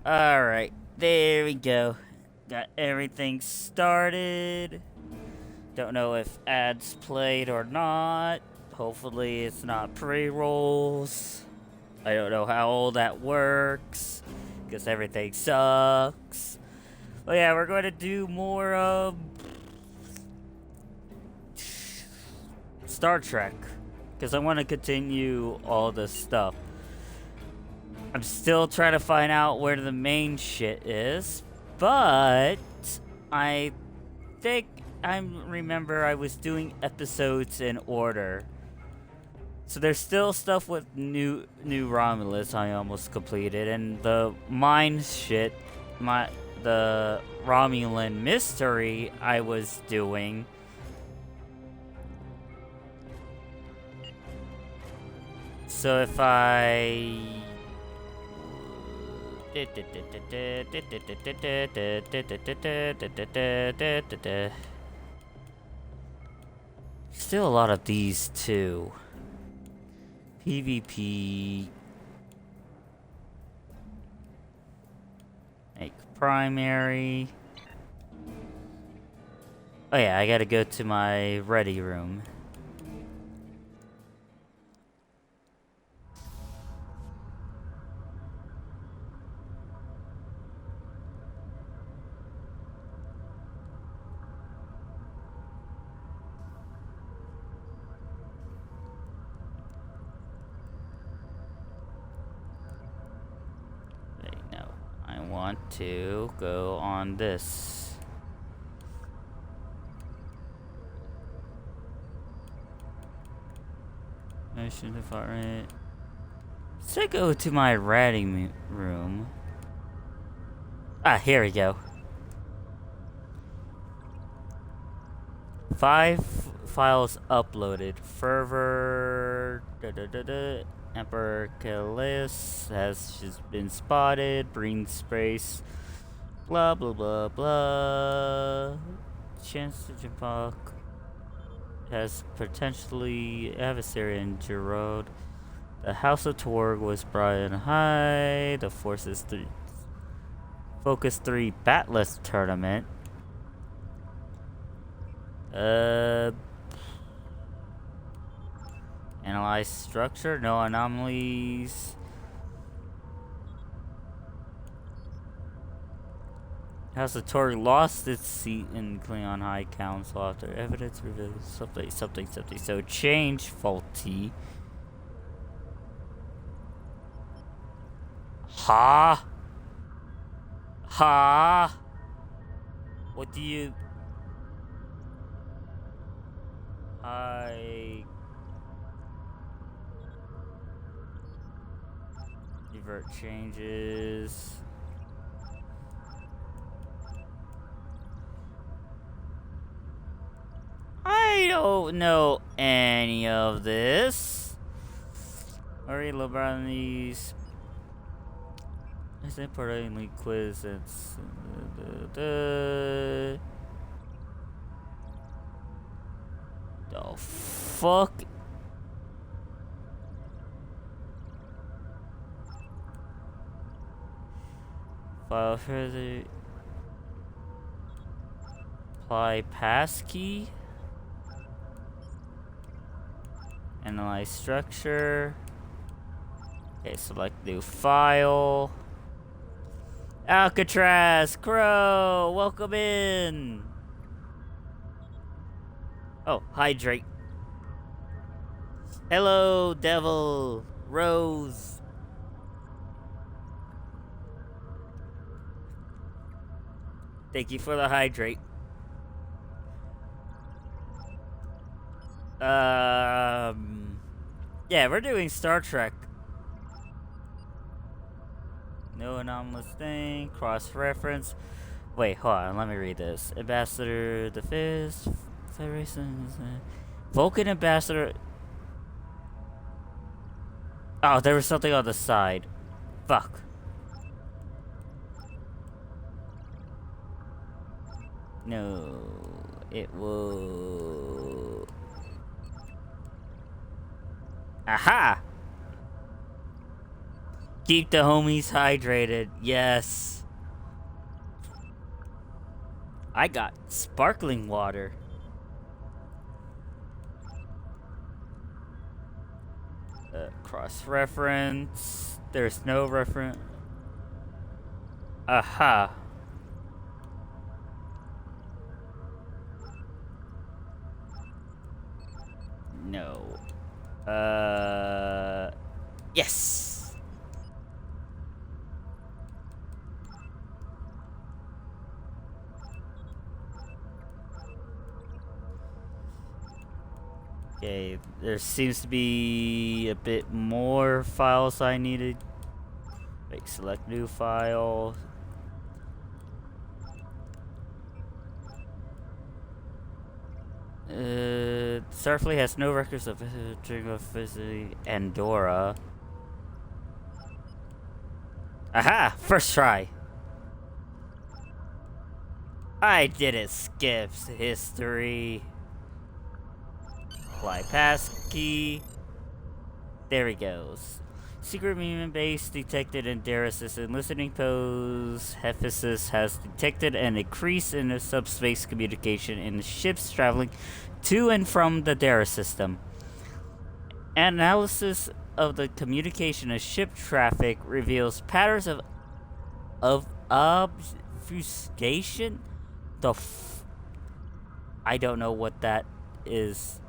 Alright, there we go. Got everything started. Don't know if ads played or not. Hopefully it's not pre-rolls. I don't know how all that works, because everything sucks. But yeah, we're going to do more Star Trek, because I want to continue all this stuff. I'm still trying to find out where the main shit is, but I think I remember I was doing episodes in order. So there's still stuff with new Romulus I almost completed, and the mine shit, the Romulan mystery I was doing. So if I still a lot of these too. PvP. Make primary. Oh yeah, I gotta go to my ready room. I want to go on this. Mission department. Let's go to my writing room. Ah, here we go. 5 files uploaded. Fervor. Emperor Calais has just been spotted. Green space. Blah blah blah blah. Chance to jump off has potentially adversary in Giroud. The House of Torg was brought in high. The Forces 3 Focus 3 Batless tournament. Analyze structure, no anomalies. House of Torg lost its seat in Cleon High Council after evidence reveals something. So change faulty. Ha? Ha? What do you... Revert changes. I don't know any of this. Hurry, Lebanese. Is importantly quiz it's the fuck. File further. Apply passkey. Analyze structure. Okay, select new file. Alcatraz, Crow, welcome in. Oh, hydrate. Hello, Devil, Rose. Thank you for the hydrate. Yeah, we're doing Star Trek. No anomalous thing. Cross-reference. Wait, hold on. Let me read this. Ambassador the Fist. Federation. Vulcan Ambassador. Oh, there was something on the side. Fuck. No. It will... Aha! Keep the homies hydrated. Yes. I got sparkling water. Cross-reference. There's no reference. Aha. No. Yes. Okay, there seems to be a bit more files I needed. Like select new file. Starfleet has no records of Andorra. Aha! First try. I didn't skip history. Apply passkey. There he goes. Secret Reman base detected in Dara system. Listening post Hephaestus has detected an increase in the subspace communication in the ships traveling to and from the Dara system. Analysis of the communication of ship traffic reveals patterns of obfuscation. I don't know what that is.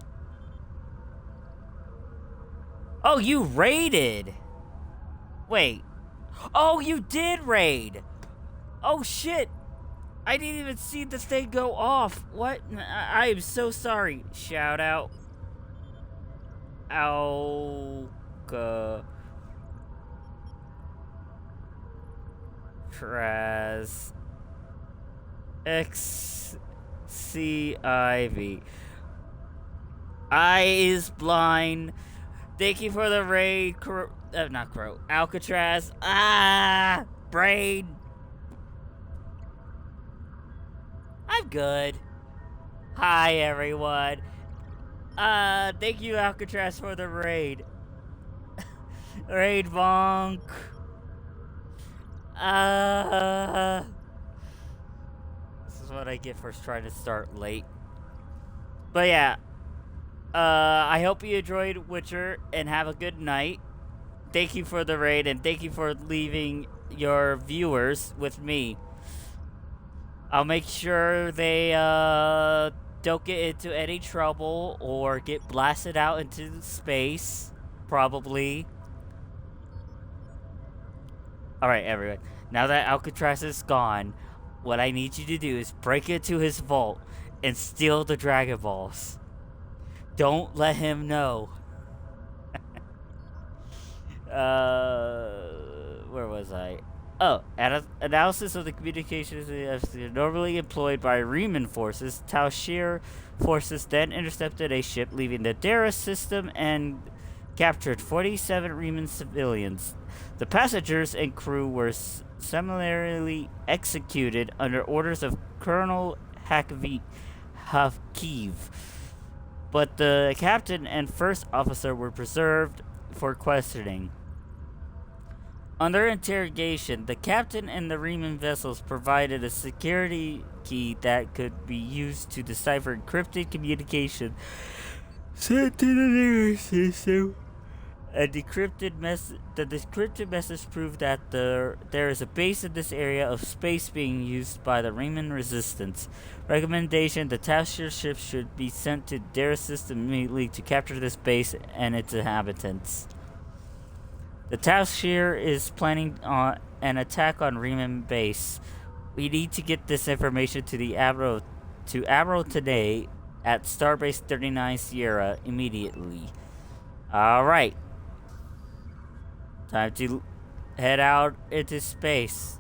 Oh, you raided! Wait. Oh, you did raid! Oh, shit! I didn't even see the thing go off. What? I am so sorry. Shout out. Alcatraz XCIV. Eyes blind. Thank you for the raid, not Crow. Alcatraz. Brain. I'm good. Hi, everyone. Thank you, Alcatraz, for the raid. Raid bonk. This is what I get for trying to start late. But yeah. I hope you enjoyed Witcher and have a good night. Thank you for the raid and thank you for leaving your viewers with me. I'll make sure they don't get into any trouble or get blasted out into space, probably. Alright, everyone. Now that Alcatraz is gone, what I need you to do is break into his vault and steal the Dragon Balls. Don't let him know. Where was I? Oh, analysis of the communications normally employed by Reman forces. Tal Shiar forces then intercepted a ship leaving the Dara system and captured 47 Reman civilians. The passengers and crew were summarily executed under orders of Colonel Hakiv. But the captain and first officer were preserved for questioning. Under interrogation, the captain and the Reman vessels provided a security key that could be used to decipher encrypted communication sent to the Dara system. The decrypted message proved that there is a base in this area of space being used by the Reman resistance. Recommendation: the Tal Shiar ship should be sent to Dara system immediately to capture this base and its inhabitants. The Tal Shiar is planning on an attack on Reman base. We need to get this information to the Admiral today at Starbase 39 Sierra immediately. Alright. Time to head out into space.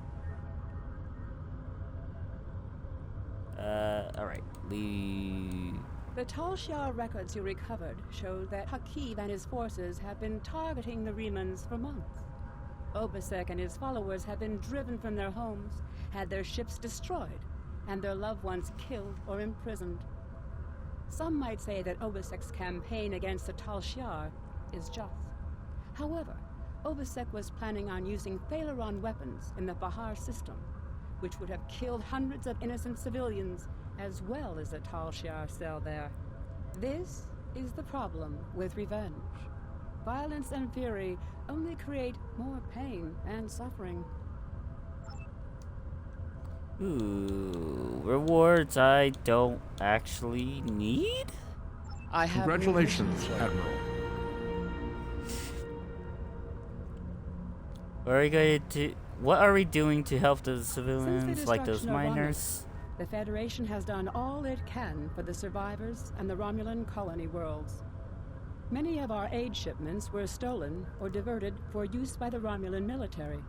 Alright. The Tal Shiar records you recovered show that Hakiv and his forces have been targeting the Remans for months. Obasek and his followers have been driven from their homes, had their ships destroyed, and their loved ones killed or imprisoned. Some might say that Obasek's campaign against the Tal Shiar is just. However, Obisek was planning on using Thaleron weapons in the Bahar system, which would have killed hundreds of innocent civilians, as well as the Tal Shiar cell there. This is the problem with revenge. Violence and fury only create more pain and suffering. Ooh, rewards I don't actually need? I have Congratulations, Admiral. What are we doing to help the Since the civilians, like those destruction of miners? Romulus, the Federation has done all it can for the survivors and the Romulan colony worlds. Many of our aid shipments were stolen or diverted for use by the Romulan military.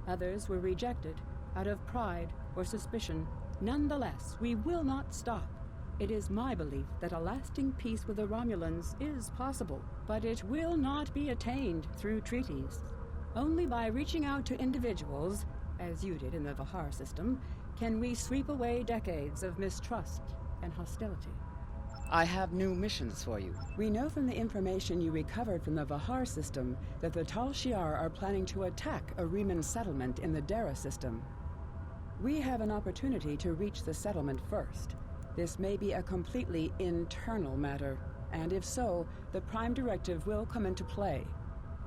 Others were rejected out of pride or suspicion. Nonetheless, we will not stop. It is my belief that a lasting peace with the Romulans is possible, but it will not be attained through treaties. Only by reaching out to individuals, as you did in the Vahar system, can we sweep away decades of mistrust and hostility. I have new missions for you. We know from the information you recovered from the Vahar system that the Tal Shiar are planning to attack a Reman settlement in the Dara system. We have an opportunity to reach the settlement first. This may be a completely internal matter, and if so, the Prime Directive will come into play.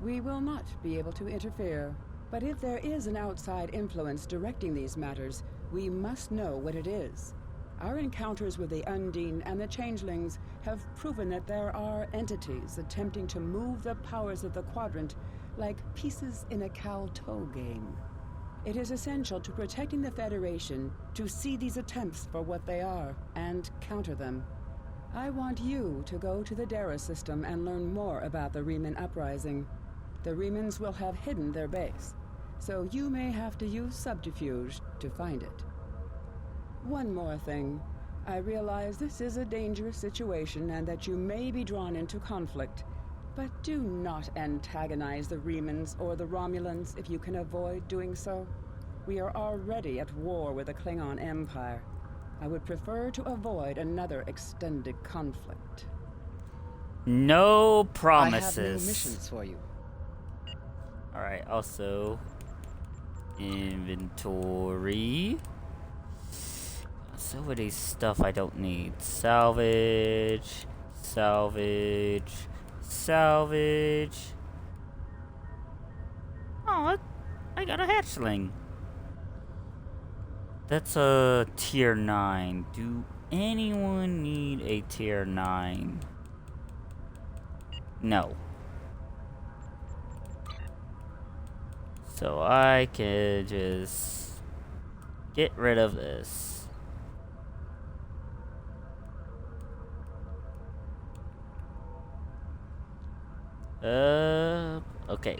We will not be able to interfere, but if there is an outside influence directing these matters, we must know what it is. Our encounters with the Undine and the Changelings have proven that there are entities attempting to move the powers of the Quadrant like pieces in a Cal-To game. It is essential to protecting the Federation to see these attempts for what they are and counter them. I want you to go to the Dara system and learn more about the Reman uprising. The Remans will have hidden their base, so you may have to use subterfuge to find it. One more thing. I realize this is a dangerous situation and that you may be drawn into conflict, but do not antagonize the Remans or the Romulans if you can avoid doing so. We are already at war with the Klingon Empire. I would prefer to avoid another extended conflict. No promises. I have new missions for you. Alright, also inventory. So many stuff I don't need. Salvage, salvage, salvage. Oh, I got a hatchling. That's a tier 9. Do anyone need a tier 9? No. So I can just get rid of this. Okay.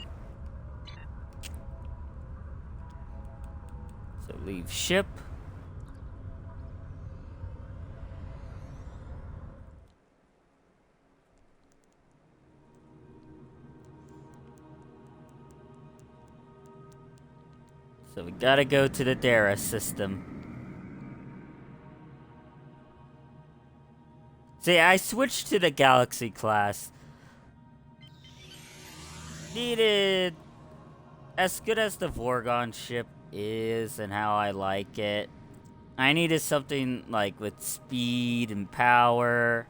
So leave ship. So we gotta go to the Dara system. See, I switched to the Galaxy class. Needed, as good as the Vorgon ship is and how I like it, I needed something like with speed and power.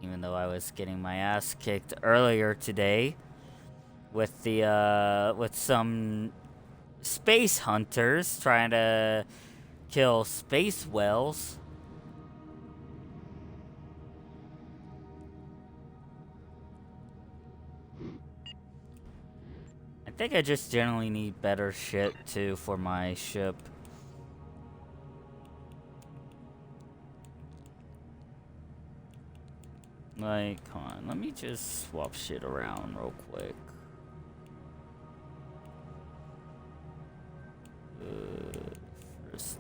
Even though I was getting my ass kicked earlier today with the with some space hunters trying to kill space whales. I think I just generally need better shit too for my ship. Like, hold on, let me just swap shit around real quick. First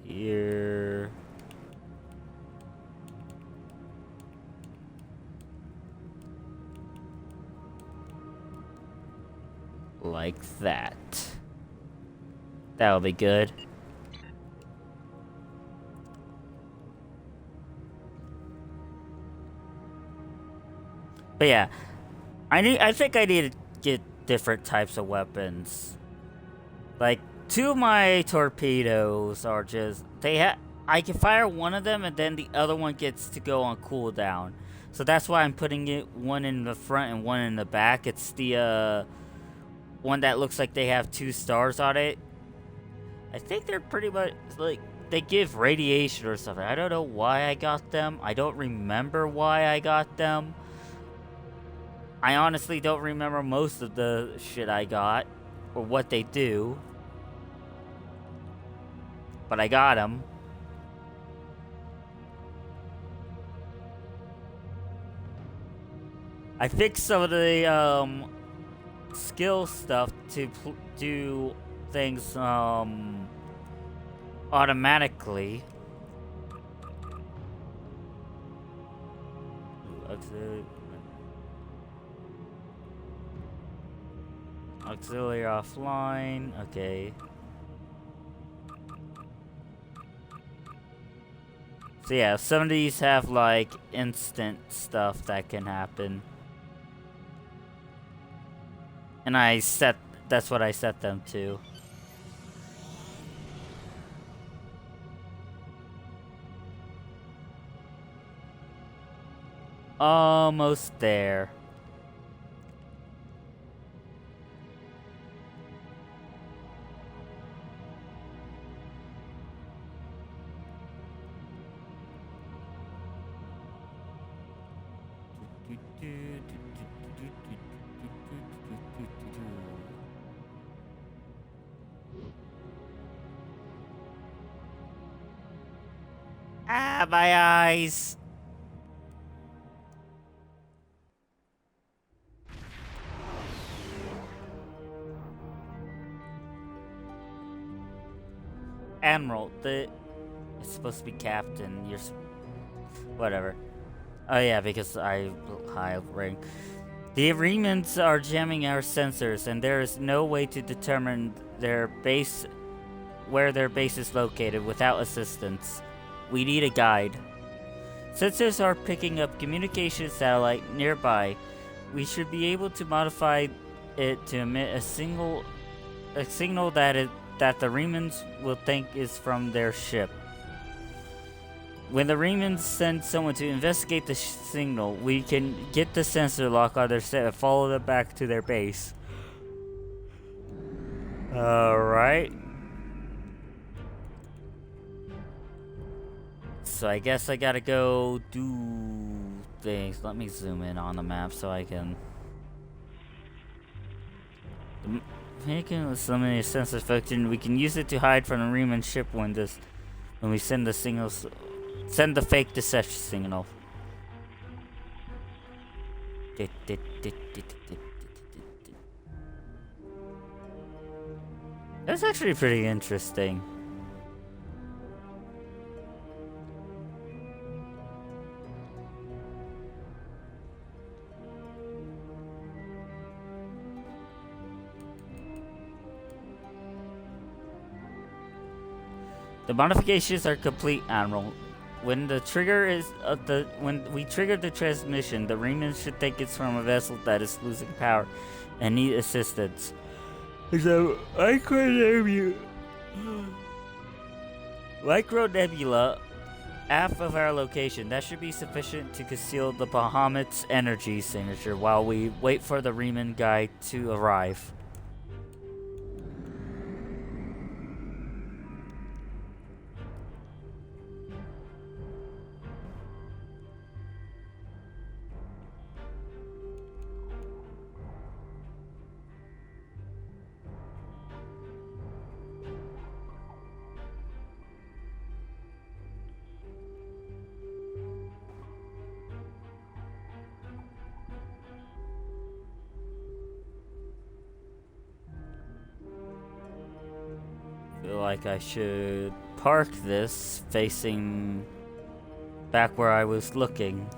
here. Like that. That'll be good. But yeah, I think I need to get different types of weapons. Like, 2 of my torpedoes are just... I can fire one of them and then the other one gets to go on cooldown. So that's why I'm putting it one in the front and one in the back. It's the one that looks like they have 2 stars on it. I think they're pretty much like they give radiation or something. I don't know why I got them. I don't remember why I got them. I honestly don't remember most of the shit I got or what they do. But I got them. I fixed some of the skill stuff to do things automatically. Auxiliary offline. Okay. So yeah, some of these have like instant stuff that can happen. And that's what I set them to. Almost there. Ah, my eyes. Admiral, it's supposed to be captain. Whatever. Oh yeah, because I high rank. The Remans are jamming our sensors, and there is no way to determine where their base is located without assistance. We need a guide. Sensors are picking up communication satellite nearby. We should be able to modify it to emit a signal that the Remans will think is from their ship. When the Remans send someone to investigate the signal, we can get the sensor lock on their set and follow them back to their base. Alright. So I guess I gotta go do things. Let me zoom in on the map so I can... Making so many sensors function, we can use it to hide from the Reman ship windows when we send the signals. Send the fake deception signal. That's actually pretty interesting. The modifications are complete, Admiral. When the trigger is when we trigger the transmission, the Remans should think it's from a vessel that is losing power and need assistance. So, Micro Nebula, half of our location. That should be sufficient to conceal the Bahamut's energy signature while we wait for the Reman guy to arrive. Like I should park this facing back where I was looking.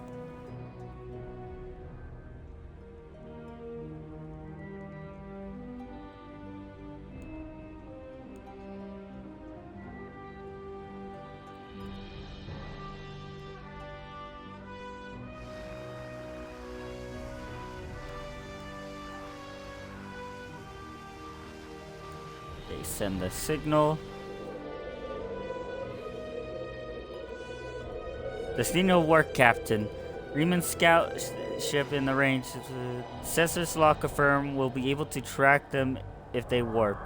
send the signal. The signal worked, Captain. Reman scout ship in the range. Sensors lock confirm we'll be able to track them if they warp.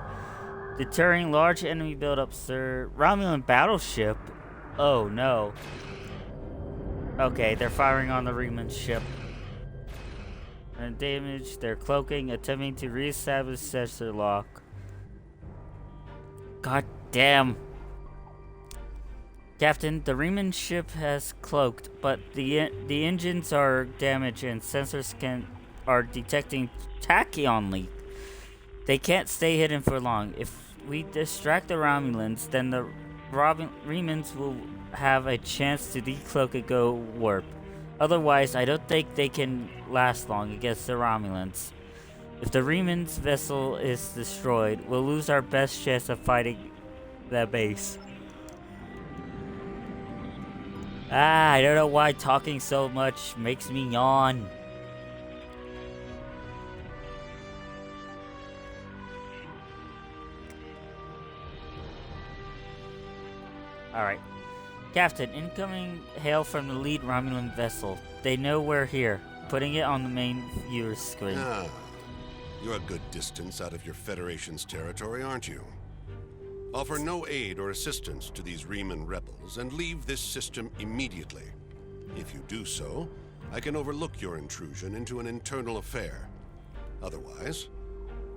Deterring large enemy buildup, sir. Romulan battleship? Oh no. Okay, they're firing on the Reman ship. And damage their cloaking, attempting to reestablish sensor lock. God damn. Captain, the Reman ship has cloaked, but the engines are damaged and sensors are detecting tachyon leak. They can't stay hidden for long. If we distract the Romulans, then the Remans will have a chance to decloak and go warp. Otherwise, I don't think they can last long against the Romulans. If the Reman's vessel is destroyed, we'll lose our best chance of fighting that base. I don't know why talking so much makes me yawn. Alright. Captain, incoming hail from the lead Romulan vessel. They know we're here. Putting it on the main viewer's screen. Ah, you're a good distance out of your Federation's territory, aren't you? Offer no aid or assistance to these Reman rebels and leave this system immediately. If you do so, I can overlook your intrusion into an internal affair. Otherwise,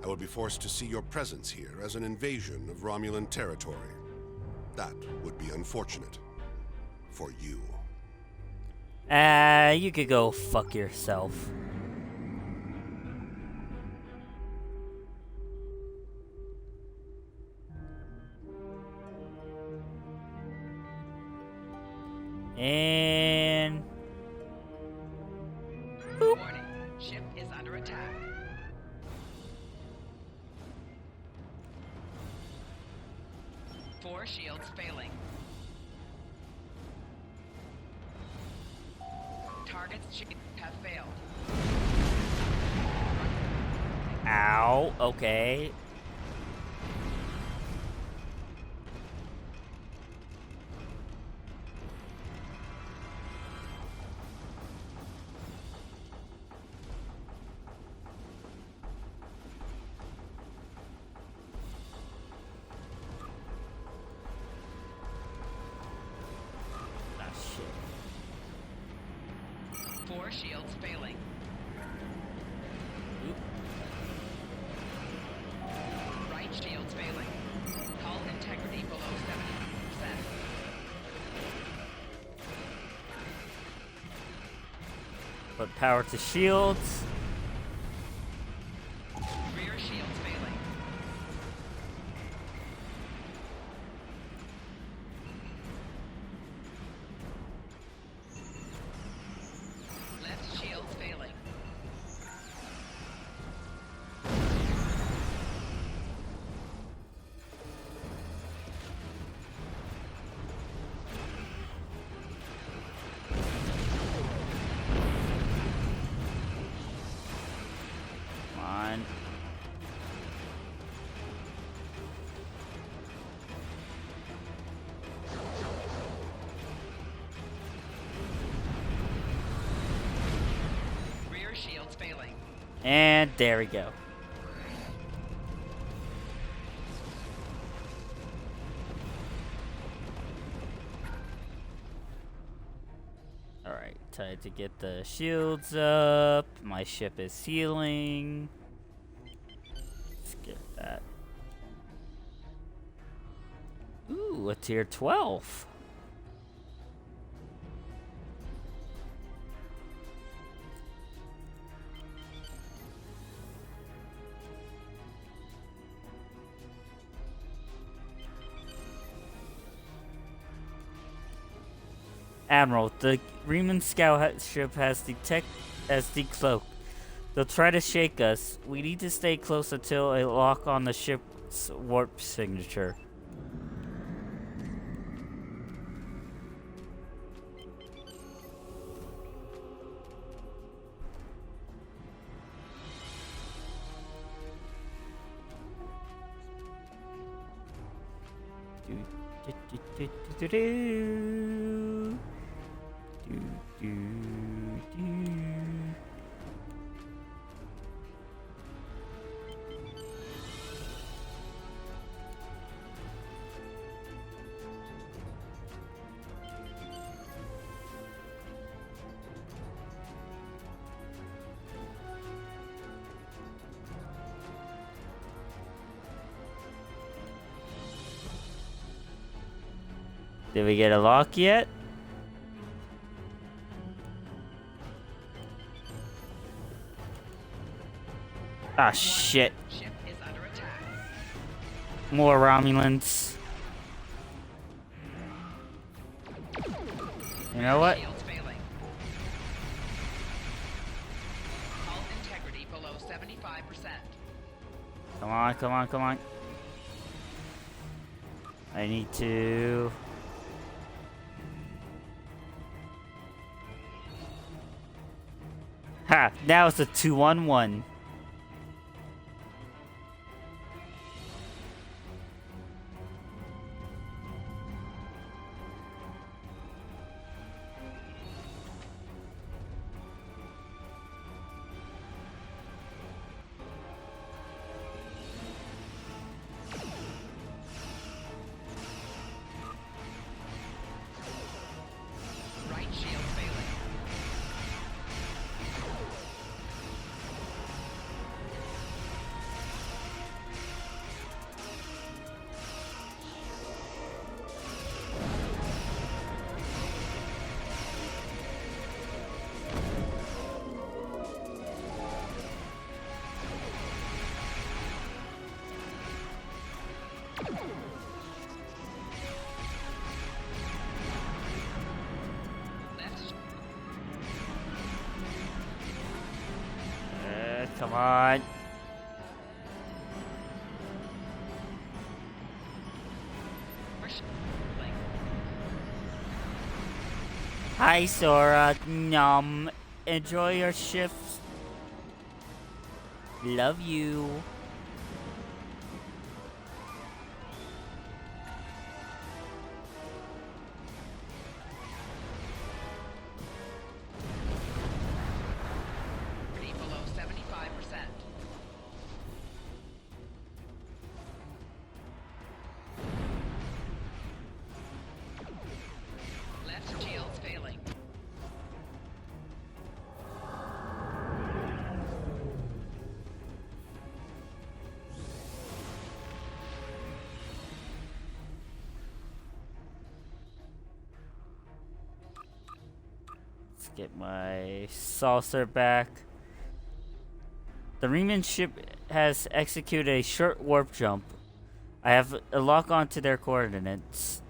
I would be forced to see your presence here as an invasion of Romulan territory. That would be unfortunate. For you. You could go fuck yourself. And boop. Warning, ship is under attack. Four shields failing. Target's shields have failed. Ow, okay. Four shields failing. Oop. Right shield's failing. Hull integrity below 70%. Put power to shields. Rear shield's failing. Left shield's failing. Come on. Rear shield's failing. And there we go. Alright, time to get the shields up. My ship is healing. Let's get that. Ooh, a tier 12. Admiral, the Reman scout ship has decloaked. They'll try to shake us. We need to stay close until a lock on the ship's warp signature. Did we get a lock yet? Ah, shit. Ship is under attack. More Romulans. You know what? Shields failing. Hull integrity below 75%. Come on, come on, come on. I need to... Ha! Now it's a 2-1-1. Right shield failing. Left. Come on. Failing. Hi, Sora. Enjoy your shifts. Love you. Integrity below 75%. Left shields failing. Let's get my saucer back. The Riemann ship has executed a short warp jump. I have a lock onto their coordinates.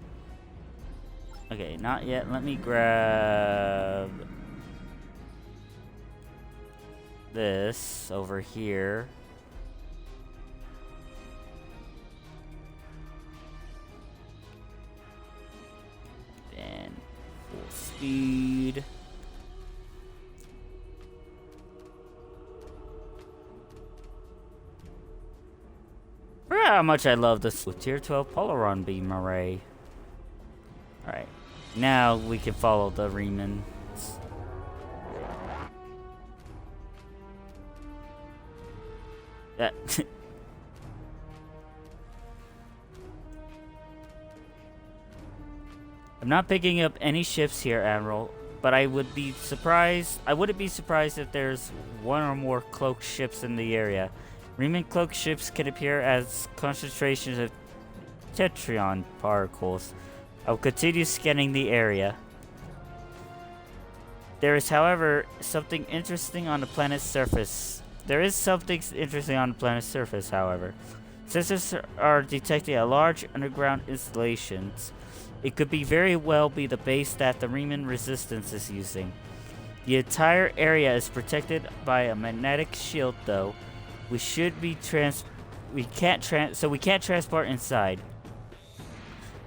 Okay, not yet. Let me grab this over here. And full speed. Forgot how much I love this Tier 12 Polaron beam array. Alright. Now we can follow the Riemann. That I'm not picking up any ships here, Admiral, but I wouldn't be surprised if there's one or more cloaked ships in the area. Riemann cloaked ships can appear as concentrations of Tetrion particles. I will continue scanning the area. There is, however, something interesting on the planet's surface. However. Sensors are detecting a large underground installations. It could very well be the base that the Riemann resistance is using. The entire area is protected by a magnetic shield, though. We can't transport inside.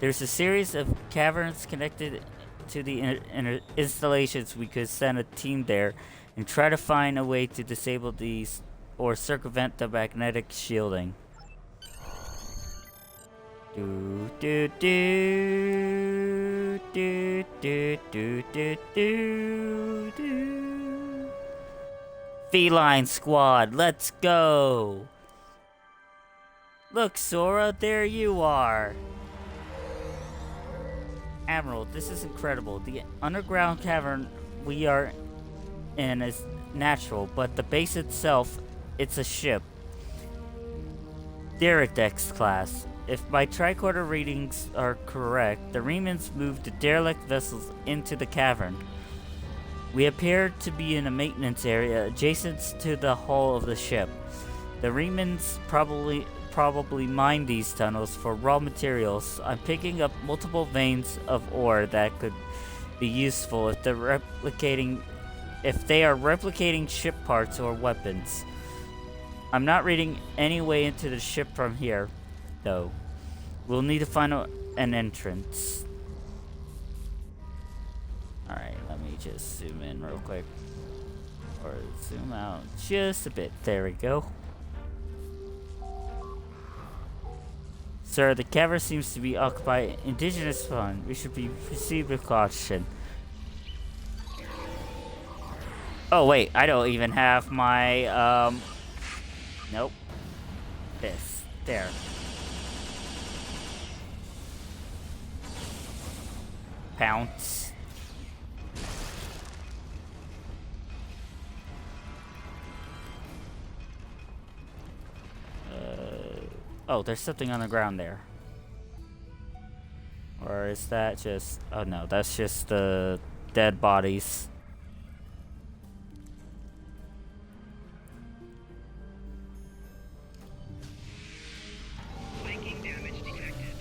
There's a series of caverns connected to the installations. We could send a team there and try to find a way to disable these or circumvent the magnetic shielding. Do do do do do do do do do. Feline Squad, let's go! Look, Sora, there you are! Admiral, this is incredible. The underground cavern we are in is natural, but the base itself, it's a ship. Derek X class. If my tricorder readings are correct, the Remans moved the derelict vessels into the cavern. We appear to be in a maintenance area adjacent to the hull of the ship. The Remans probably mine these tunnels for raw materials. I'm picking up multiple veins of ore that could be useful if they are replicating ship parts or weapons. I'm not reading any way into the ship from here, though. We'll need to find an entrance. Alright, let me just zoom in real quick. Or zoom out just a bit. There we go. Sir, the cavern seems to be occupied by indigenous fun. We should proceed with caution. Oh wait, I don't even have my nope. This. There. Pounce. Oh, there's something on the ground there. Or is that just... Oh no, that's just the dead bodies. Flanking damage detected.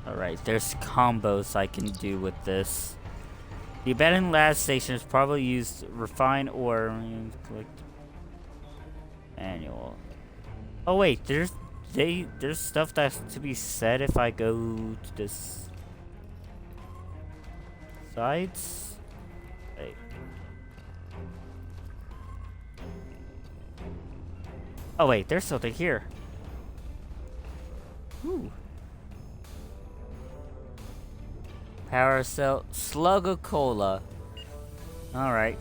Alright, there's combos I can do with this. The abandoned lab station is probably used to refine ore. Collect manual. Oh wait, there's stuff that's to be said if I go to this sides. Wait. Oh wait, there's something here. Ooh. Power cell, slug of cola. Alright.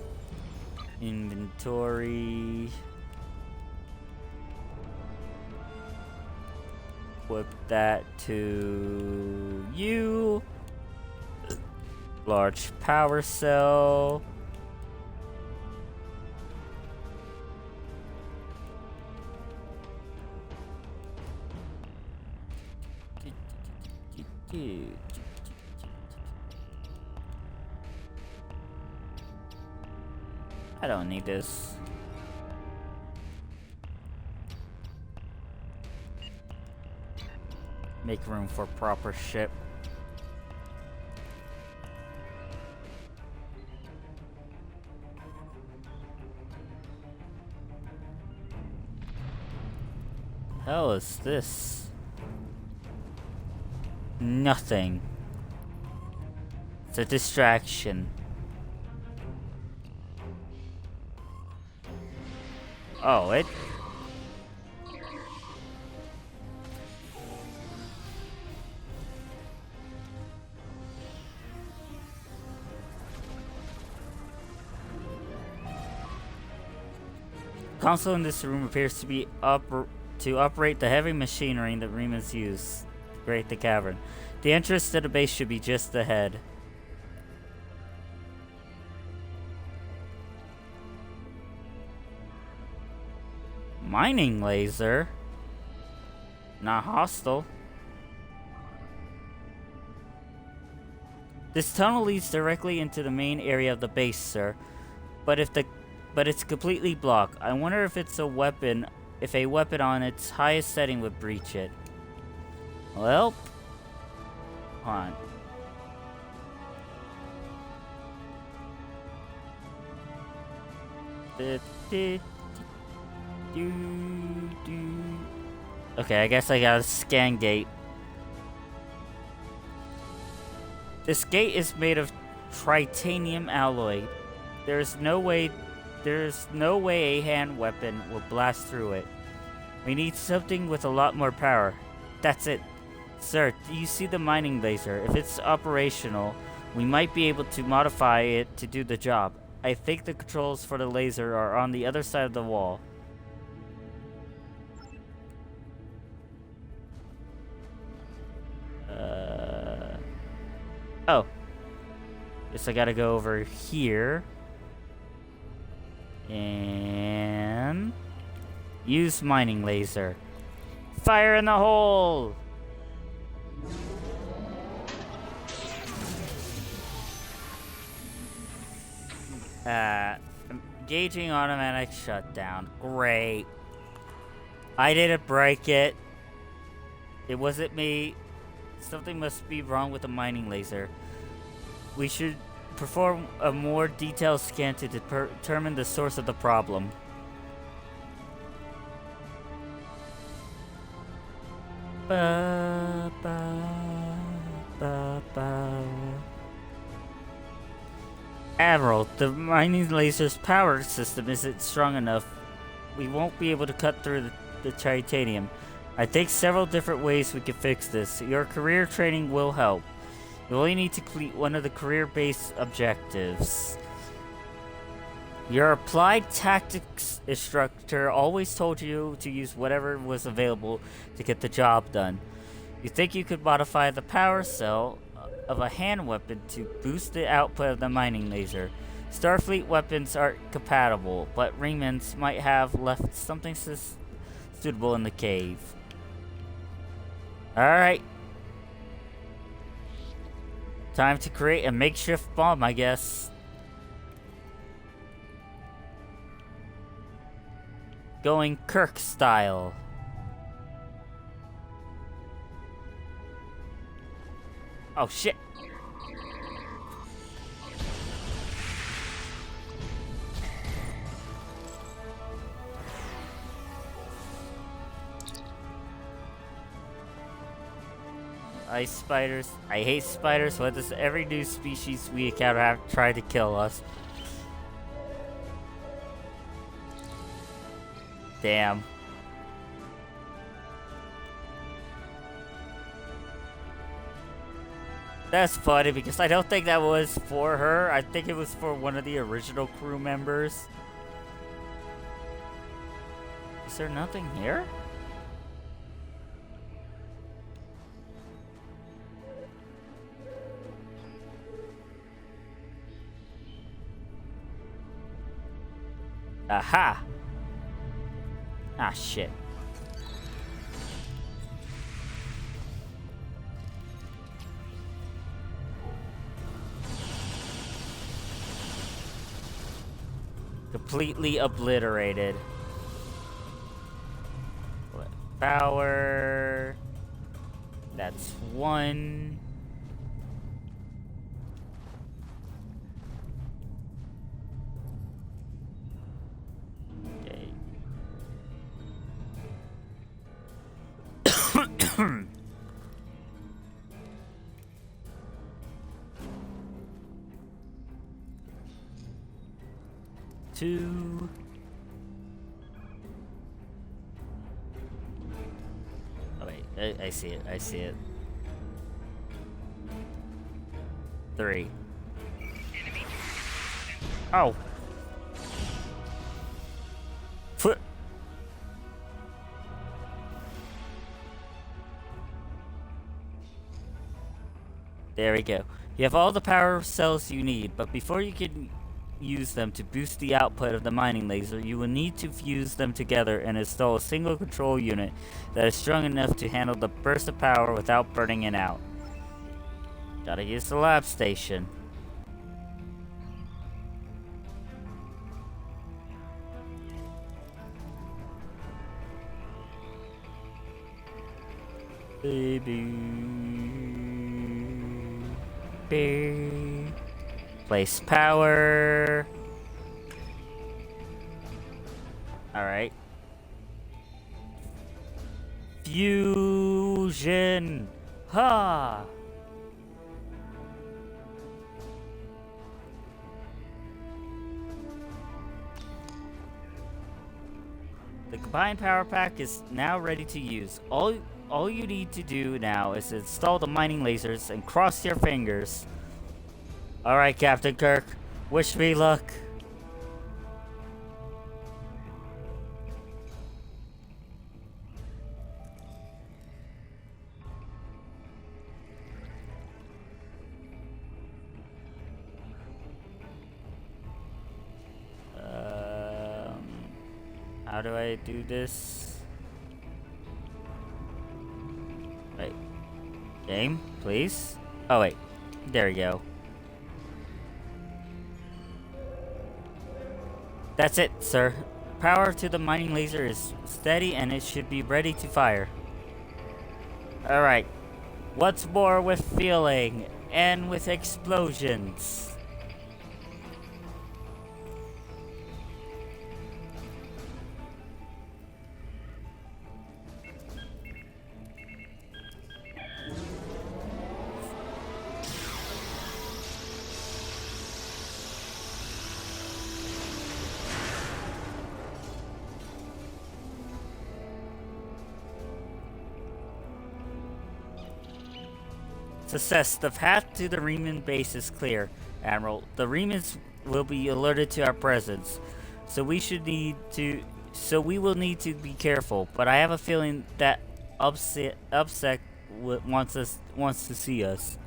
Inventory. Equip that to you. Large power cell. I don't need this. Make room for proper ship. Hell is this? Nothing. It's a distraction. Oh, it... Console in this room appears to be to operate the heavy machinery that Remans use to create the cavern. The entrance to the base should be just ahead. Mining laser? Not hostile. This tunnel leads directly into the main area of the base, sir. But it's completely blocked. I wonder if it's a weapon, if a weapon on its highest setting would breach it. Well, hold on. Okay, I guess I got a scan gate. This gate is made of titanium alloy. There's no way a hand weapon will blast through it. We need something with a lot more power. That's it. Sir, do you see the mining laser? If it's operational, we might be able to modify it to do the job. I think the controls for the laser are on the other side of the wall. Oh. Guess I gotta go over here. And use mining laser. Fire in the hole! Engaging automatic shutdown. Great. I didn't break it. It wasn't me. Something must be wrong with the mining laser. We should perform a more detailed scan to determine the source of the problem. Ba, ba, ba, ba. Admiral, the mining laser's power system isn't strong enough. We won't be able to cut through the titanium. I think several different ways we can fix this. Your career training will help. You only need to complete one of the career-based objectives. Your applied tactics instructor always told you to use whatever was available to get the job done. You think you could modify the power cell of a hand weapon to boost the output of the mining laser. Starfleet weapons aren't compatible, but Remans might have left something suitable in the cave. Alright. Time to create a makeshift bomb, I guess. Going Kirk style. Oh shit. Ice spiders. I hate spiders. Why does every new species we encounter have tried to kill us? Damn. That's funny because I don't think that was for her. I think it was for one of the original crew members. Is there nothing here? Aha! Ah, shit. Completely obliterated. Power. That's one. Okay. Two. Oh wait, I see it. I see it. Three. Oh. Foot. There we go. You have all the power cells you need, but before you can use them to boost the output of the mining laser, you will need to fuse them together and install a single control unit that is strong enough to handle the burst of power without burning it out. Gotta use the lab station. Baby. Place power. Alright. Fusion. Ha! The combined power pack is now ready to use. All you need to do now is install the mining lasers and cross your fingers. Alright, Captain Kirk. Wish me luck. How do I do this? Wait. Game, please? Oh, wait. There we go. That's it, sir. Power to the mining laser is steady and it should be ready to fire. Alright. What's more with feeling and with explosions? Success. The path to the Riemann base is clear, Admiral. The Riemanns will be alerted to our presence, so we will need to be careful. But I have a feeling that Upsec wants to see us.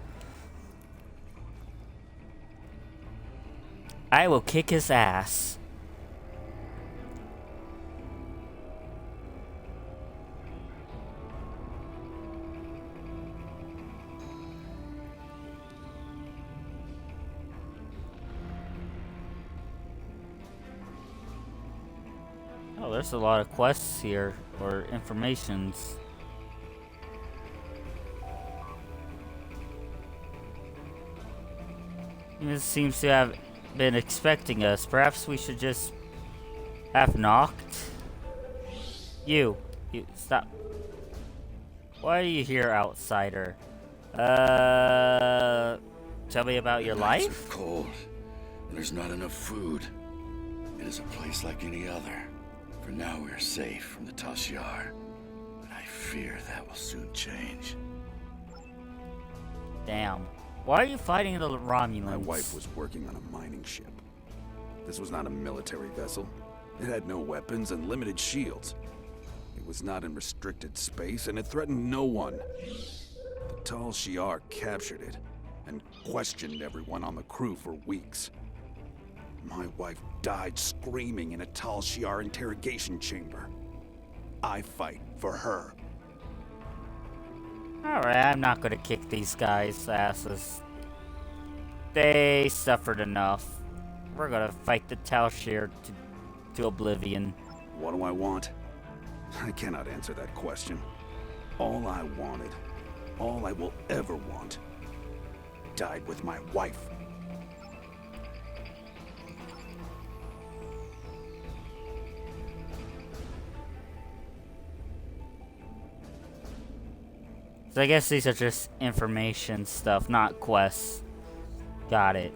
I will kick his ass. Oh, there's a lot of quests here, or informations. This seems to have been expecting us. Perhaps we should just have knocked? You, stop. Why are you here, outsider? Tell me about your life? The nights are cold, and there's not enough food. It is a place like any other. For now we are safe from the Tal Shiar, but I fear that will soon change. Damn. Why are you fighting the Romulans? My wife was working on a mining ship. This was not a military vessel. It had no weapons and limited shields. It was not in restricted space, and it threatened no one. The Tal Shiar captured it and questioned everyone on the crew for weeks. My wife died screaming in a Tal Shiar interrogation chamber. I fight for her. Alright, I'm not gonna kick these guys' asses. They suffered enough. We're gonna fight the Tal Shiar to oblivion. What do I want? I cannot answer that question. All I wanted, all I will ever want, died with my wife. So I guess these are just information stuff, not quests. Got it.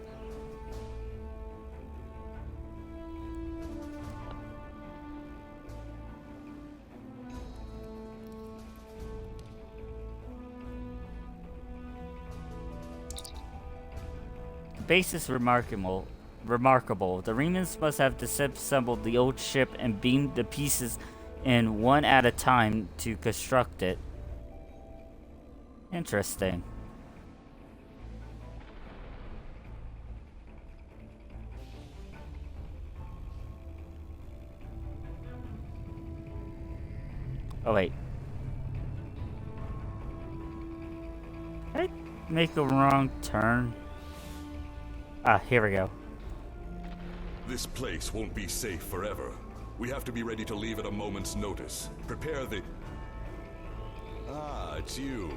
The base is remarkable. The Riemanns must have disassembled the old ship and beamed the pieces in one at a time to construct it. Interesting. Oh wait. Did I make a wrong turn? Ah, here we go. This place won't be safe forever. We have to be ready to leave at a moment's notice. Prepare the... Ah, it's you.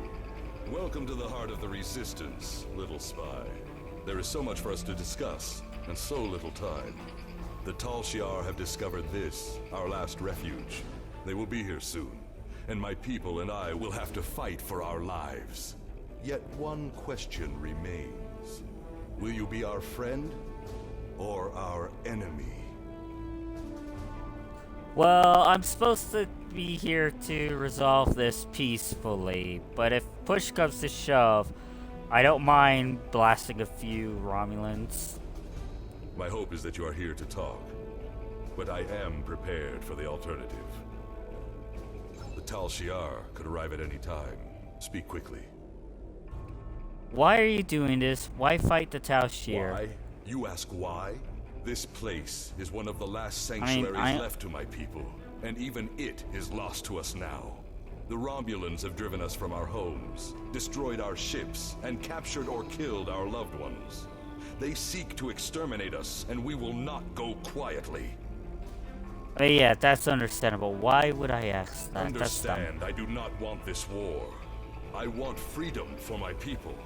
Welcome to the heart of the Resistance, little spy. There is so much for us to discuss, and so little time. The Tal Shiar have discovered this, our last refuge. They will be here soon, and my people and I will have to fight for our lives. Yet one question remains. Will you be our friend, or our enemy? Well, I'm supposed to be here to resolve this peacefully, but if push comes to shove, I don't mind blasting a few Romulans. My hope is that you are here to talk, but I am prepared for the alternative. The Tal Shiar could arrive at any time. Speak quickly. Why are you doing this? Why fight the Tal Shiar? Why? You ask why? This place is one of the last sanctuaries left to my people, and even it is lost to us now. The Romulans have driven us from our homes, destroyed our ships, and captured or killed our loved ones. They seek to exterminate us, and we will not go quietly. Yeah, that's understandable. Why would I ask that? Understand, I do not want this war. I want freedom for my people.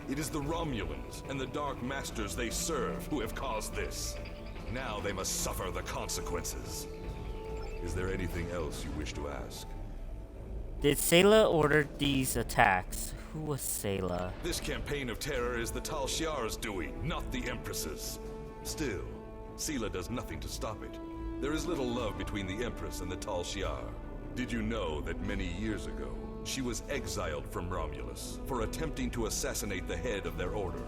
It is the Romulans and the Dark Masters they serve who have caused this. Now they must suffer the consequences. Is there anything else you wish to ask? Did Sayla order these attacks? Who was Sayla? This campaign of terror is the Tal Shiar's doing, not the Empress's. Still, Sayla does nothing to stop it. There is little love between the Empress and the Tal Shiar. Did you know that many years ago, she was exiled from Romulus for attempting to assassinate the head of their order?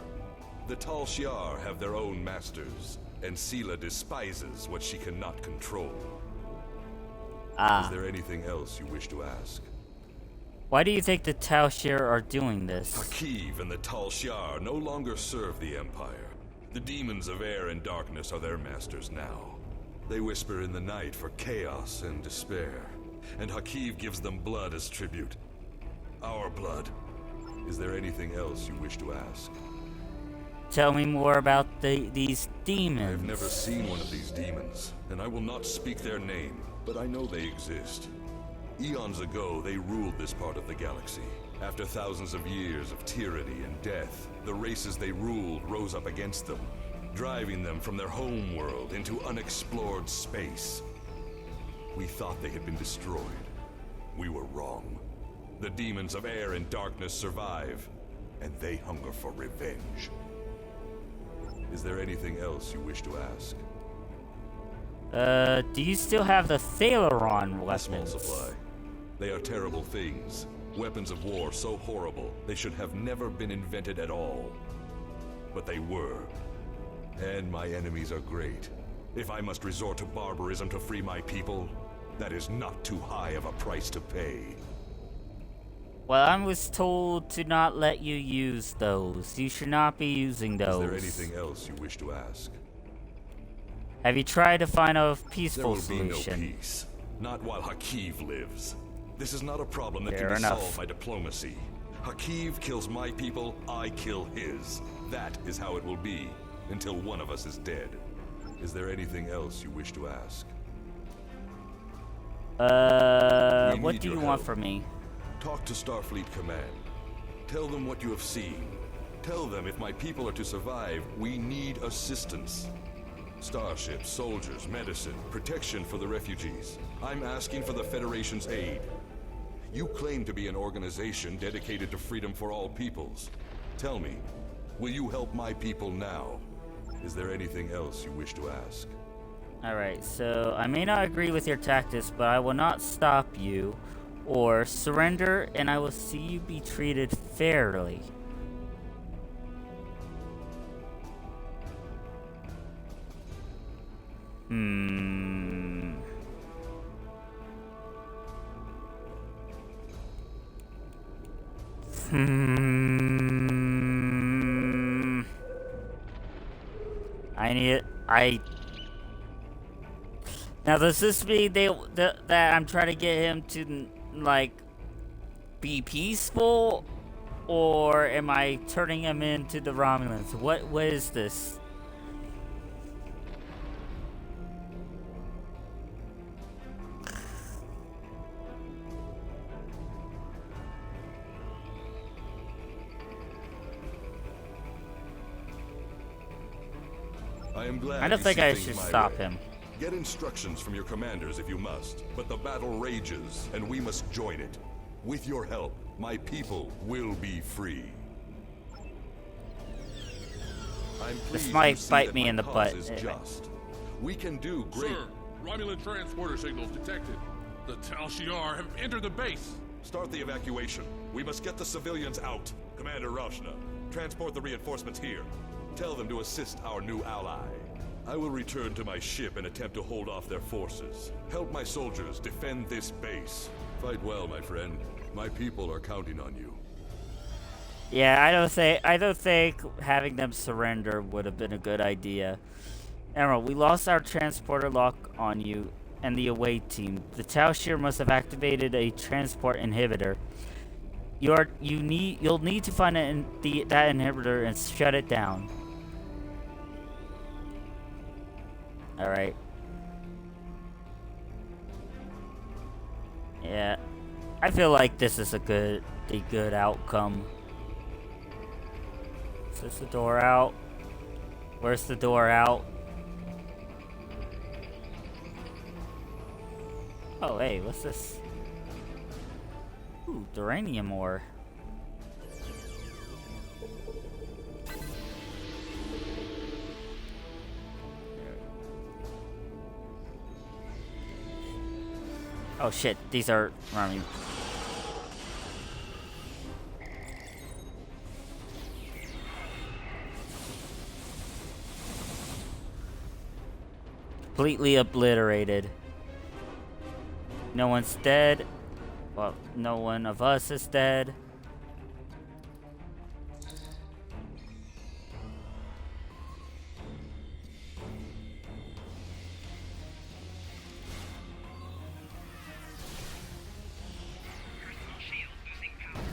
The Tal Shiar have their own masters, and Sayla despises what she cannot control. Is there anything else you wish to ask? Why do you think the Tal Shiar are doing this? Hakiv and the Tal Shiar no longer serve the Empire. The demons of air and darkness are their masters now. They whisper in the night for chaos and despair, and Hakiv gives them blood as tribute. Our blood. Is there anything else you wish to ask? Tell me more about these demons. I've never seen one of these demons, and I will not speak their name, but I know they exist. Eons ago, they ruled this part of the galaxy. After thousands of years of tyranny and death, the races they ruled rose up against them, driving them from their home world into unexplored space. We thought they had been destroyed. We were wrong. The demons of air and darkness survive, and they hunger for revenge. Is there anything else you wish to ask? Do you still have the Thalaron A small weapons? supply. They are terrible things. Weapons of war so horrible, they should have never been invented at all. But they were. And my enemies are great. If I must resort to barbarism to free my people, that is not too high of a price to pay. Well, I was told to not let you use those. You should not be using those. Is there anything else you wish to ask? Have you tried to find a There peaceful will be no solution? peace. Not while Hakiv lives. This is not a problem that Fair can be enough. solved by diplomacy. Hakiv kills my people, I kill his. That is how it will be, until one of us is dead. Is there anything else you wish to ask? We What need do you your want help. from me? Talk to Starfleet Command. Tell them what you have seen. Tell them if my people are to survive, we need assistance. Starships, soldiers, medicine, protection for the refugees. I'm asking for the Federation's aid. You claim to be an organization dedicated to freedom for all peoples. Tell me, will you help my people now? Is there anything else you wish to ask? Alright, so I may not agree with your tactics, but I will not stop you. Or surrender, and I will see you be treated fairly. I need it. Now, does this mean that I'm trying to get him to, like, be peaceful? Or am I turning him into the Romulans? What is this? I am glad I don't you think see I things should my stop way. him. Get instructions from your commanders if you must, but the battle rages, and we must join it. With your help, my people will be free. I'm pleased might you see bite that me my in the cause butt. is just. We can do great. Sir, Romulan transporter signals detected. The Tal Shiar have entered the base. Start the evacuation. We must get the civilians out. Commander Rashna, transport the reinforcements here. Tell them to assist our new ally. I will return to my ship and attempt to hold off their forces. Help my soldiers defend this base. Fight well, my friend. My people are counting on you. Yeah, I don't think having them surrender would have been a good idea. Emerald, we lost our transporter lock on you and the away team. The Tal Shiar must have activated a transport inhibitor. You'll need to find that inhibitor and shut it down. All right. Yeah, I feel like this is a good outcome. Is this the door out? Where's the door out? Oh, hey, what's this? Ooh, duranium ore. Oh shit, these are army. Completely obliterated. No one's dead. Well, no one of us is dead. Personal shield losing power.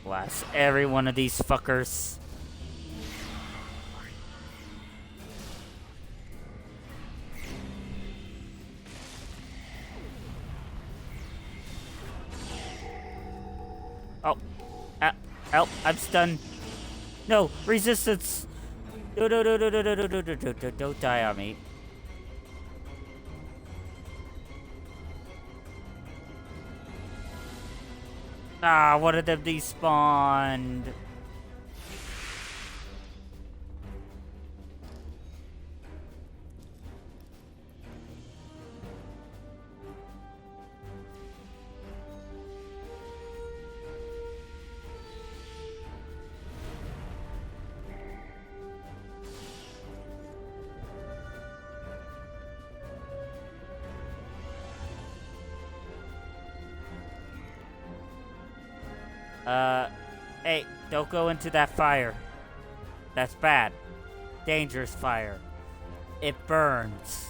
Blast every one of these fuckers. Oh, help! I'm stunned. No, resistance. No, don't die on me. Ah, one of them despawned. Hey, don't go into that fire. That's bad. Dangerous fire. It burns.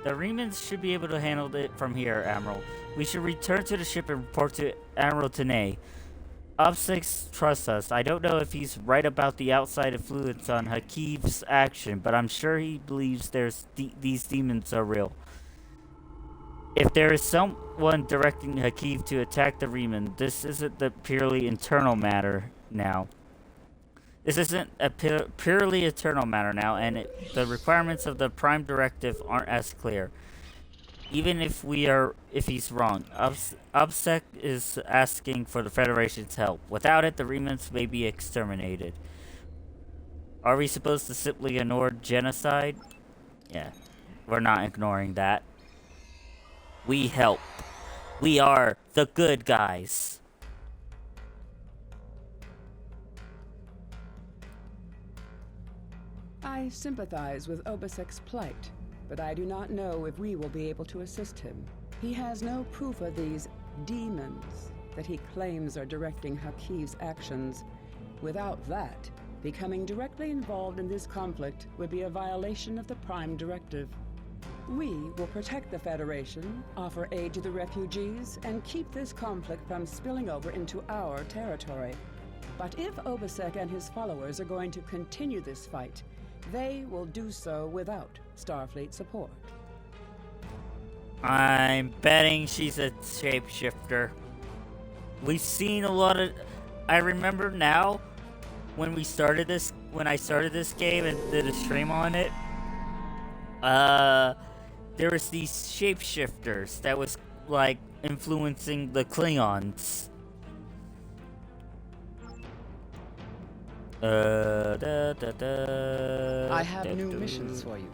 The Remans should be able to handle it from here, Admiral. We should return to the ship and report to Admiral Tanay. Obsix trusts us. I don't know if he's right about the outside influence on Hakiv's action, but I'm sure he believes these demons are real. If there is someone directing Hakiv to attack the Reman, this isn't the purely internal matter now. This isn't a purely eternal matter now, and the requirements of the Prime Directive aren't as clear. Even if he's wrong, Obsec is asking for the Federation's help. Without it, the Remans may be exterminated. Are we supposed to simply ignore genocide? Yeah, we're not ignoring that. We help. We are the good guys. I sympathize with Obasek's plight, but I do not know if we will be able to assist him. He has no proof of these demons that he claims are directing Hakiv's actions. Without that, becoming directly involved in this conflict would be a violation of the Prime Directive. We will protect the Federation, offer aid to the refugees, and keep this conflict from spilling over into our territory. But if Obasek and his followers are going to continue this fight, they will do so without Starfleet support. I'm betting she's a shapeshifter. We've seen a lot of... I remember now, when I started this game and did a stream on it, there was these shapeshifters that was, like, influencing the Klingons. I have new missions for you.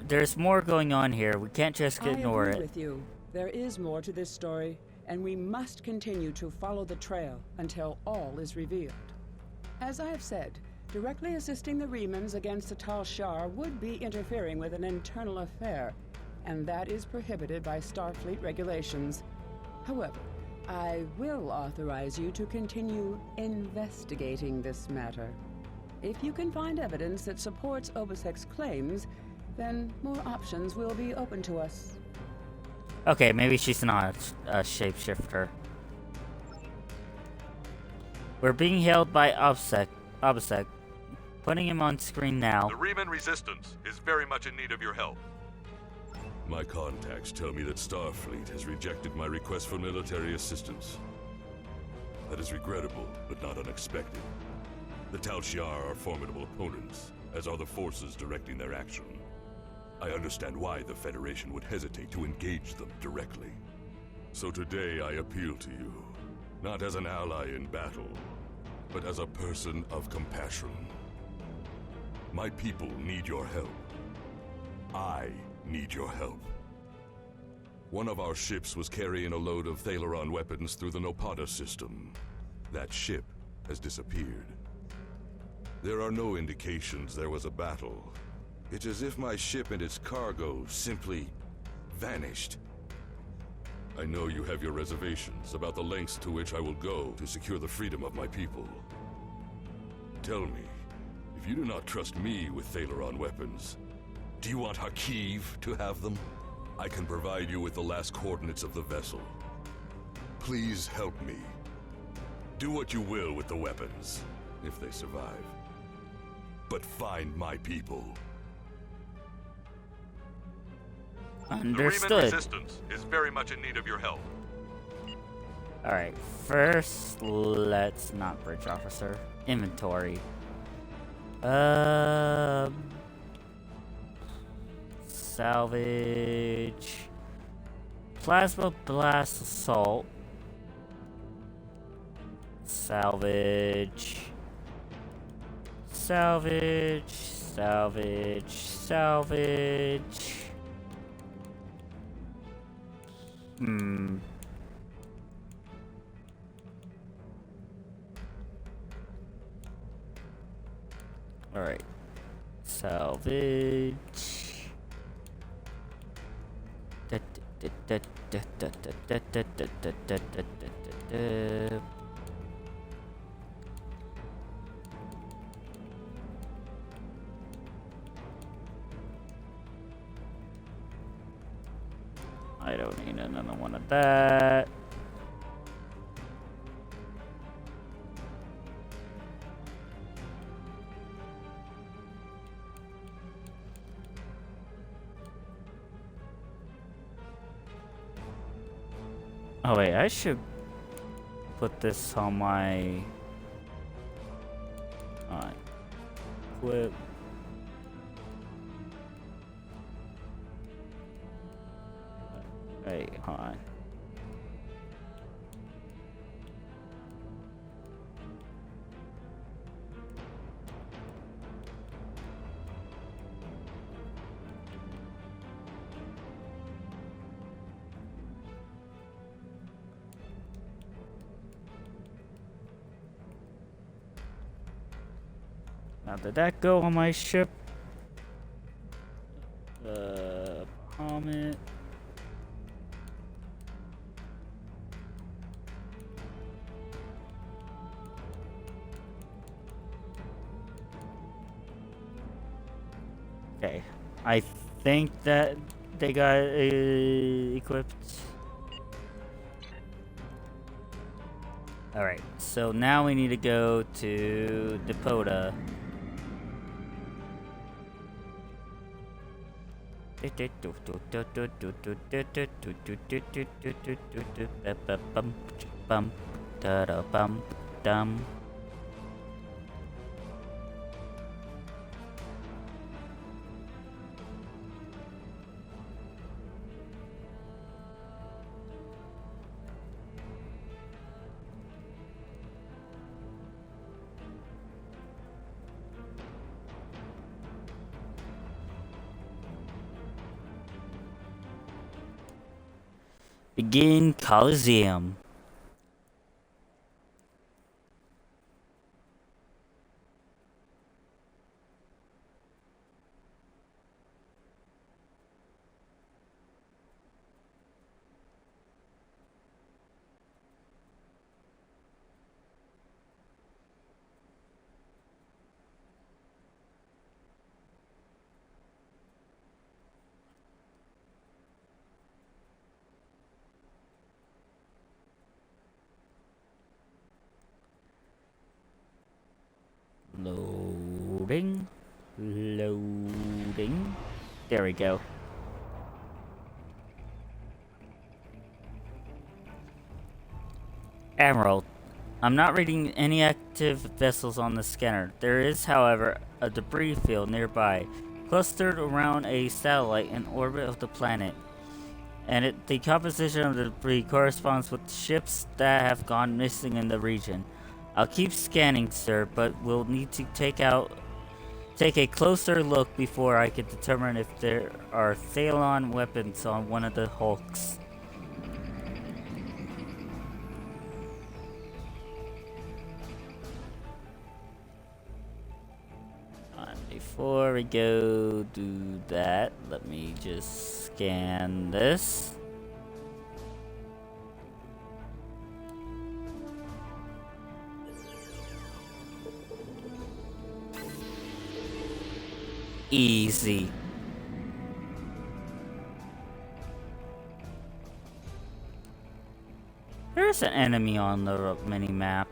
There's more going on here. We can't just ignore I agree it. with you. There is more to this story, and we must continue to follow the trail until all is revealed. As I have said, directly assisting the Remans against the Tal Shiar would be interfering with an internal affair, and that is prohibited by Starfleet regulations. However, I will authorize you to continue investigating this matter. If you can find evidence that supports Obisek's claims, then more options will be open to us. Okay, maybe she's not a shapeshifter. We're being held by Obsec. Putting him on screen now. The Riemann Resistance is very much in need of your help. My contacts tell me that Starfleet has rejected my request for military assistance. That is regrettable, but not unexpected. The Tal Shiar are formidable opponents, as are the forces directing their action. I understand why the Federation would hesitate to engage them directly. So today I appeal to you, not as an ally in battle, but as a person of compassion. My people need your help. I need your help. One of our ships was carrying a load of Thalaron weapons through the Nopata system. That ship has disappeared. There are no indications there was a battle. It's as if my ship and its cargo simply vanished. I know you have your reservations about the lengths to which I will go to secure the freedom of my people. Tell me, if you do not trust me with Thalaron weapons, do you want Hakiv to have them? I can provide you with the last coordinates of the vessel. Please help me. Do what you will with the weapons, if they survive. But find my people. Understood. The Riemann Resistance is very much in need of your help. Alright, first, let's not bridge officer. Inventory. Salvage. Plasma blast assault. Salvage. Salvage. Salvage. Salvage. Alright. Salvage. I don't need another one of that. Oh wait, I should put this on my equip. Wait, hold on. Now, did that go on my ship? Bahamut. Okay, I think that they got equipped. Alright, so now we need to go to Depota. Bum, da da bum, dum. Begin Coliseum. Loading. Loading. There we go. Emerald. I'm not reading any active vessels on the scanner. There is, however, a debris field nearby, clustered around a satellite in orbit of the planet. And the composition of the debris corresponds with ships that have gone missing in the region. I'll keep scanning, sir, but we'll need to take a closer look before I can determine if there are Thalon weapons on one of the hulks. Before we go do that, let me just scan this. Easy. There's an enemy on the mini-map.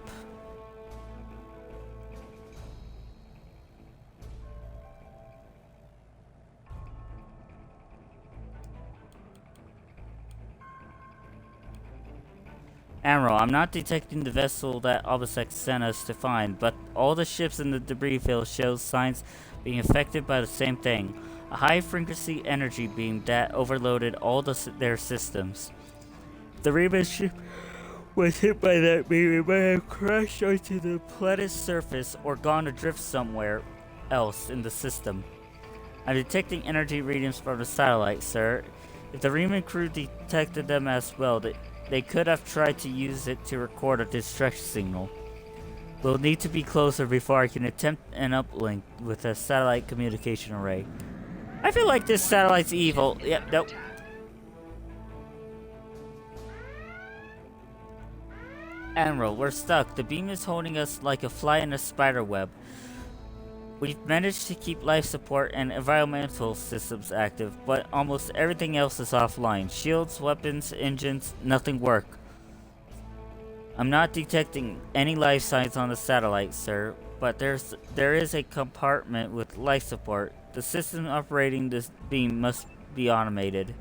Admiral, I'm not detecting the vessel that Obisek sent us to find, but all the ships in the debris field show signs being affected by the same thing. A high-frequency energy beam that overloaded all their systems. The Reba ship was hit by that beam. It might have crashed onto the planet's surface or gone adrift somewhere else in the system. I'm detecting energy readings from the satellite, sir. If the Riemann crew detected them as well, they could have tried to use it to record a distress signal. We'll need to be closer before I can attempt an uplink with a satellite communication array. I feel like this satellite's evil. Yep, nope. Admiral, we're stuck. The beam is holding us like a fly in a spider web. We've managed to keep life support and environmental systems active, but almost everything else is offline. Shields, weapons, engines, nothing work. I'm not detecting any life signs on the satellite, sir, but there is a compartment with life support. The system operating this beam must be automated.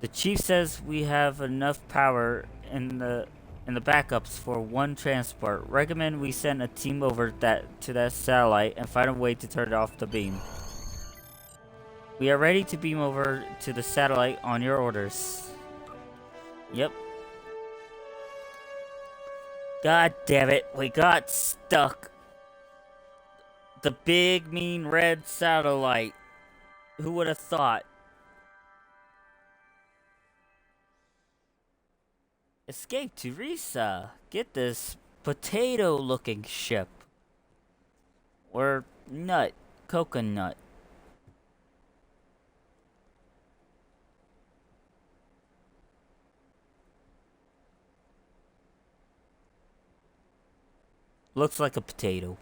The chief says we have enough power in the backups for one transport. Recommend we send a team over to that satellite and find a way to turn off the beam. We are ready to beam over to the satellite on your orders. Yep. God damn it, we got stuck. The big mean red satellite. Who would have thought? Escape to Risa. Get this potato-looking ship. Or nut. Coconut. Looks like a potato.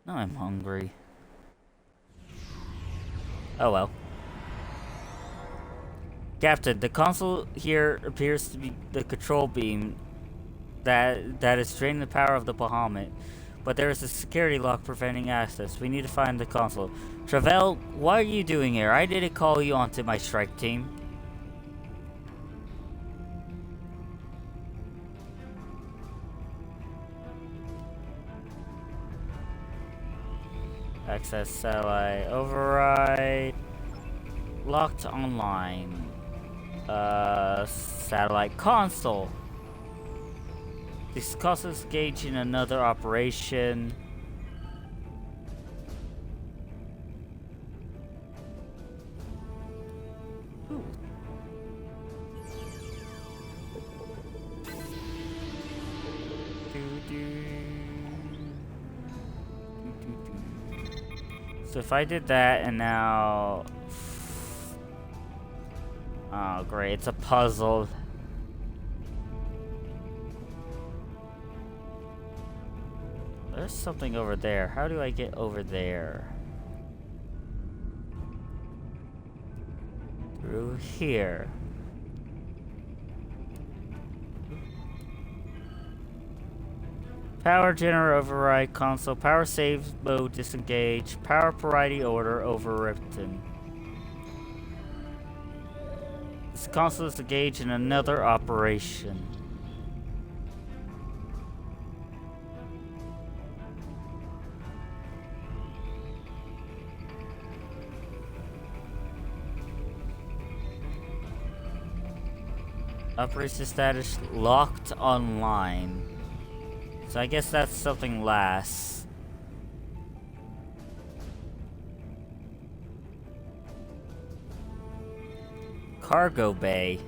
Now I'm hungry. Oh well. Captain, the console here appears to be the control beam that is draining the power of the Bahamut. but there is a security lock preventing access. We need to find the console. Travell, what are you doing here? I didn't call you onto my strike team. Access satellite override. Locked online. Satellite console. This console's engaged in another operation. Ooh. So if I did that and now... Oh great, it's a puzzle. There's something over there. How do I get over there? Through here. Power generator override console. Power save mode disengage. Power priority order overwritten. This console is engaged in another operation. Operation status locked online. So I guess that's something last. Cargo bay.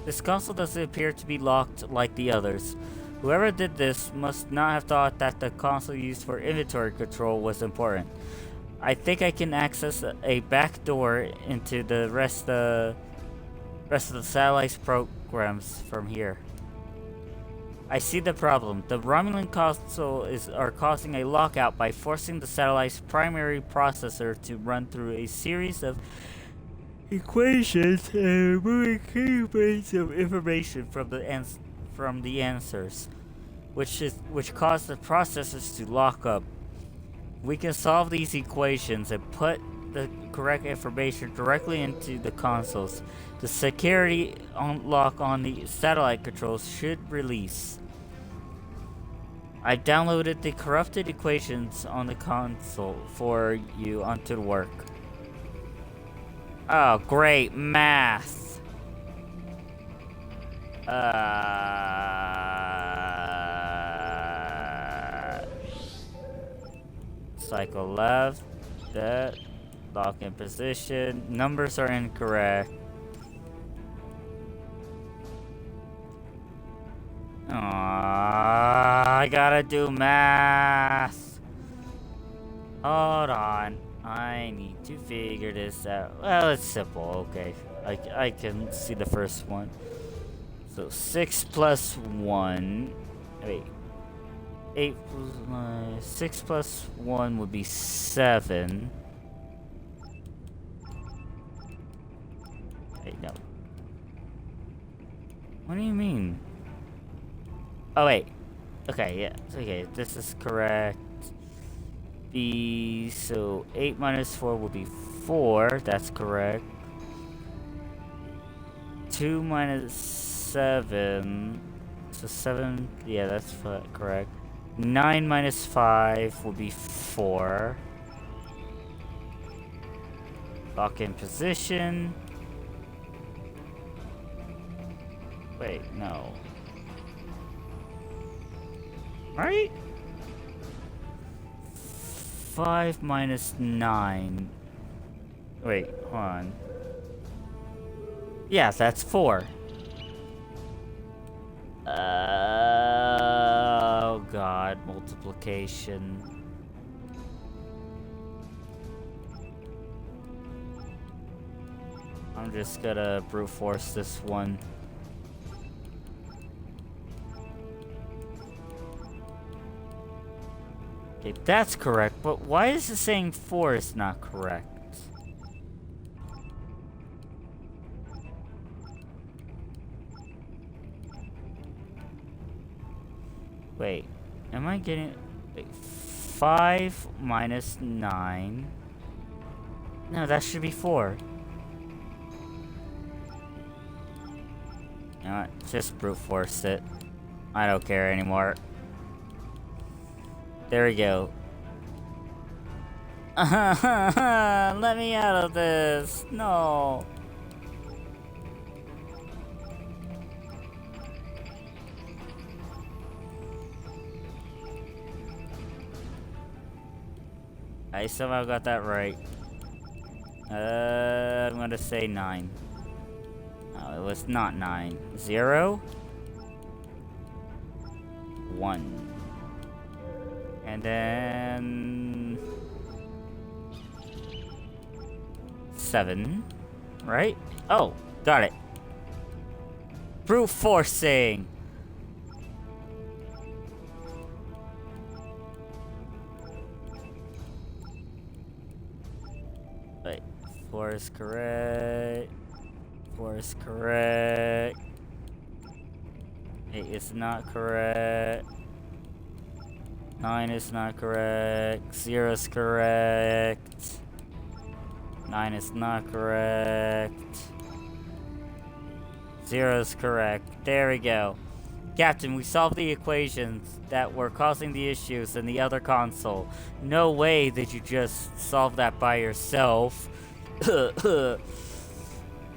This console doesn't appear to be locked like the others. Whoever did this must not have thought that the console used for inventory control was important. I think I can access a back door into the rest of the satellite's programs from here. I see the problem. The Romulan console are causing a lockout by forcing the satellite's primary processor to run through a series of equations and removing key bits of information from the answers, which cause the processors to lock up. We can solve these equations and put the correct information directly into the consoles. The security lock on the satellite controls should release. I downloaded the corrupted equations on the console for you onto the work. Oh, great, math. Cycle left. That. Lock in position. Numbers are incorrect. I gotta do math. Hold on. I need to figure this out. Well, it's simple. Okay. I can see the first one. So 6 plus 1. Wait. 6 plus 1 would be 7. Wait, no. What do you mean? Oh, wait. Okay, yeah. Okay, this is correct. So 8 minus 4 will be 4. That's correct. 2 minus 7. So 7. Yeah, that's correct. 9 minus 5 will be 4. Lock in position. Wait, no. Right? 5 minus 9. Wait, hold on. Yeah, that's 4. Oh god, multiplication. I'm just gonna brute force this one. Okay, that's correct, but why is it saying 4 is not correct? Wait, am I getting... Wait, 5 minus 9. No, that should be 4. You know what? Just brute force it. I don't care anymore. There we go. Let me out of this. No. I somehow got that right. I'm gonna say 9. Oh, it was not 9. 0. 1. And then 7, right? Oh, got it. Brute forcing. Wait, 4 is correct. 4 is correct. 8 is not correct. 9 is not correct. 0 is correct. 9 is not correct. 0 is correct. There we go. Captain, we solved the equations that were causing the issues in the other console. No way did you just solve that by yourself.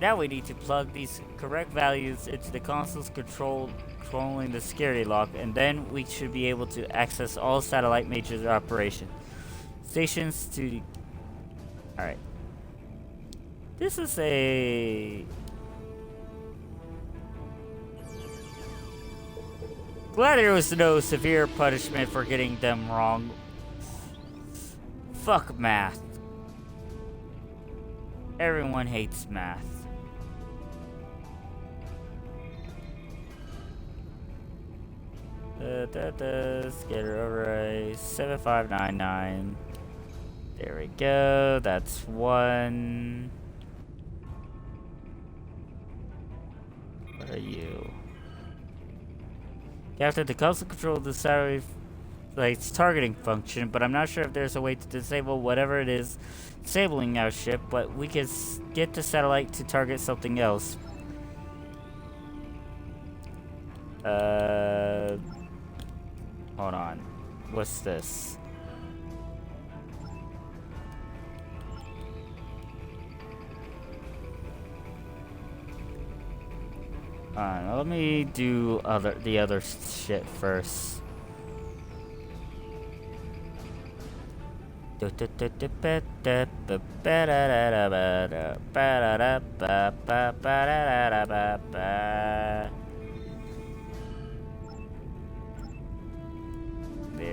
Now we need to plug these correct values into the console's controlling the security lock, and then we should be able to access all satellite major operation stations to... Alright. This is a... Glad there was no severe punishment for getting them wrong. Fuck math. Everyone hates math. Scatter override 7599. There we go. That's 1. What are you? Captain, the console controls the satellite's targeting function, but I'm not sure if there's a way to disable whatever it is disabling our ship, but we can get the satellite to target something else. Hold on. What's this? Let me do the other shit first. There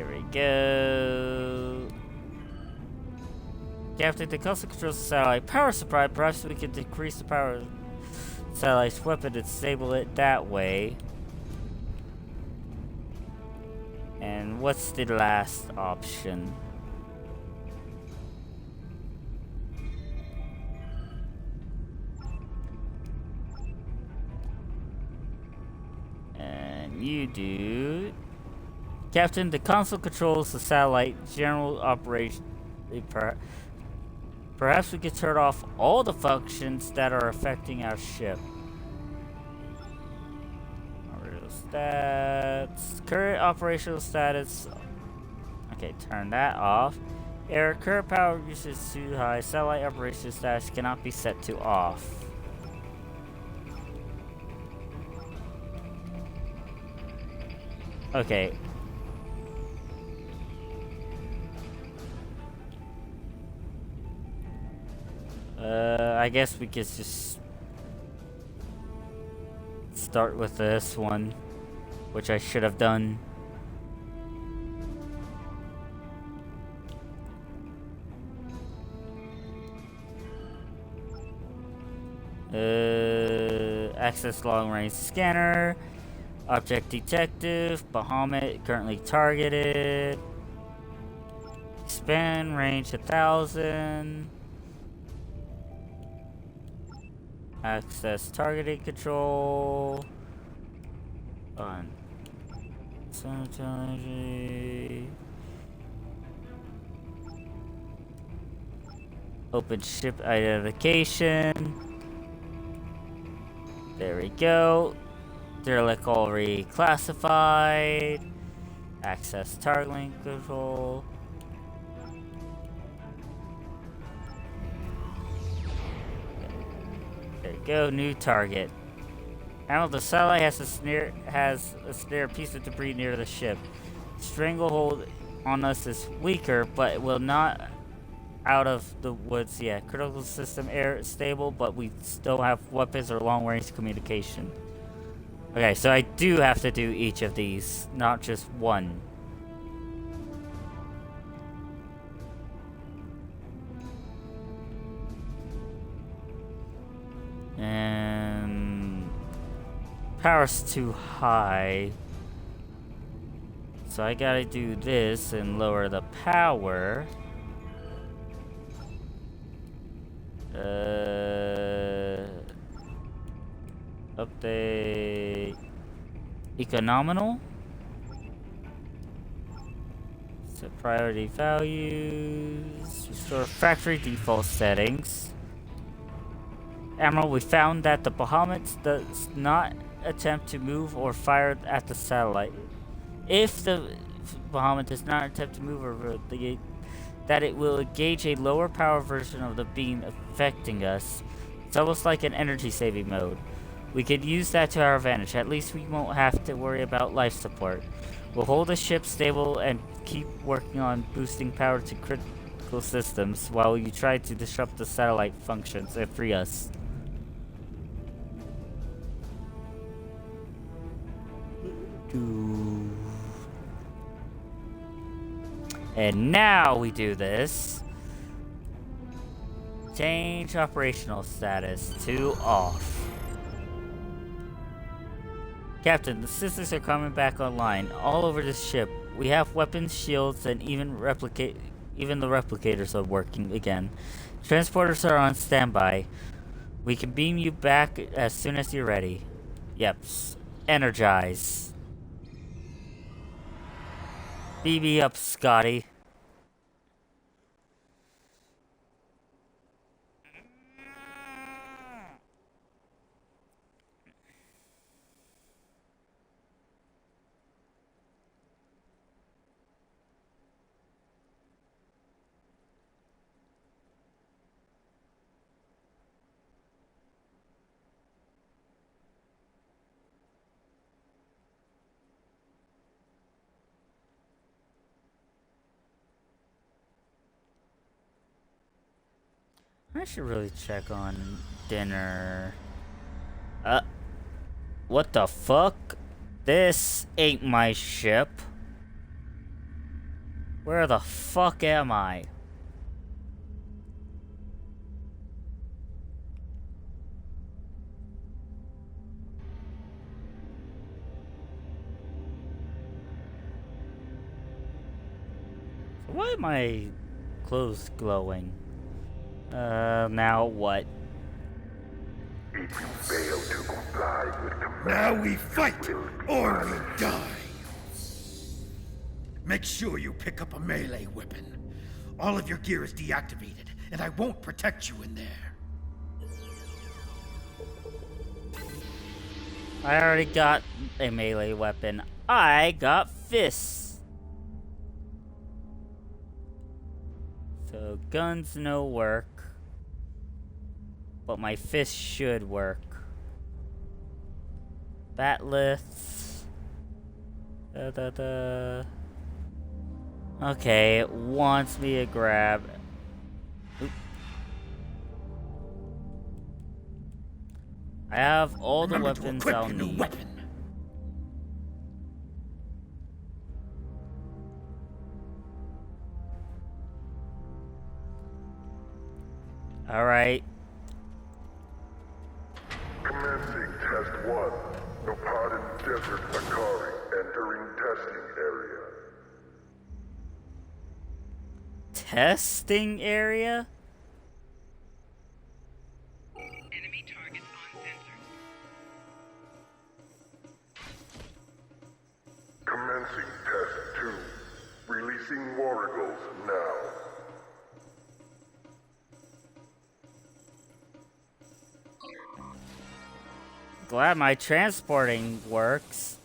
we go. Captain, the console controls the satellite power supply. Perhaps we can decrease the power of the satellite's weapon to disable it that way. And what's the last option? And you do... Captain, the console controls the satellite general operation. Perhaps we could turn off all the functions that are affecting our ship. Operational stats. Current operational status. Okay, turn that off. Error. Current power usage is too high. Satellite operational status cannot be set to off. Okay. I guess we could just start with this one, which I should have done. Access long-range scanner, object detective, Bahamut currently targeted, expand range 1000. Access targeting control. On. Energy. Open ship identification. There we go. Derelict all reclassified. Access target link control. There you go, new target. Admiral, the satellite has a snare piece of debris near the ship. Stranglehold on us is weaker, but it will not out of the woods yet. Critical system air stable, but we still have weapons or long-range communication. Okay, so I do have to do each of these, not just one. And power's too high. So I gotta do this and lower the power. Update econominal. Set priority values. Restore factory default settings. Admiral, we found that the Bahamut does not attempt to move or fire at the satellite. If the Bahamut does not attempt to move or that it will engage a lower power version of the beam affecting us. It's almost like an energy saving mode. We could use that to our advantage. At least we won't have to worry about life support. We'll hold the ship stable and keep working on boosting power to critical systems while you try to disrupt the satellite functions and free us. And now we do this. Change operational status to off. Captain, the systems are coming back online all over the ship. We have weapons, shields, and even the replicators are working again. Transporters are on standby. We can beam you back as soon as you're ready. Yep. Energize. Beam me up, Scotty. I should really check on dinner. What the fuck? This ain't my ship. Where the fuck am I? Why are my clothes glowing? Now what? If you fail to comply with command, now we fight, or we die. Make sure you pick up a melee weapon. All of your gear is deactivated, and I won't protect you in there. I already got a melee weapon. I got fists. So guns no work. But my fists should work. Batliths. Okay, it wants me to grab. Oop. I have all the weapons I'll need. Alright. Commencing test 1. Nopadin Desert Akari entering testing area. Testing area? Enemy targets on sensors. Commencing test 2. Releasing Warrigals now. Glad my transporting works.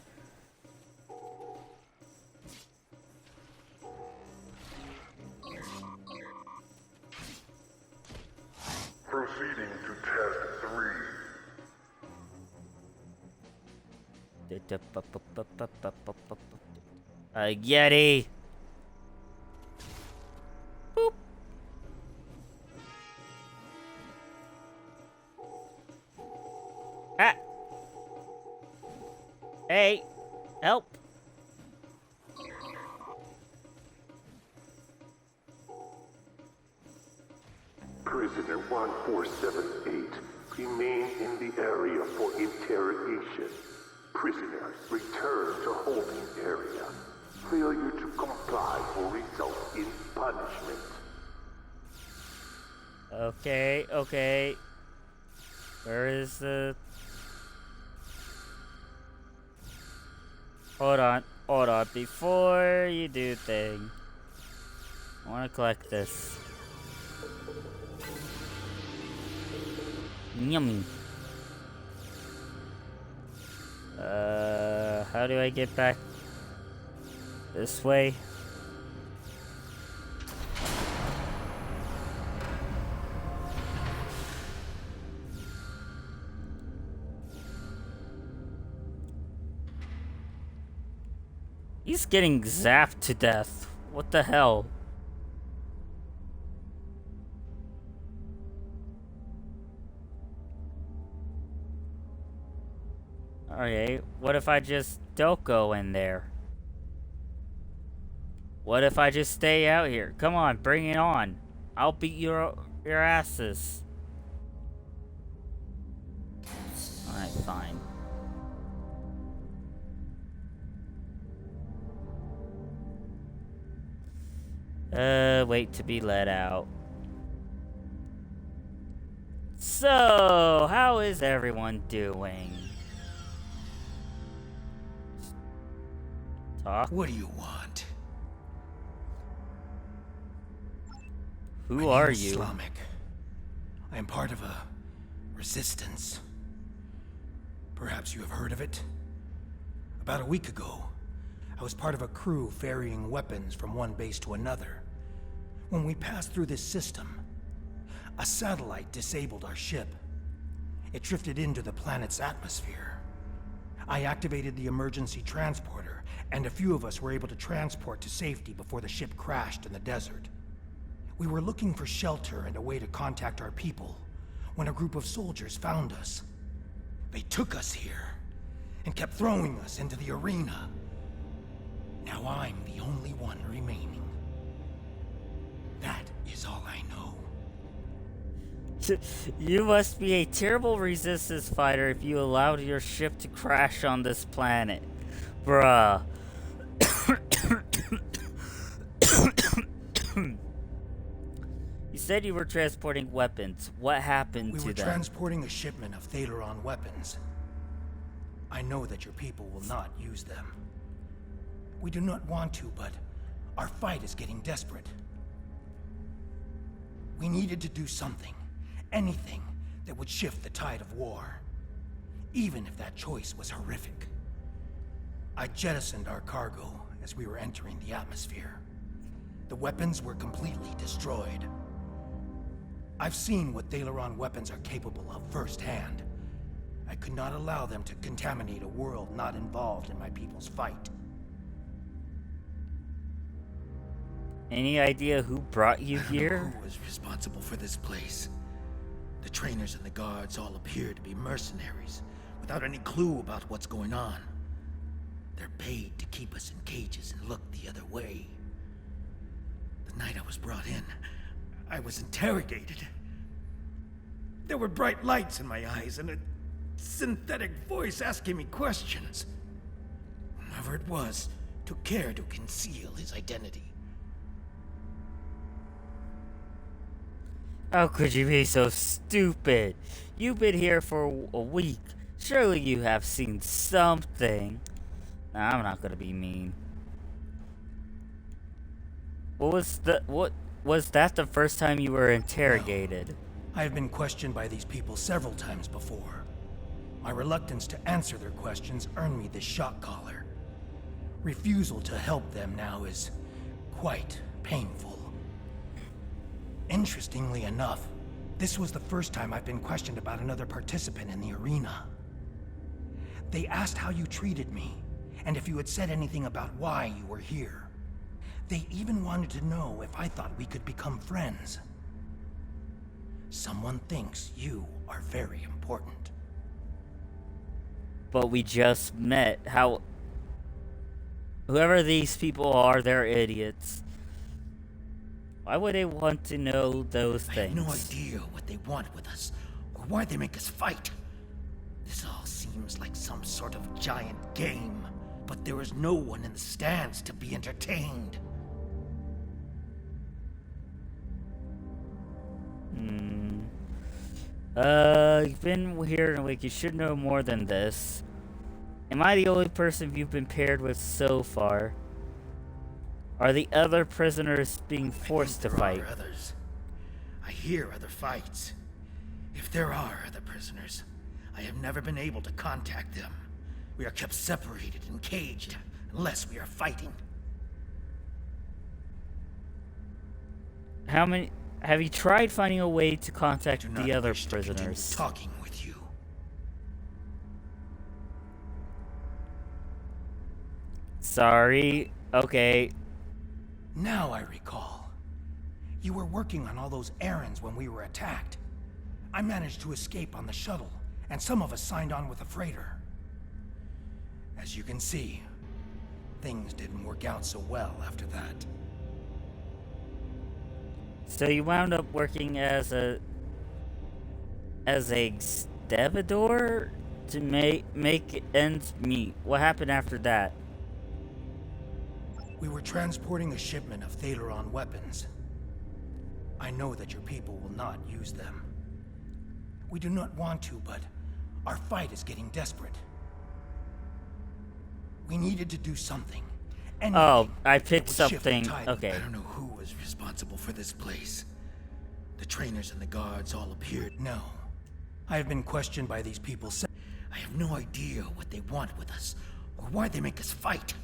Proceeding to test 3. Yeti. Boop. Ah. Hey, help. Prisoner 1478, remain in the area for interrogation. Prisoner, return to holding area. Failure to comply will result in punishment. Okay, okay. Where is the... Hold on. Before you do thing, I want to collect this. Yummy. How do I get back this way? He's getting zapped to death. What the hell? Okay, what if I just don't go in there? What if I just stay out here? Come on, bring it on. I'll beat your asses. Alright, fine. Wait to be let out. So, how is everyone doing? Talk. What do you want? Who are you? Islamic. I am part of a resistance. Perhaps you have heard of it? About a week ago, I was part of a crew ferrying weapons from one base to another. When we passed through this system, a satellite disabled our ship. It drifted into the planet's atmosphere. I activated the emergency transporter, and a few of us were able to transport to safety before the ship crashed in the desert. We were looking for shelter and a way to contact our people when a group of soldiers found us. They took us here and kept throwing us into the arena. Now I'm the only one remaining. That is all I know. You must be a terrible resistance fighter if you allowed your ship to crash on this planet. Bruh. You said you were transporting weapons. What happened to them? We were transporting a shipment of Thaleron weapons. I know that your people will not use them. We do not want to, but our fight is getting desperate. We needed to do something, anything that would shift the tide of war, even if that choice was horrific. I jettisoned our cargo as we were entering the atmosphere. The weapons were completely destroyed. I've seen what Thaleron weapons are capable of firsthand. I could not allow them to contaminate a world not involved in my people's fight. Any idea who brought you here? Who was responsible for this place? The trainers and the guards all appear to be mercenaries, without any clue about what's going on. They're paid to keep us in cages and look the other way. The night I was brought in, I was interrogated. There were bright lights in my eyes and a synthetic voice asking me questions. Whoever it was took care to conceal his identity. How could you be so stupid? You've been here for a week. Surely you have seen something. Nah, I'm not gonna be mean. What was that the first time you were interrogated? No. I have been questioned by these people several times before. My reluctance to answer their questions earned me this shock collar. Refusal to help them now is quite painful. Interestingly enough, this was the first time I've been questioned about another participant in the arena. They asked how you treated me, and if you had said anything about why you were here. They even wanted to know if I thought we could become friends. Someone thinks you are very important. But we just met. Whoever these people are, they're idiots. Why would they want to know those things? I have no idea what they want with us, or why they make us fight. This all seems like some sort of giant game, but there is no one in the stands to be entertained. You've been here in a week. You should know more than this. Am I the only person you've been paired with so far? Are the other prisoners being forced to fight? There are others. I hear other fights. If there are other prisoners, I have never been able to contact them. We are kept separated and caged unless we are fighting. How many? Have you tried finding a way to contact the other wish to continue prisoners? talking with you. Sorry. Okay. Now I recall. You were working on all those errands when we were attacked. I managed to escape on the shuttle, and some of us signed on with a freighter. As you can see, things didn't work out so well after that. So you wound up working as a stevedore to make ends meet. What happened after that? We were transporting a shipment of Thaleron weapons. I know that your people will not use them. We do not want to, but our fight is getting desperate. We needed to do something. Anything Oh, I picked that would shift the something. tide. Okay. I don't know who was responsible for this place. The trainers and the guards all appeared. No. I have been questioned by these people. I have no idea what they want with us, or why they make us fight.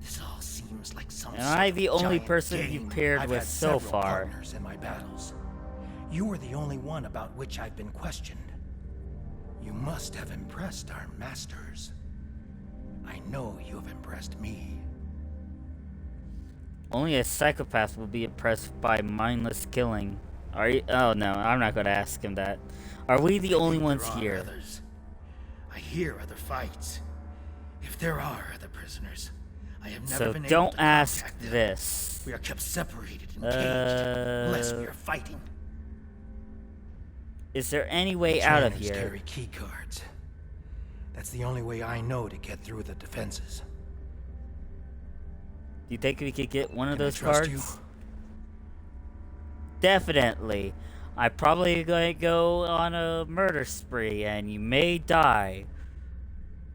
This all seems like some Am sort I of the only giant person game. you've paired I've with had so several far? partners in my battles. You are the only one about which I've been questioned. You must have impressed our masters. I know you have impressed me. Only a psychopath will be impressed by mindless killing. Are you? Oh no, I'm not going to ask him that. Are we the only ones There are here? others. I hear other fights. If there are other prisoners, I have never So been able don't to ask contact them. this. We are kept separated and caged unless we are fighting. Is there any way out of Trainers here? carry key cards. That's the only way I know to get through the defenses. Do you think we could get one of Can I those trust cards? you? Definitely. I'm probably going to go on a murder spree and you may die.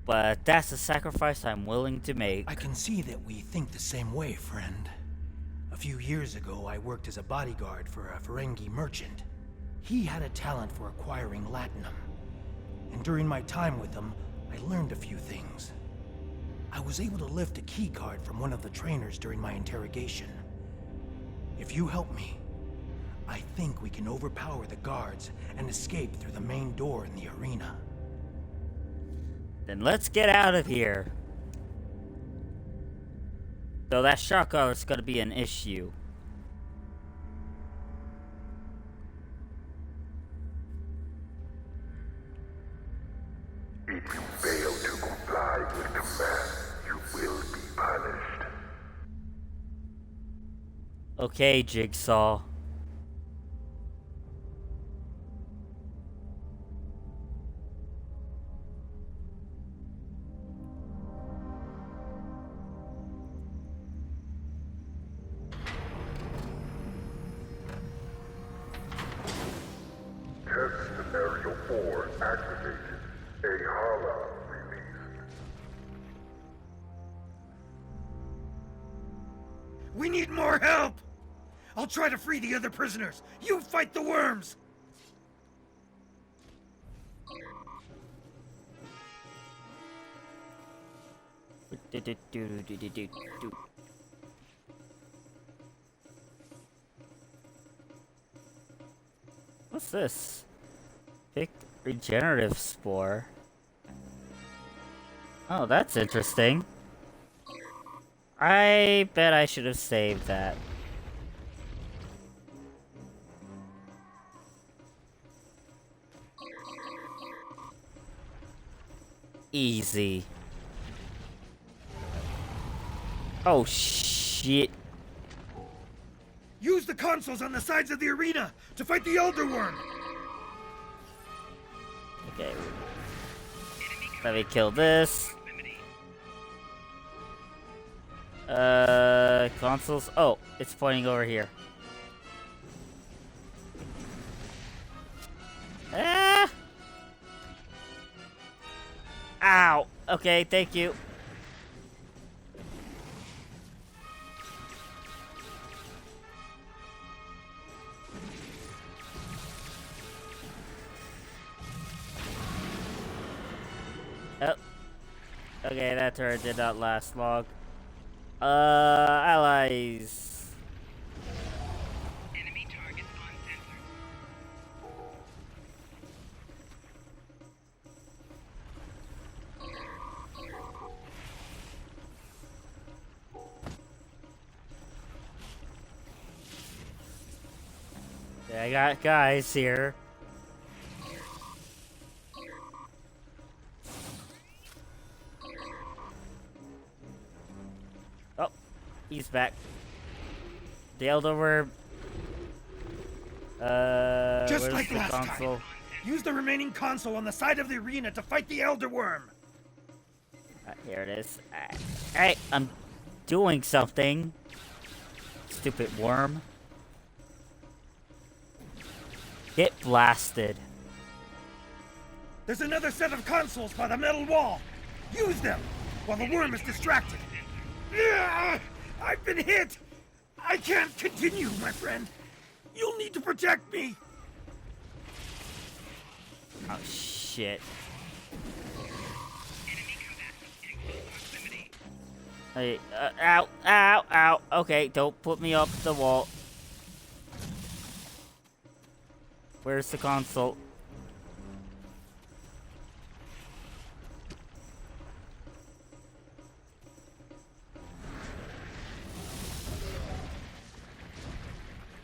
But that's a sacrifice I'm willing to make. I can see that we think the same way, friend. A few years ago, I worked as a bodyguard for a Ferengi merchant. He had a talent for acquiring latinum. And during my time with him, I learned a few things. I was able to lift a key card from one of the trainers during my interrogation. If you help me, I think we can overpower the guards and escape through the main door in the arena. Then let's get out of here. Though that shock collar is going to be an issue. If you fail to comply with commands, you will be punished. Okay, Jigsaw. Test scenario 4 activated. Ahala released. We need more help! I'll try to free the other prisoners. You fight the worms! Do. What's this? Pick regenerative spore. Oh, that's interesting. I bet I should have saved that. Easy. Oh, shit. Use the consoles on the sides of the arena to fight the Elder Worm! Okay. Let me kill this. Consoles. Oh, it's pointing over here. Ah! Ow. Okay, thank you. Oh. Okay, that turret did not last long. Allies. Enemy targets on sensors. Yeah, I got guys here. Oh, he's back. The Elder Worm. Just where's like the last console? time. Use the remaining console on the side of the arena to fight the Elder Worm! Here it is. Hey, I'm doing something. Stupid worm. Get blasted. There's another set of consoles by the metal wall! Use them while the worm is distracted! Ugh, I've been hit! I can't continue, my friend! You'll need to protect me! Oh, shit. Hey, ow, ow, ow. Okay, don't put me up the wall. Where's the console?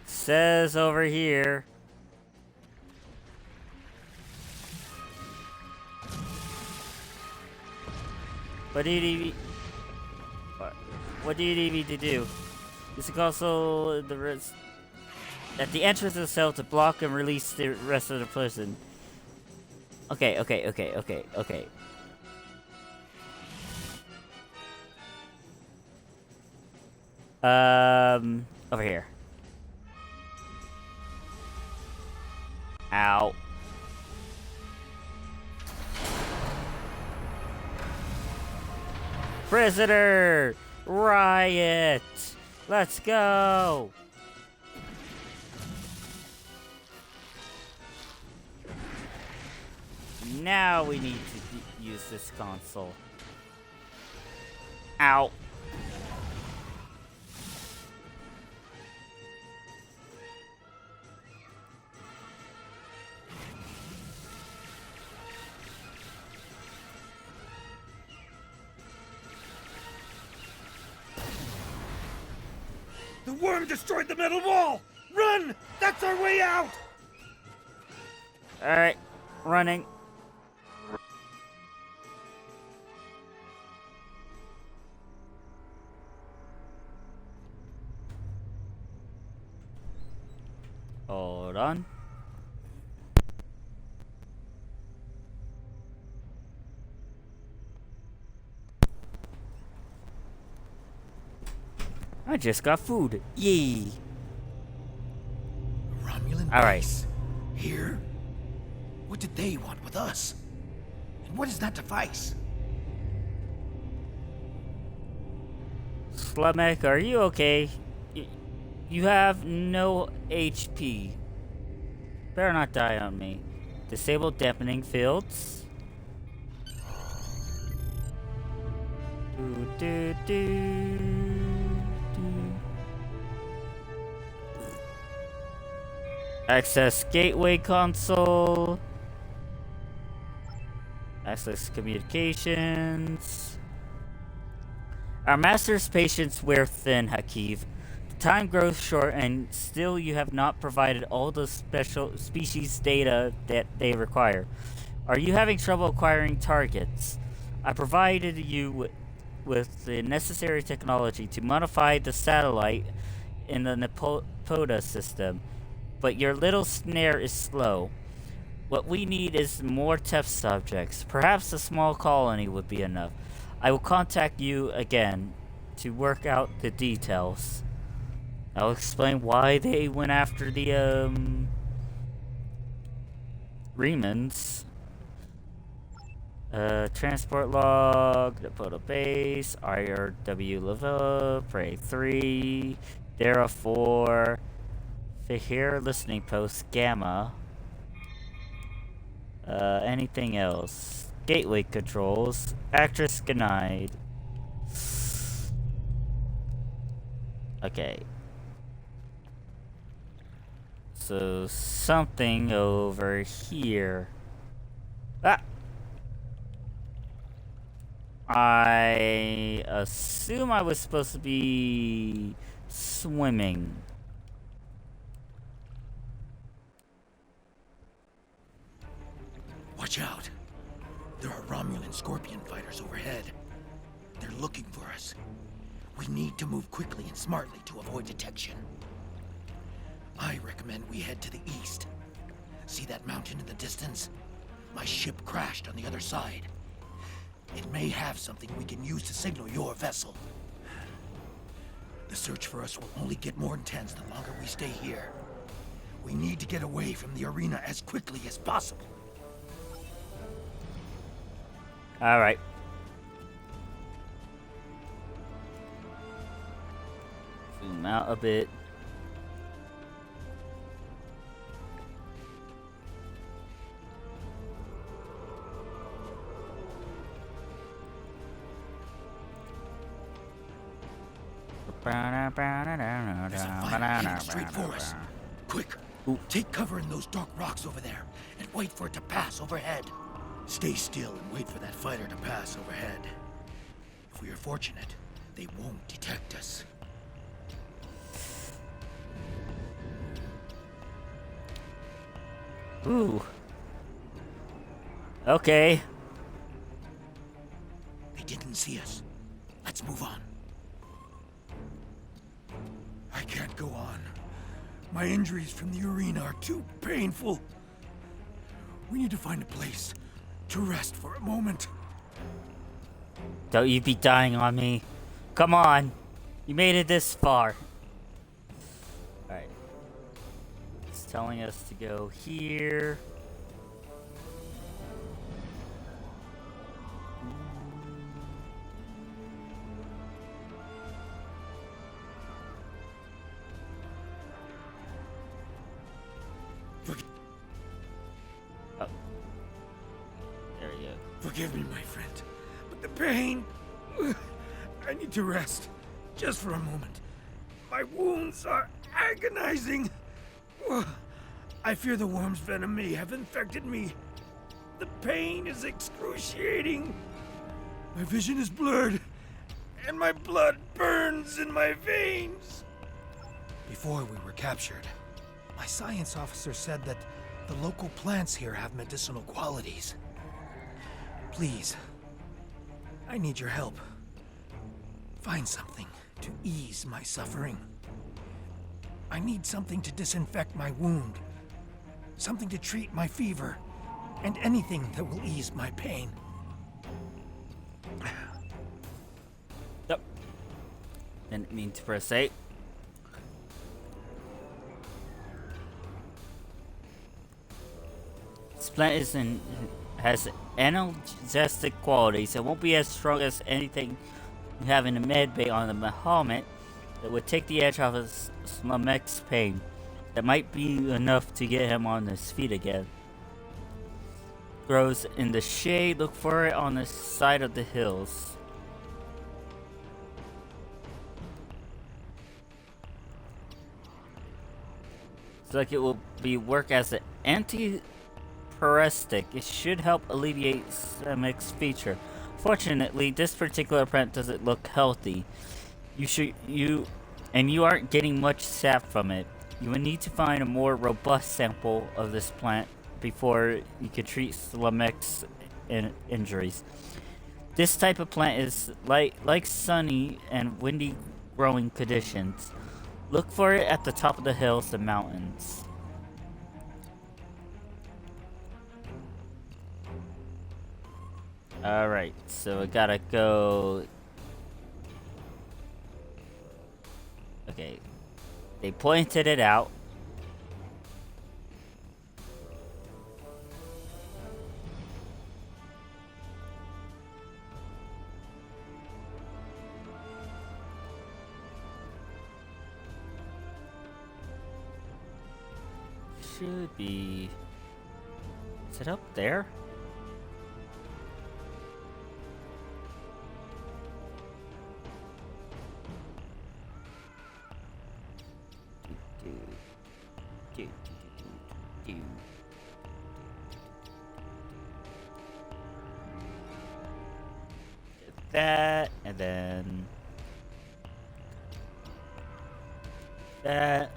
Says over here. What do you need? What do you need me to do? Use the console at the entrance of the cell to block and release the rest of the person. Okay. Over here. Ow. Prisoner! Riot! Let's go! Now we need to use this console. Ow. The worm destroyed the metal wall! Run! That's our way out! Alright, running. Hold on. I just got food. Yay! Romulan All right. base. Here? What did they want with us? And what is that device? Slamek, are you okay? You have no HP. Better not die on me. Disable dampening fields. Do, do, do. Access gateway console. Access communications. Our master's patience wear thin, Hakiv. The time grows short, and still you have not provided all the special species data that they require. Are you having trouble acquiring targets? I provided you with the necessary technology to modify the satellite in the Nepoda system, but your little snare is slow. What we need is more test subjects. Perhaps a small colony would be enough. I will contact you again to work out the details. I'll explain why they went after the Remans. Transport log, Nepoda base, IRW level, Prey 3, Dara 4, Fahir listening post, Gamma. Anything else? Gateway controls, actress denied. Okay. So, something over here. Ah! I assume I was supposed to be swimming. Watch out. There are Romulan Scorpion fighters overhead. They're looking for us. We need to move quickly and smartly to avoid detection. I recommend we head to the east. See that mountain in the distance? My ship crashed on the other side. It may have something we can use to signal your vessel. The search for us will only get more intense the longer we stay here. We need to get away from the arena as quickly as possible. Alright. Zoom out a bit. There's a fire heading straight for us. Quick, take cover in those dark rocks over there, and wait for it to pass overhead. Stay still and wait for that fighter to pass overhead. If we are fortunate, they won't detect us. Ooh. Okay. They didn't see us. Let's move on. I can't go on. My injuries from the arena are too painful. We need to find a place to rest for a moment. Don't you be dying on me. Come on. You made it this far. Alright. It's telling us to go here. Oh. There we go. Forgive me, my friend, but the pain... I need to rest, just for a moment. My wounds are agonizing. I fear the worm's venom may have infected me. The pain is excruciating. My vision is blurred, and my blood burns in my veins. Before we were captured, my science officer said that the local plants here have medicinal qualities. Please, I need your help. Find something to ease my suffering. I need something to disinfect my wound, something to treat my fever, and anything that will ease my pain. Yep. Didn't mean to press 8. This plant has analgesic qualities. It won't be as strong as anything you have in the med bay on the Bahamut that would take the edge off of Slamek's pain. That might be enough to get him on his feet again. Grows in the shade. Look for it on the side of the hills. like it will work as an anti-parestic. It should help alleviate Slamek's feature. Fortunately, this particular plant doesn't look healthy. You aren't getting much sap from it. You will need to find a more robust sample of this plant before you can treat Slamek's injuries. This type of plant is like sunny and windy growing conditions. Look for it at the top of the hills and mountains. Alright, so we gotta go... Okay, they pointed it out. Should be... Is it up there? That, and then that.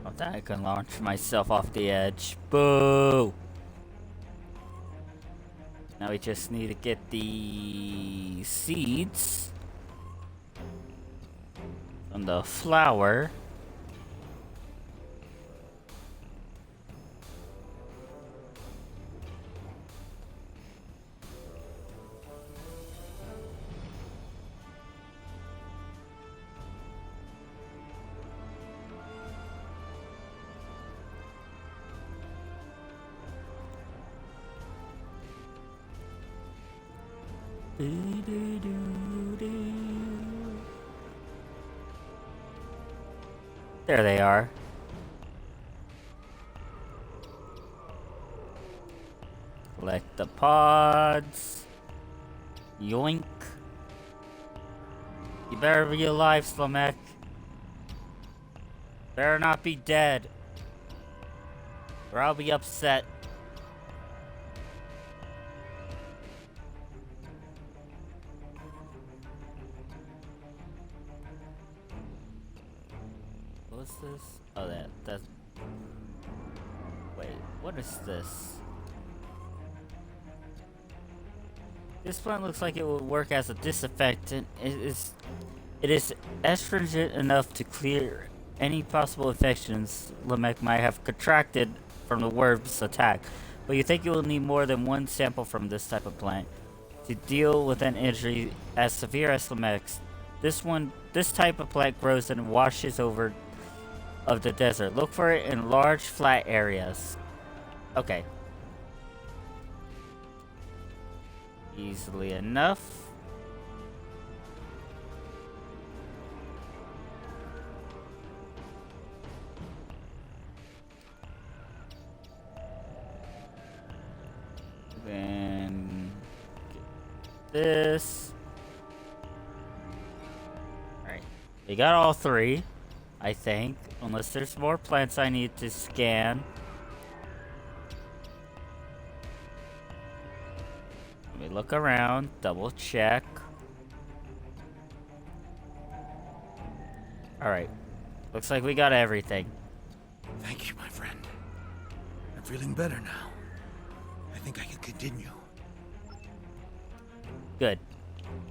Oh, that I can launch myself off the edge. Boo! Now we just need to get the seeds from the flower. There they are. Collect the pods. Yoink. You better be alive, Slamek. Better not be dead, or I'll be upset. What's this? Oh, that's... Wait, what is this? This plant looks like it will work as a disinfectant. It is astringent enough to clear any possible infections Lamek might have contracted from the worm's attack. But you think you will need more than one sample from this type of plant to deal with an injury as severe as Lamek's. This type of plant grows and washes over of the desert. Look for it in large flat areas. Okay. Easily enough. Then get this. Alright. We got all three, I think. Unless there's more plants I need to scan. Let me look around, double check. Alright. Looks like we got everything. Thank you, my friend. I'm feeling better now. I think I can continue. Good.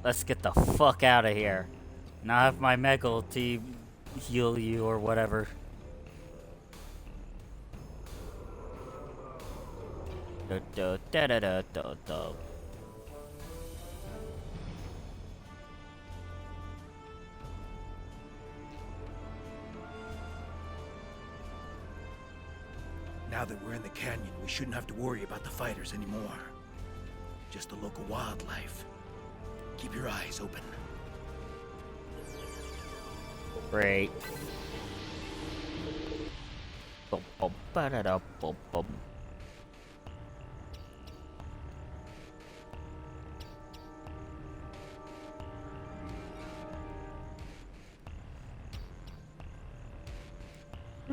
Let's get the fuck out of here. And I'll have my Megal team heal you or whatever. Now that we're in the canyon, we shouldn't have to worry about the fighters anymore. Just the local wildlife. Keep your eyes open. Great. Bum, bum, ba-da-da, bum, bum.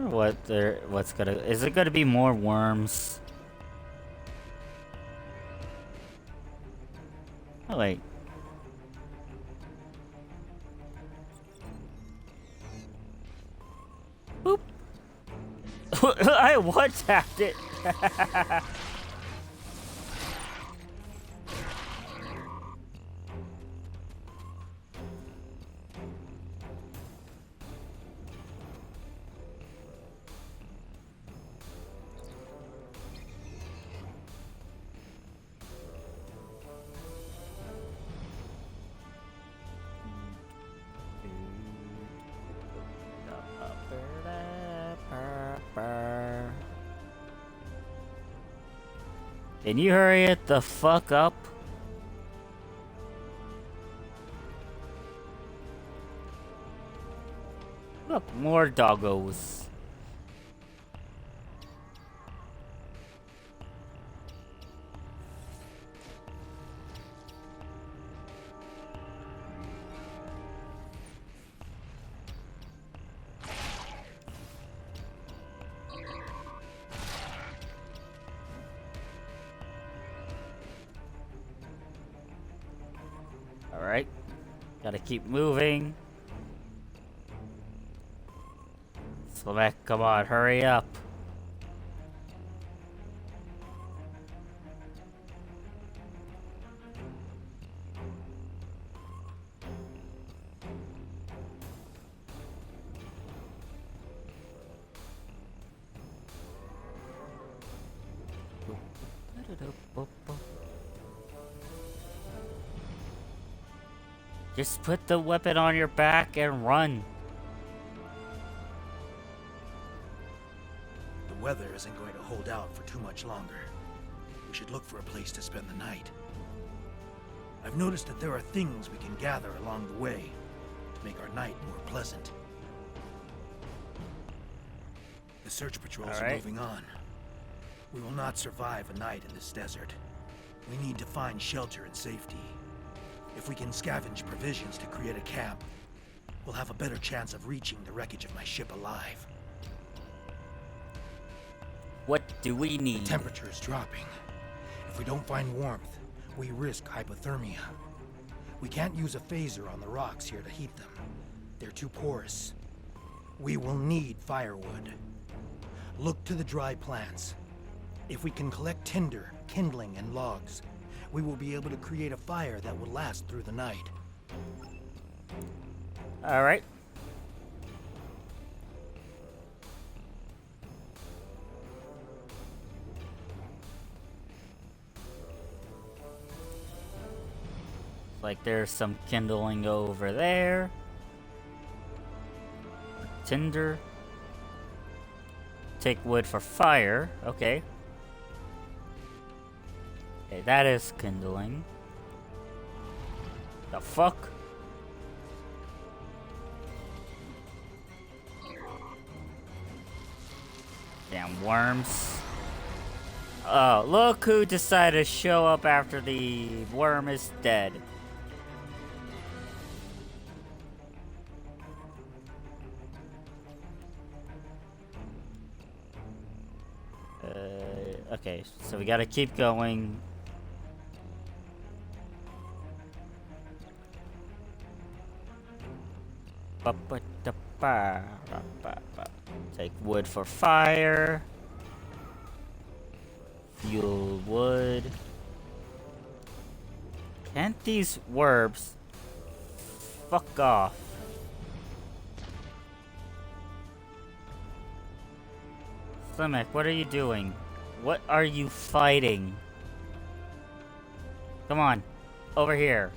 What's gonna... Is it gonna be more worms? Oh, wait. Boop. I one-tapped it. Can you hurry it the fuck up? Look, more doggos. Alright. Gotta keep moving. Slovak, come on, hurry up. Just put the weapon on your back and run. The weather isn't going to hold out for too much longer. We should look for a place to spend the night. I've noticed that there are things we can gather along the way to make our night more pleasant. The search patrols are moving on. We will not survive a night in this desert. We need to find shelter and safety. If we can scavenge provisions to create a camp, we'll have a better chance of reaching the wreckage of my ship alive. What do we need? The temperature is dropping. If we don't find warmth, we risk hypothermia. We can't use a phaser on the rocks here to heat them. They're too porous. We will need firewood. Look to the dry plants. If we can collect tinder, kindling, and logs, we will be able to create a fire that will last through the night. All right. Like there's some kindling over there. Tinder. Take wood for fire. Okay. Okay, that is kindling. The fuck? Damn worms. Oh, look who decided to show up after the worm is dead. Okay, so we gotta keep going. Take wood for fire. Fuel wood. Can't these worms fuck off? Slimek, what are you doing? What are you fighting? Come on, over here.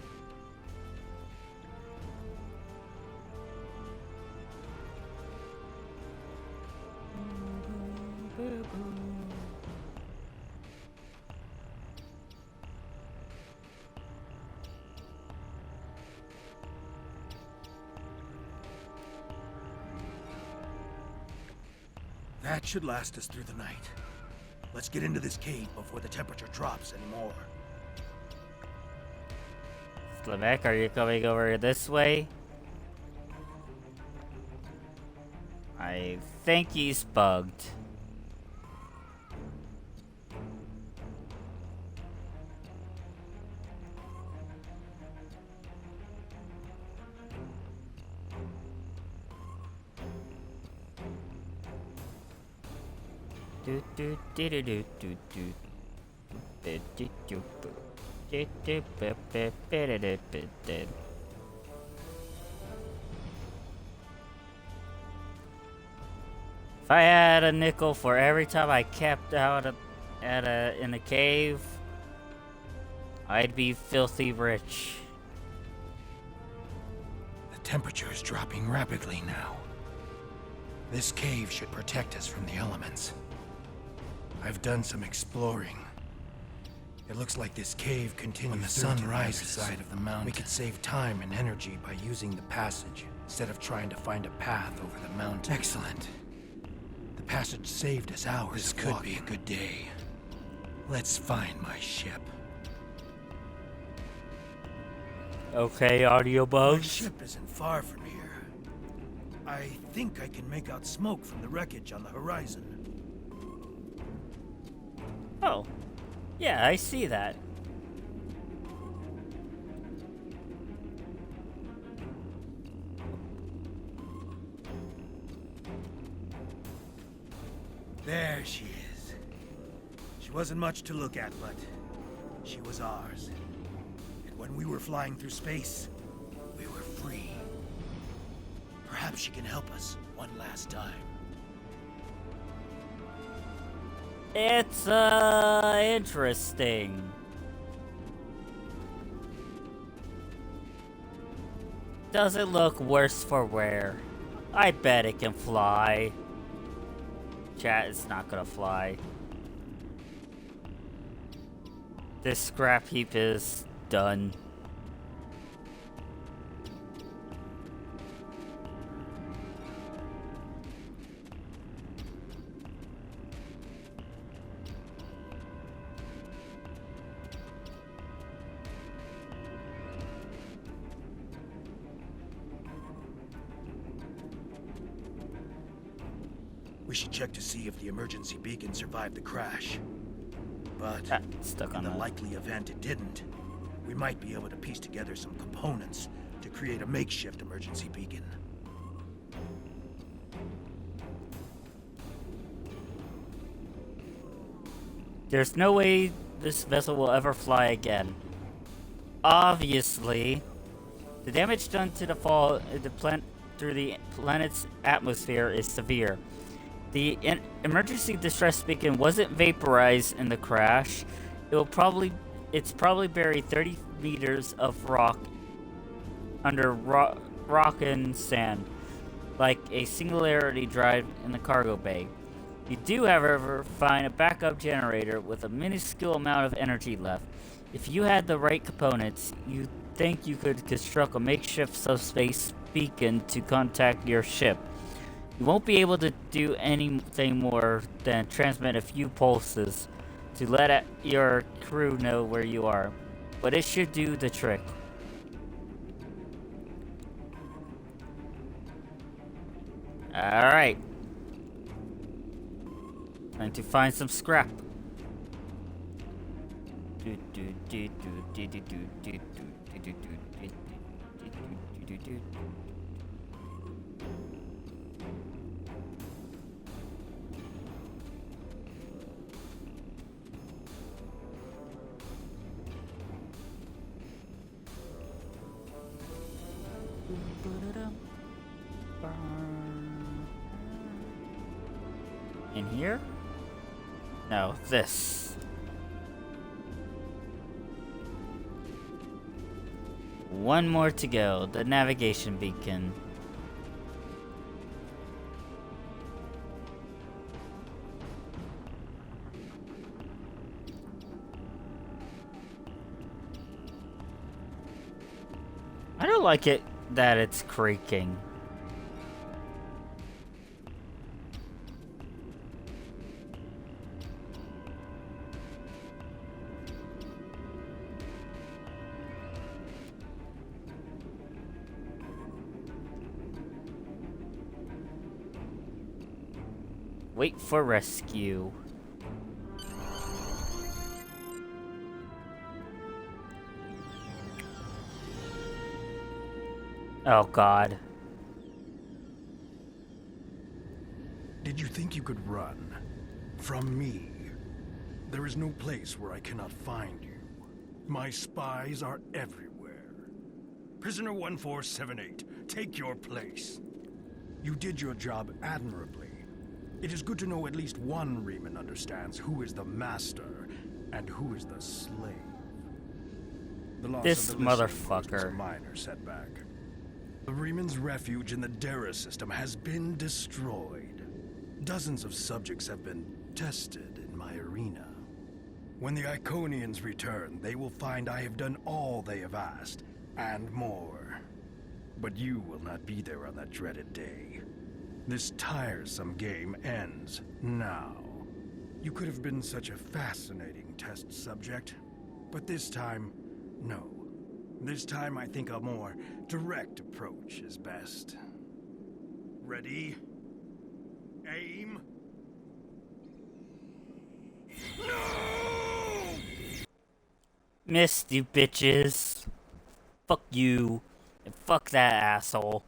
That should last us through the night. Let's get into this cave before the temperature drops anymore. Slimek, are you coming over this way? I think he's bugged. Do do do do do do do. Do do do do. Do do do do do do do do. If I had a nickel for every time I camped out in a cave, I'd be filthy rich. The temperature is dropping rapidly now. This cave should protect us from the elements. I've done some exploring. It looks like this cave continues when the sun rises side of the mountain. We could save time and energy by using the passage instead of trying to find a path over the mountain. Excellent. The passage saved us hours. This could be a good day. Let's find my ship. Okay, audio bugs. My ship isn't far from here. I think I can make out smoke from the wreckage on the horizon. Oh, yeah, I see that. There she is. She wasn't much to look at, but she was ours. And when we were flying through space, we were free. Perhaps she can help us one last time. It's, interesting. Does it look worse for wear? I bet it can fly. Chat, it's not gonna fly. This scrap heap is done. We should check to see if the emergency beacon survived the crash. But stuck in on the likely event it didn't, we might be able to piece together some components to create a makeshift emergency beacon. There's no way this vessel will ever fly again. Obviously, the damage done to the fall through the planet's atmosphere is severe. The emergency distress beacon wasn't vaporized in the crash. It's probably buried 30 meters of rock under rock and sand, like a singularity drive in the cargo bay. You do, however, find a backup generator with a minuscule amount of energy left. If you had the right components, you think you could construct a makeshift subspace beacon to contact your ship. You won't be able to do anything more than transmit a few pulses to let your crew know where you are, but it should do the trick. Alright. Time to find some scrap. In here? No, this. One more to go, the navigation beacon. I don't like it that it's creaking. Wait for rescue. Oh God. Did you think you could run from me? There is no place where I cannot find you. My spies are everywhere. Prisoner 1478, take your place. You did your job admirably. It is good to know at least one Riemann understands who is the master and who is the slave. The loss This of the listening motherfucker. post was a minor setback. The Riemann's refuge in the Dara system has been destroyed. Dozens of subjects have been tested in my arena. When the Iconians return, they will find I have done all they have asked, and more. But you will not be there on that dreaded day. This tiresome game ends now. You could have been such a fascinating test subject, but this time, no. This time I think a more direct approach is best. Ready? Aim? No! Missed, you bitches. Fuck you. And fuck that asshole.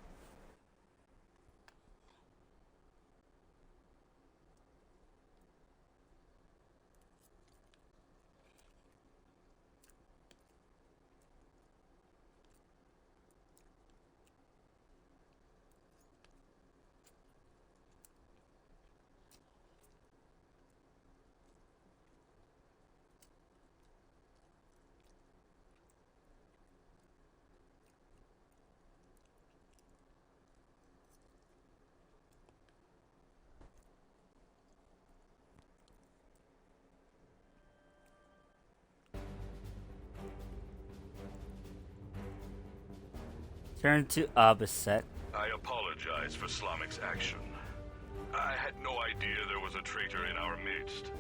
Turn to Obisek. I apologize for Slamic's action. I had no idea there was a traitor in our midst.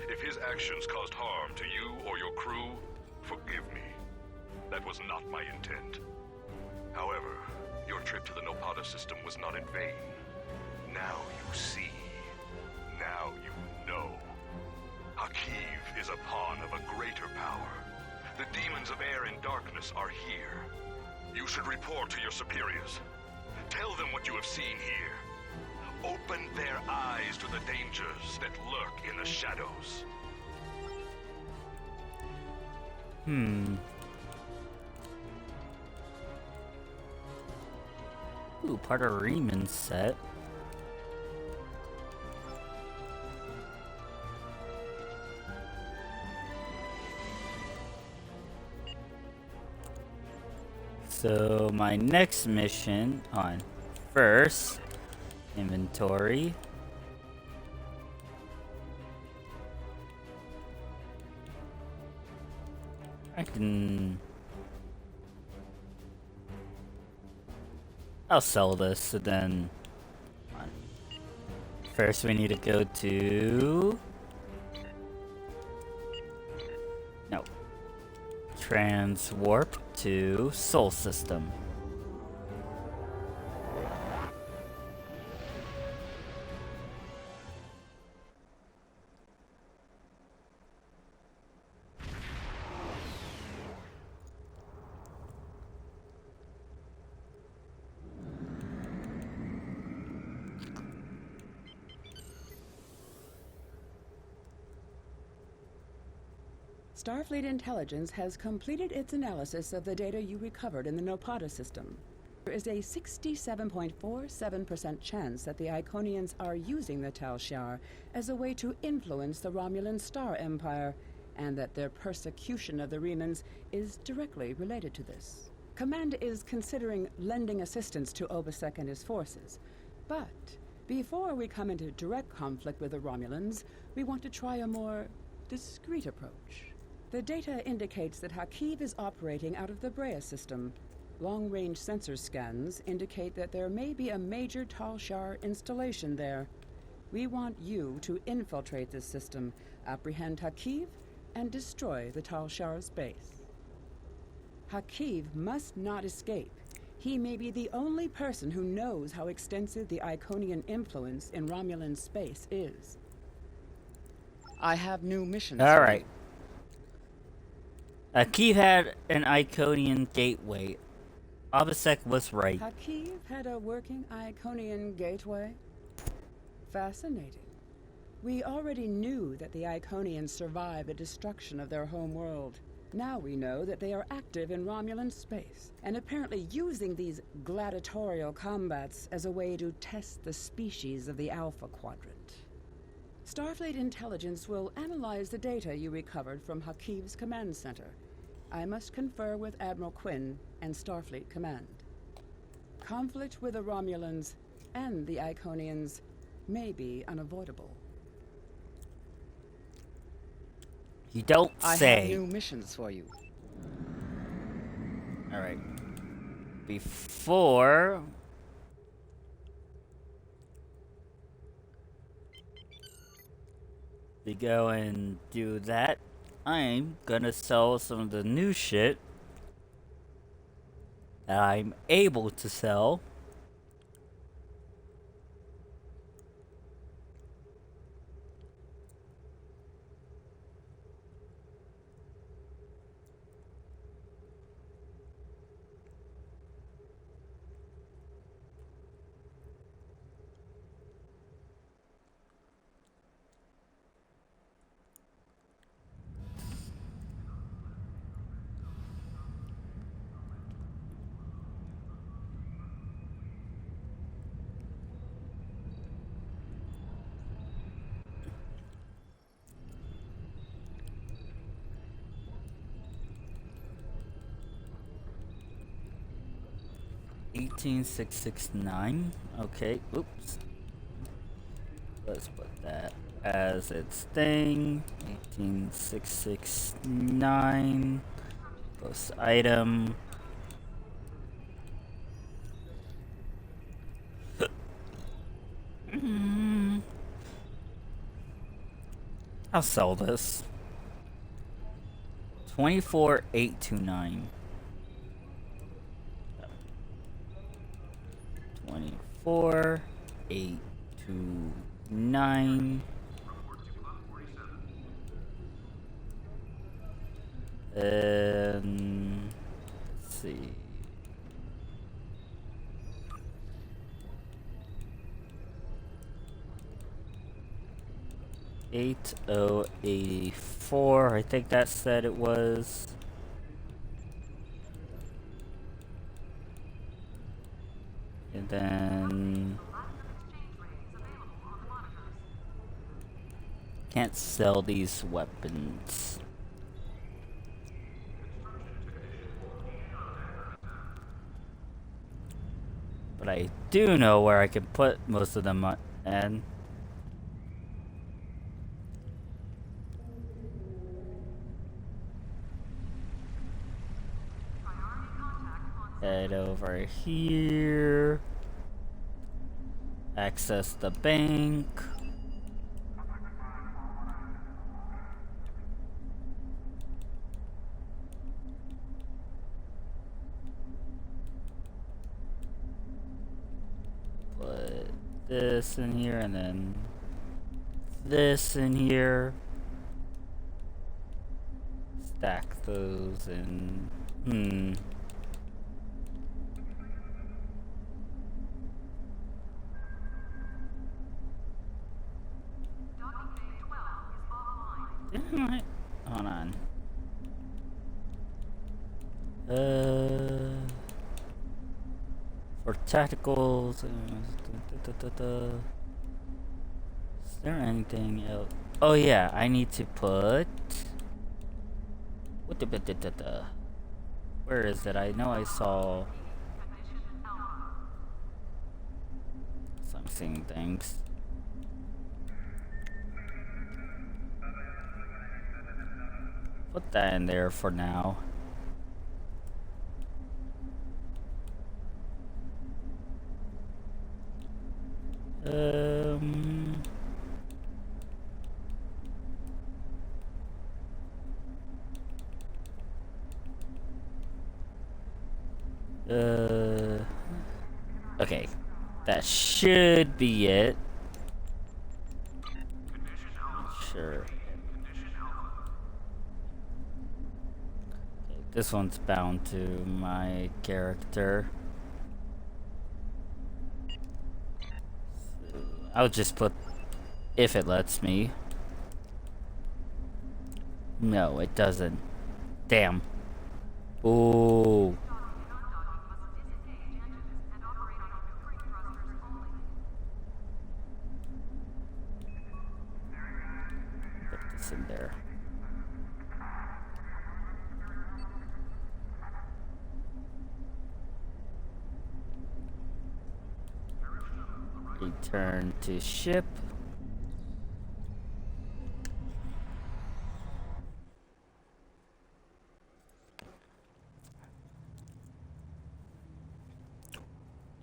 If his actions caused harm to you or your crew, forgive me. That was not my intent. However, your trip to the Nopata system was not in vain. Now you see. Now you know. Hakiv is a pawn of a greater power. The demons of air and darkness are here. You should report to your superiors. Tell them what you have seen here. Open their eyes to the dangers that lurk in the shadows. Ooh, part of Riemann's set. So my next mission on first inventory. I'll sell this, and then first we need to go to transwarp to Sol System. Starfleet Intelligence has completed its analysis of the data you recovered in the Nopata system. There is a 67.47% chance that the Iconians are using the Tal Shiar as a way to influence the Romulan Star Empire, and that their persecution of the Riemans is directly related to this. Command is considering lending assistance to Obisek and his forces, but before we come into direct conflict with the Romulans, we want to try a more discreet approach. The data indicates that Hakiv is operating out of the Brea system. Long-range sensor scans indicate that there may be a major Tal Shiar installation there. We want you to infiltrate this system, apprehend Hakiv, and destroy the Tal Shiar's base. Hakiv must not escape. He may be the only person who knows how extensive the Iconian influence in Romulan space is. I have new missions. All right. Hakiv had an Iconian gateway. Obisek was right. Hakiv had a working Iconian gateway? Fascinating. We already knew that the Iconians survived the destruction of their home world. Now we know that they are active in Romulan space, and apparently using these gladiatorial combats as a way to test the species of the Alpha Quadrant. Starfleet Intelligence will analyze the data you recovered from Hakiv's command center. I must confer with Admiral Quinn and Starfleet Command. Conflict with the Romulans and the Iconians may be unavoidable. You don't say. I have new missions for you. Alright. Before we go and do that, I'm gonna sell some of the new shit that I'm able to sell. $18,669. Okay, oops. Let's put that as its thing. 18,669. Post item. I'll sell this. 24,829. 24,829. Let's see. $8,084. I think that said it was. And then can't sell these weapons. But I do know where I can put most of them in. Head over here. Access the bank. Put this in here and then this in here. Stack those in. Hold on. For tacticals, is there anything else? Oh yeah, I need to put. What the Where is it? I know I saw. So I'm seeing things. Put that in there for now. Okay, that should be it. Sure. Okay, this one's bound to my character. So I'll just put if it lets me. No, it doesn't. Damn. Ooh. Put this in there. Return to ship.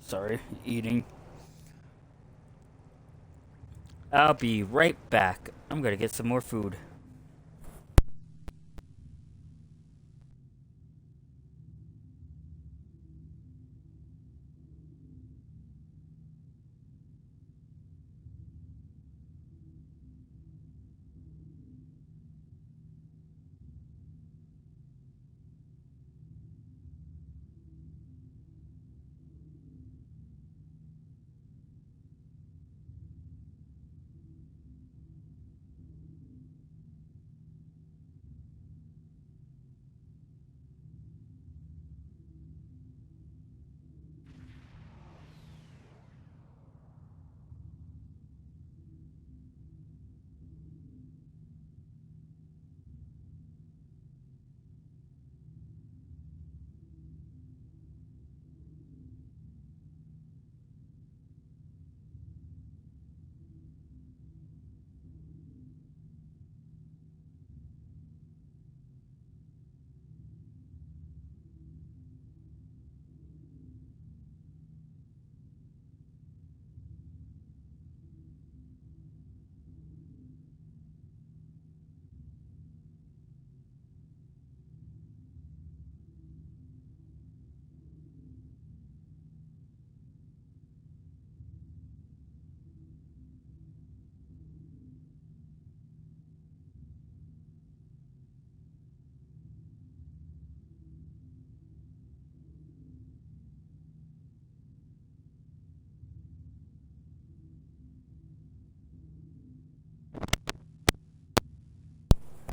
Sorry, eating. I'll be right back. I'm gonna get some more food.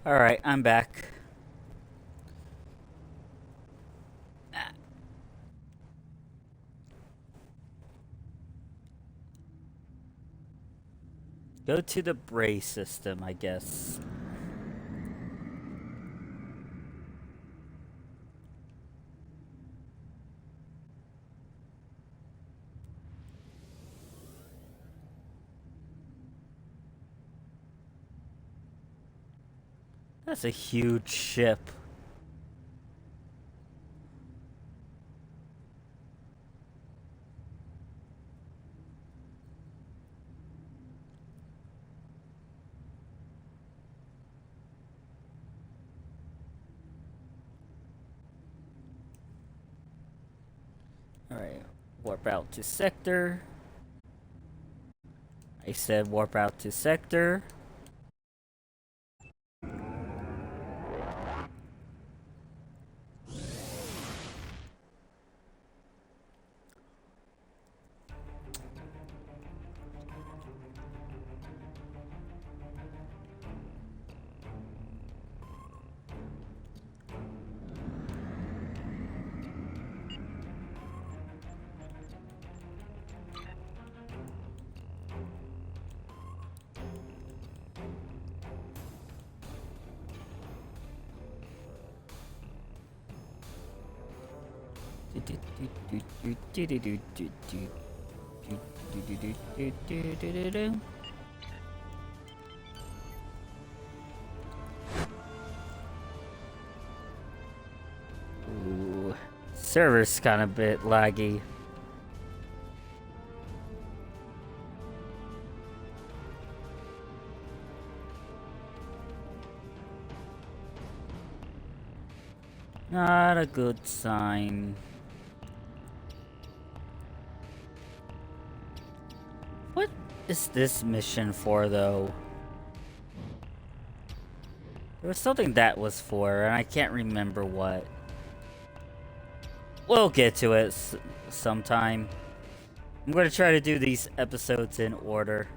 Alright, I'm back. Go to the brace system, I guess. That's a huge ship. Alright, warp out to sector. I said warp out to sector. Ooh, server's kind of a bit laggy. Not a good sign. is this mission for, though? There was something that was for, and I can't remember what. We'll get to it sometime. I'm going to try to do these episodes in order.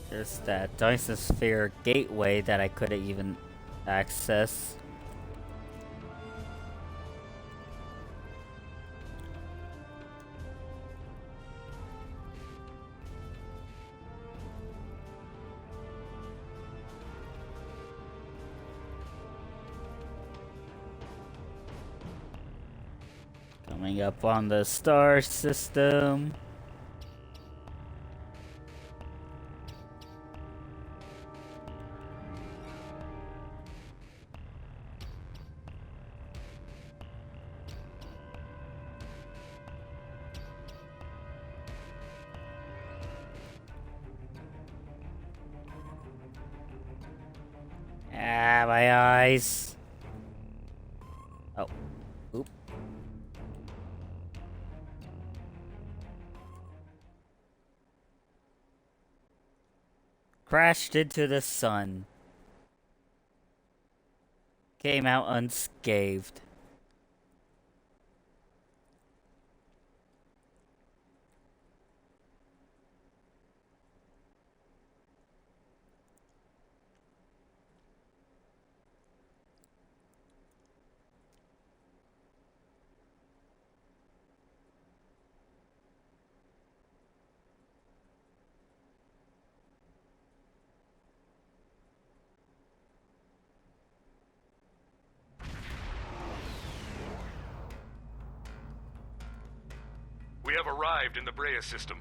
There's that Dyson Sphere gateway that I couldn't even access. Coming up on the star system. Ah, my eyes. Oh. Oop. Crashed into the sun. Came out unscathed. We have arrived in the Brea system.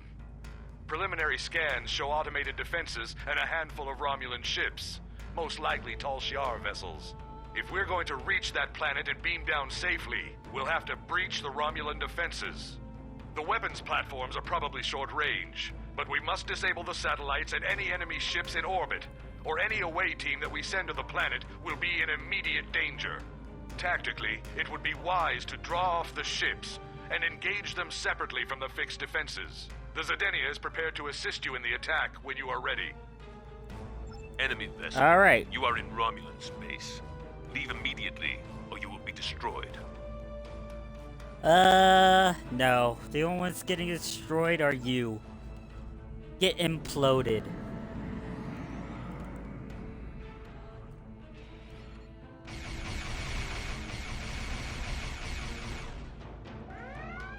Preliminary scans show automated defenses and a handful of Romulan ships, most likely Tal Shiar vessels. If we're going to reach that planet and beam down safely, we'll have to breach the Romulan defenses. The weapons platforms are probably short range, but we must disable the satellites and any enemy ships in orbit, or any away team that we send to the planet will be in immediate danger. Tactically, it would be wise to draw off the ships and engage them separately from the fixed defenses. The Zedenia is prepared to assist you in the attack when you are ready. Enemy vessel. All right. You are in Romulan space. Leave immediately, or you will be destroyed. No. The only ones getting destroyed are you. Get imploded.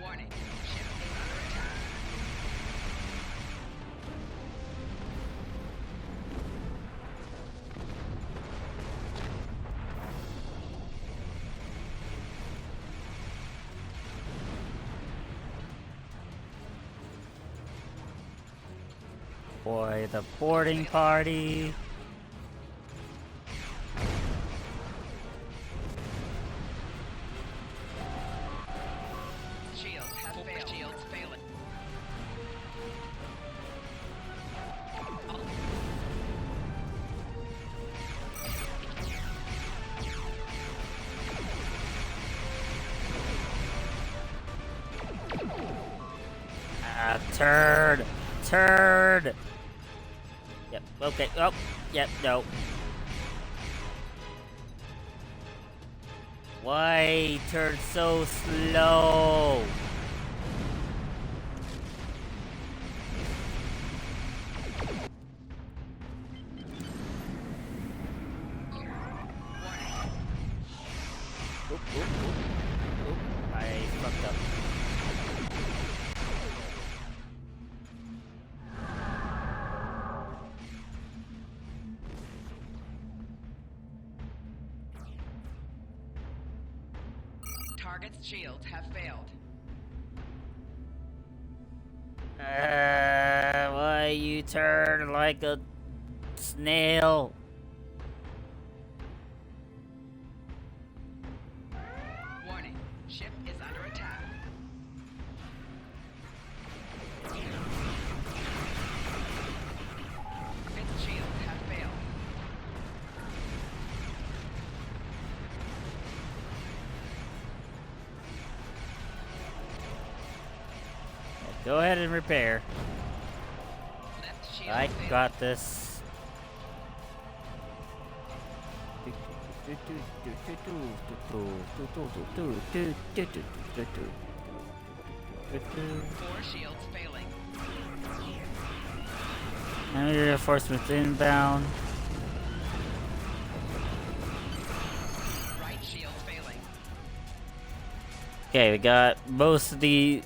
Warning. Ship is under attack. Boy, the boarding party. Shields have failed. Shields failing. Ah, turd. Turd. Yep, okay. Oh, yep, no. Why turn so slow? Oop, oop, oop. Oop, I fucked up. Target's shields have failed. Why you turn like a Snail. Warning. Ship is under attack. Its shields have failed. Go ahead and repair. Left shield I failed. got this. Four shields failing. Enemy reinforcements inbound. Right shield failing. Okay, we got most of the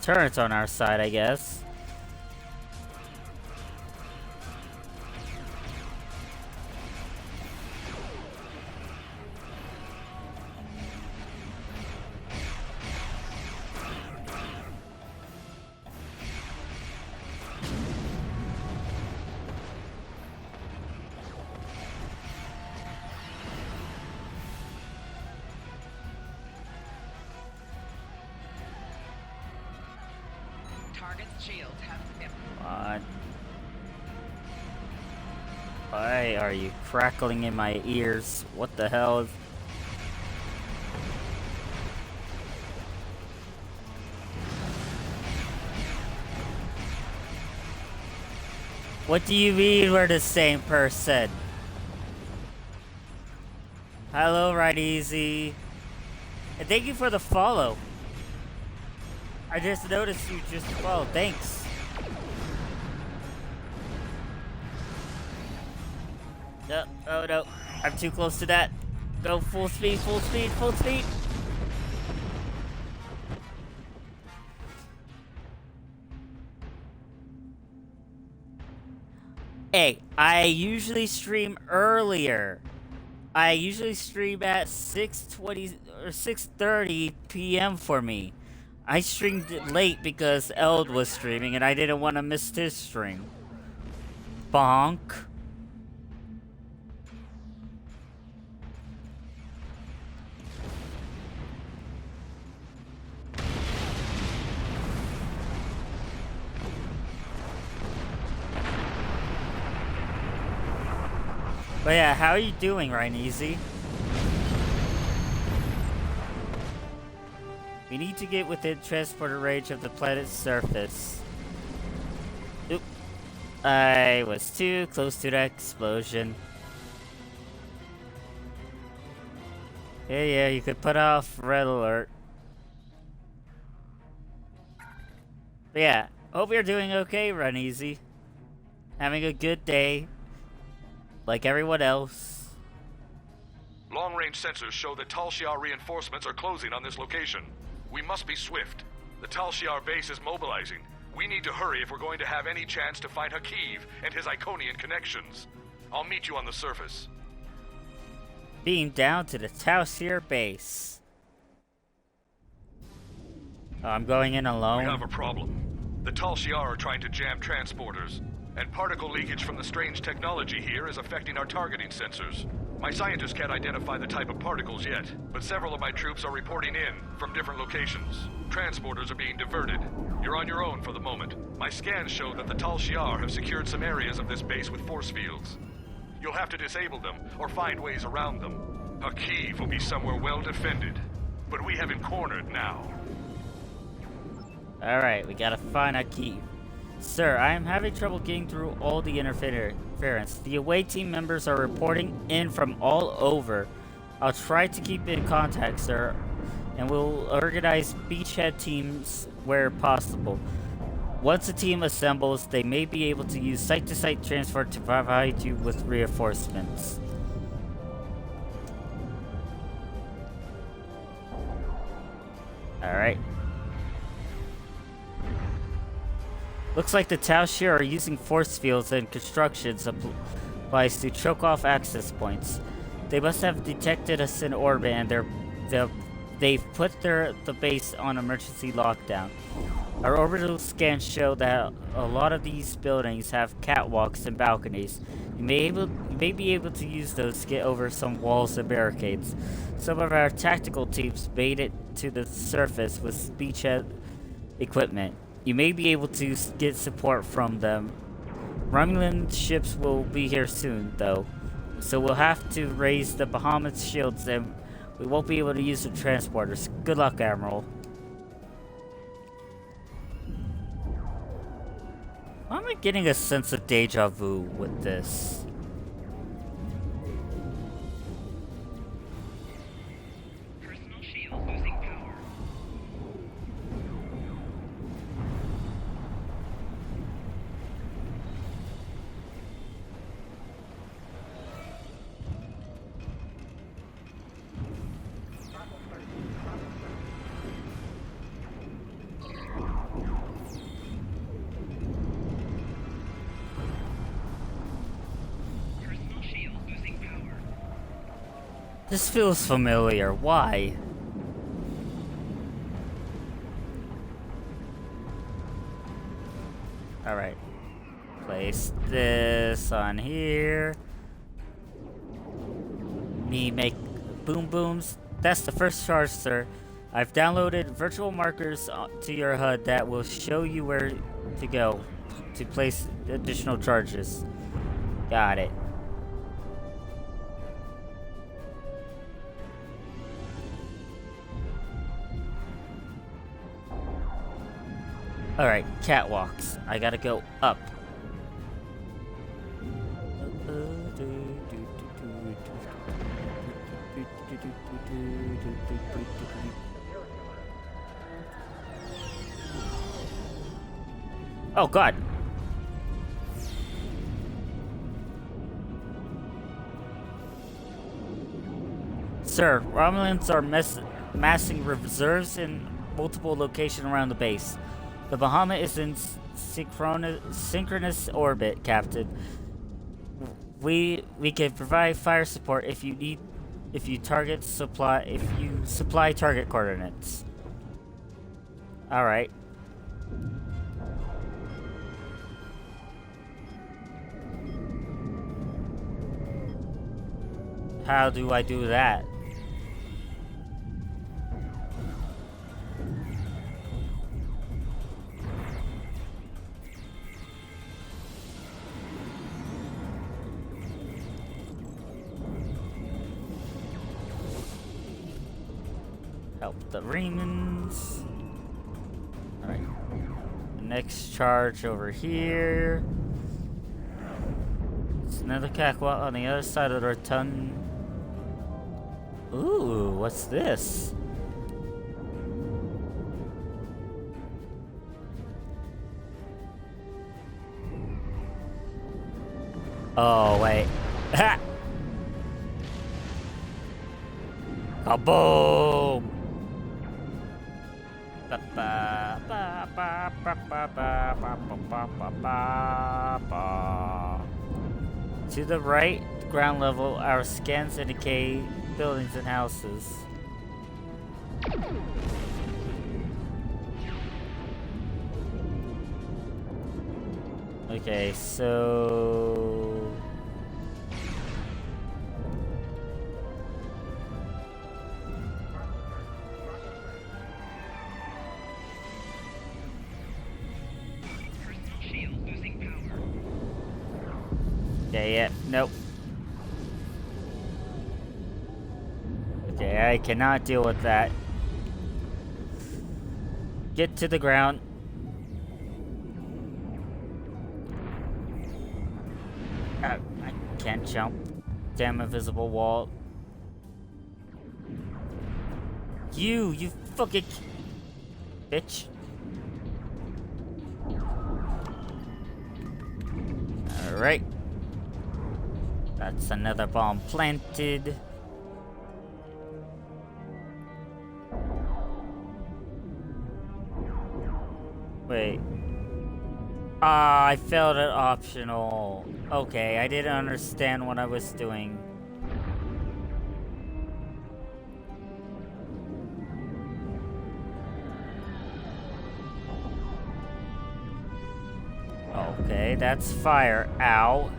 turrets on our side, I guess. Target's shields have failed. What? Why are you crackling in my ears? What the hell? What do you mean we're the same person? Hello, Right Easy. And thank you for the follow. I just noticed you just followed. Thanks. No, oh no. I'm too close to that. Go full speed, full speed, full speed. Hey, I usually stream earlier. I usually stream at 6:20 or 6:30 p.m. for me. I streamed it late because Eld was streaming and I didn't want to miss his stream. Bonk. But yeah, how are you doing, Ryan Easy? We need to get within transporter range of the planet's surface. Oop. I was too close to that explosion. Yeah, you could put off red alert. But yeah, hope you're doing okay, Run Easy. Having a good day. Like everyone else. Long-range sensors show that Tal Shiar reinforcements are closing on this location. We must be swift. The Tal Shiar base is mobilizing. We need to hurry if we're going to have any chance to find Hakiv and his Iconian connections. I'll meet you on the surface. Being down to the Tal Shiar base. Oh, I'm going in alone. We have a problem. The Tal Shiar are trying to jam transporters, and particle leakage from the strange technology here is affecting our targeting sensors. My scientists can't identify the type of particles yet, but several of my troops are reporting in from different locations. Transporters are being diverted. You're on your own for the moment. My scans show that the Tal Shiar have secured some areas of this base with force fields. You'll have to disable them or find ways around them. Hakiv will be somewhere well defended, but we have him cornered now. Alright, we gotta find Hakiv. Sir, I am having trouble getting through all the interference. The away team members are reporting in from all over. I'll try to keep in contact, sir, and we'll organize beachhead teams where possible. Once a team assembles, they may be able to use site-to-site transfer to provide you with reinforcements. Alright. Looks like the Tal Shiar are using force fields and construction supplies to choke off access points. They must have detected us in orbit and they've put the base on emergency lockdown. Our orbital scans show that a lot of these buildings have catwalks and balconies. You may be able to use those to get over some walls and barricades. Some of our tactical teams made it to the surface with beachhead equipment. You may be able to get support from them. Romulan ships will be here soon, though, so we'll have to raise the Bahamut's shields and we won't be able to use the transporters. Good luck, Admiral. Why am I getting a sense of deja vu with this? Personal shield losing power. Personal shield losing power. This feels familiar. Why? Alright. Place this on here. Me make boom booms. That's the first charge, sir. I've downloaded virtual markers to your HUD that will show you where to go to place additional charges. Got it. Alright, catwalks. I gotta go up. Oh god. Sir, Romulans are massing reserves in multiple locations around the base. The Bahamut is in synchronous orbit, Captain. We can provide fire support if you supply target coordinates. All right. How do I do that? Help the Remans. Alright. Next charge over here. It's another catwalk on the other side of the rotund. Ooh, what's this? Oh, wait. Ha! Kaboom! To the right, ground level, our scans indicate buildings and houses. Okay, so... yeah, nope. Okay, I cannot deal with that. Get to the ground. I can't jump. Damn invisible wall. You fucking bitch. Alright. That's another bomb planted. Wait. Ah, I failed at optional. Okay, I didn't understand what I was doing. Okay, that's fire. Ow.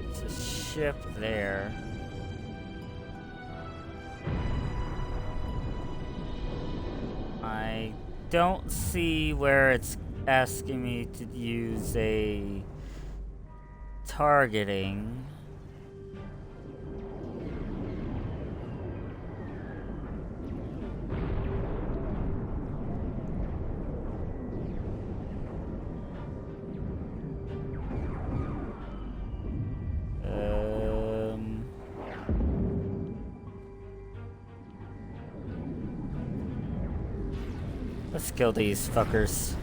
It's a ship there. I don't see where it's asking me to use a targeting. Let's kill these fuckers.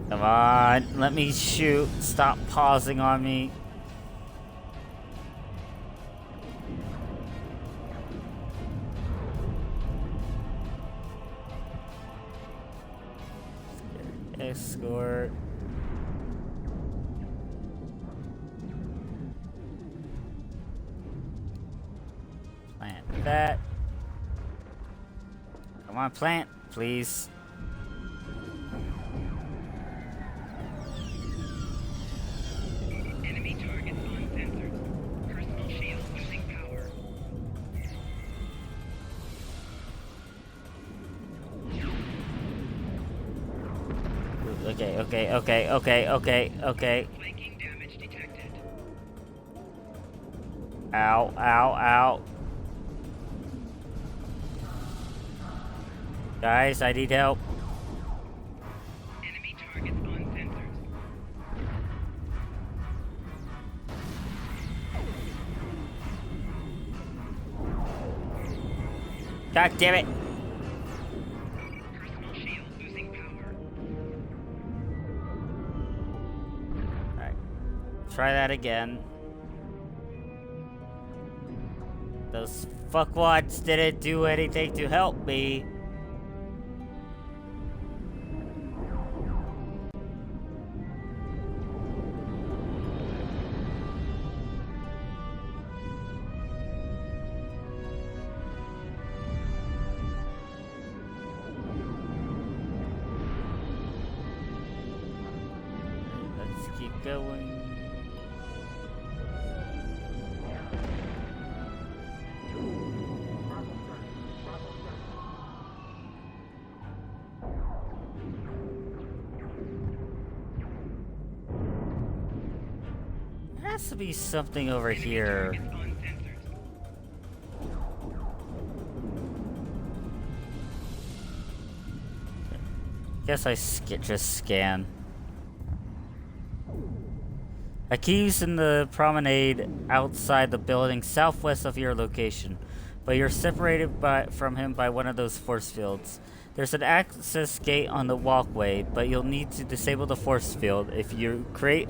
Come on, let me shoot. Stop pausing on me. Escort. Plant that. Come on, plant, please. Enemy targets uncensored. Personal shield losing power. Okay. Flanking damage detected. Ow. Guys, I need help. Enemy targets uncensored. God damn it. Personal shield losing power. Alright. Try that again. Those fuckwads didn't do anything to help me. Let's keep going. There has to be something over here. Guess I just scan. Aki's in the promenade outside the building southwest of your location, but you're separated from him by one of those force fields. There's an access gate on the walkway, but you'll need to disable the force field if you create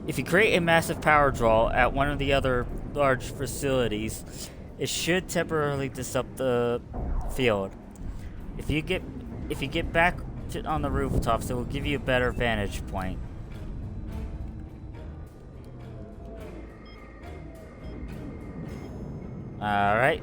a massive power draw at one of the other large facilities. It should temporarily disrupt the field. If you get back on the rooftops, it will give you a better vantage point. Alright.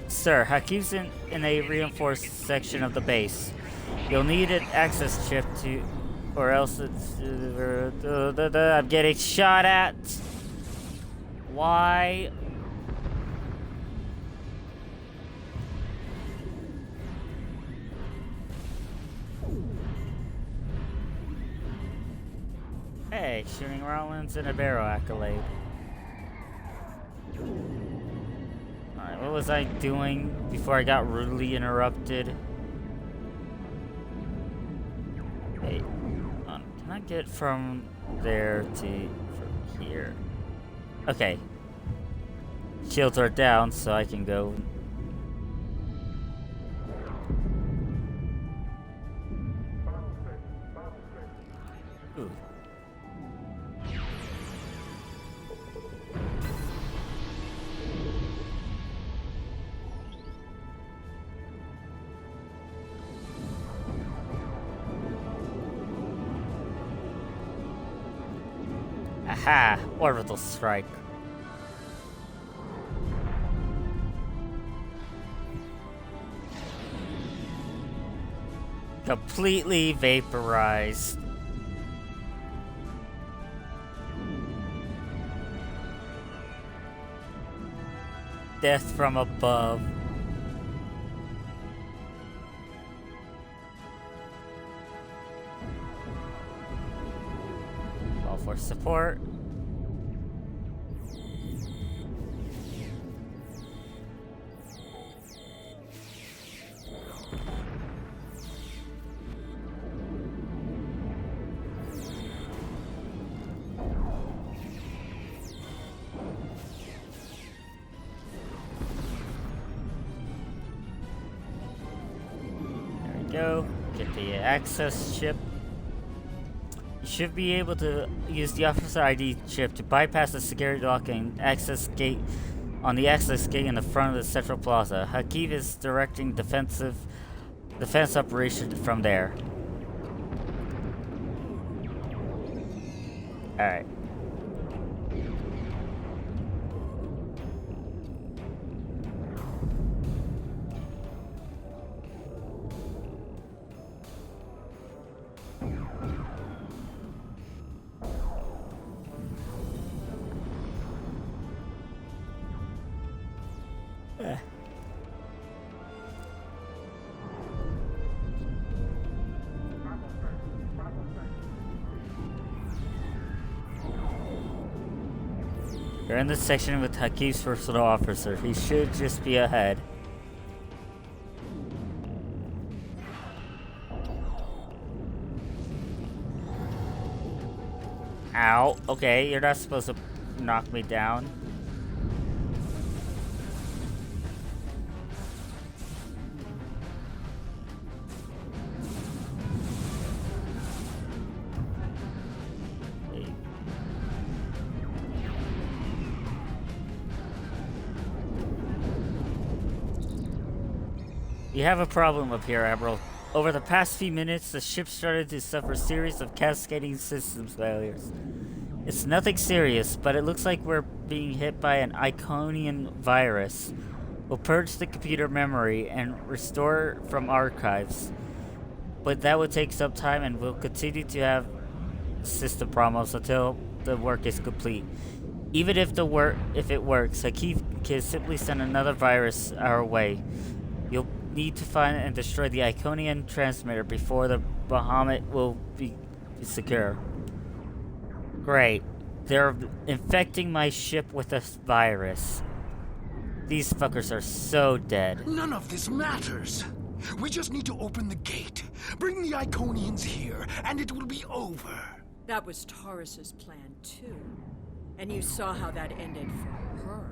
Sir, Hakim's in a reinforced section of the base. You'll need an access chip to, or else it's... I'm getting shot at. Why? Hey, shooting Rollins and a barrel accolade. Alright, what was I doing before I got rudely interrupted? Hey, can I get from there to from here? Okay. Shields are down, so I can go. Ooh. Aha! Orbital strike. Completely vaporized. Death from above. Call for support. Go get the access chip. You should be able to use the officer ID chip to bypass the security lock and access gate on the access gate in the front of the central plaza. Hakeem is directing defense operation from there. All right. You're in the section with Hakeem's personal officer. He should just be ahead. Ow. Okay, you're not supposed to knock me down. You have a problem up here, Admiral. Over the past few minutes, the ship started to suffer a series of cascading systems failures. It's nothing serious, but it looks like we're being hit by an Iconian virus. We'll purge the computer memory and restore from archives. But that would take some time, and we'll continue to have system problems until the work is complete. Even if it works, Hakeem can simply send another virus our way. You'll need to find and destroy the Iconian transmitter before the Bahamut will be secure. Great. They're infecting my ship with a virus. These fuckers are so dead. None of this matters. We just need to open the gate, bring the Iconians here, and it will be over. That was Taurus's plan too. And you saw how that ended for her.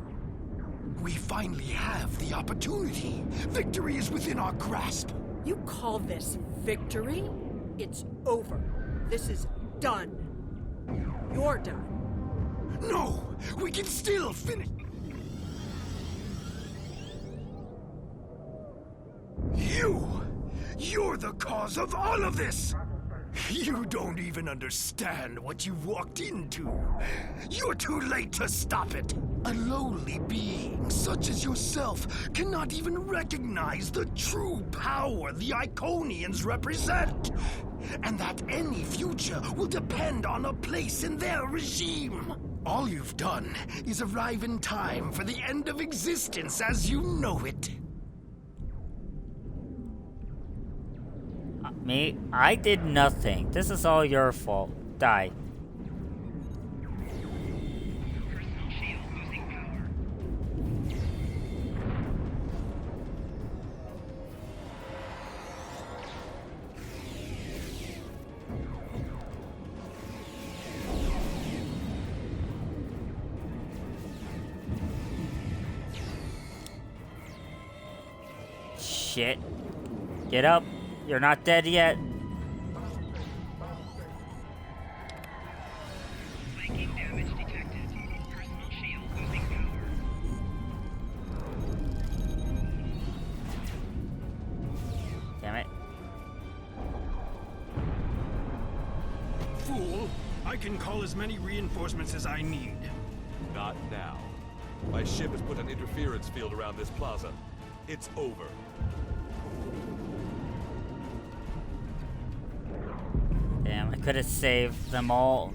We finally have the opportunity. Victory is within our grasp. You call this victory? It's over. This is done. You're done. No! We can still finish. You're the cause of all of this! You don't even understand what you've walked into. You're too late to stop it. A lowly being such as yourself cannot even recognize the true power the Iconians represent. And that any future will depend on a place in their regime. All you've done is arrive in time for the end of existence as you know it. Me? I did nothing. This is all your fault. Die. Personal shield losing power. Shit. Get up. You're not dead yet. Viking damage detected. Personal shield losing power. Damn it. Fool! I can call as many reinforcements as I need. Not now. My ship has put an interference field around this plaza. It's over. Damn, I could have saved them all.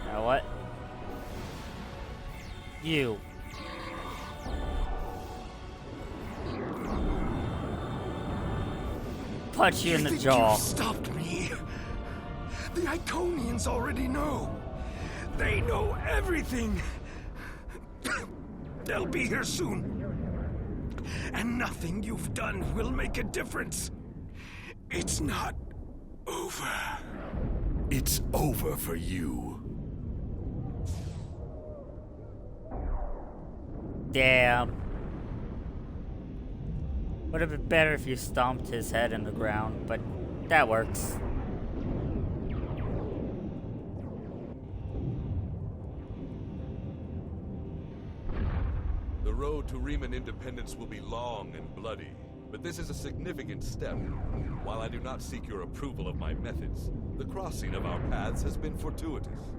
Now what? You. Punch you in the think jaw. You've stopped me. The Iconians already know. They know everything. They'll be here soon. And nothing you've done will make a difference. It's not over. It's over for you. Damn. Would have been better if you stomped his head in the ground, but that works. The road to Riemann independence will be long and bloody, but this is a significant step. While I do not seek your approval of my methods, the crossing of our paths has been fortuitous.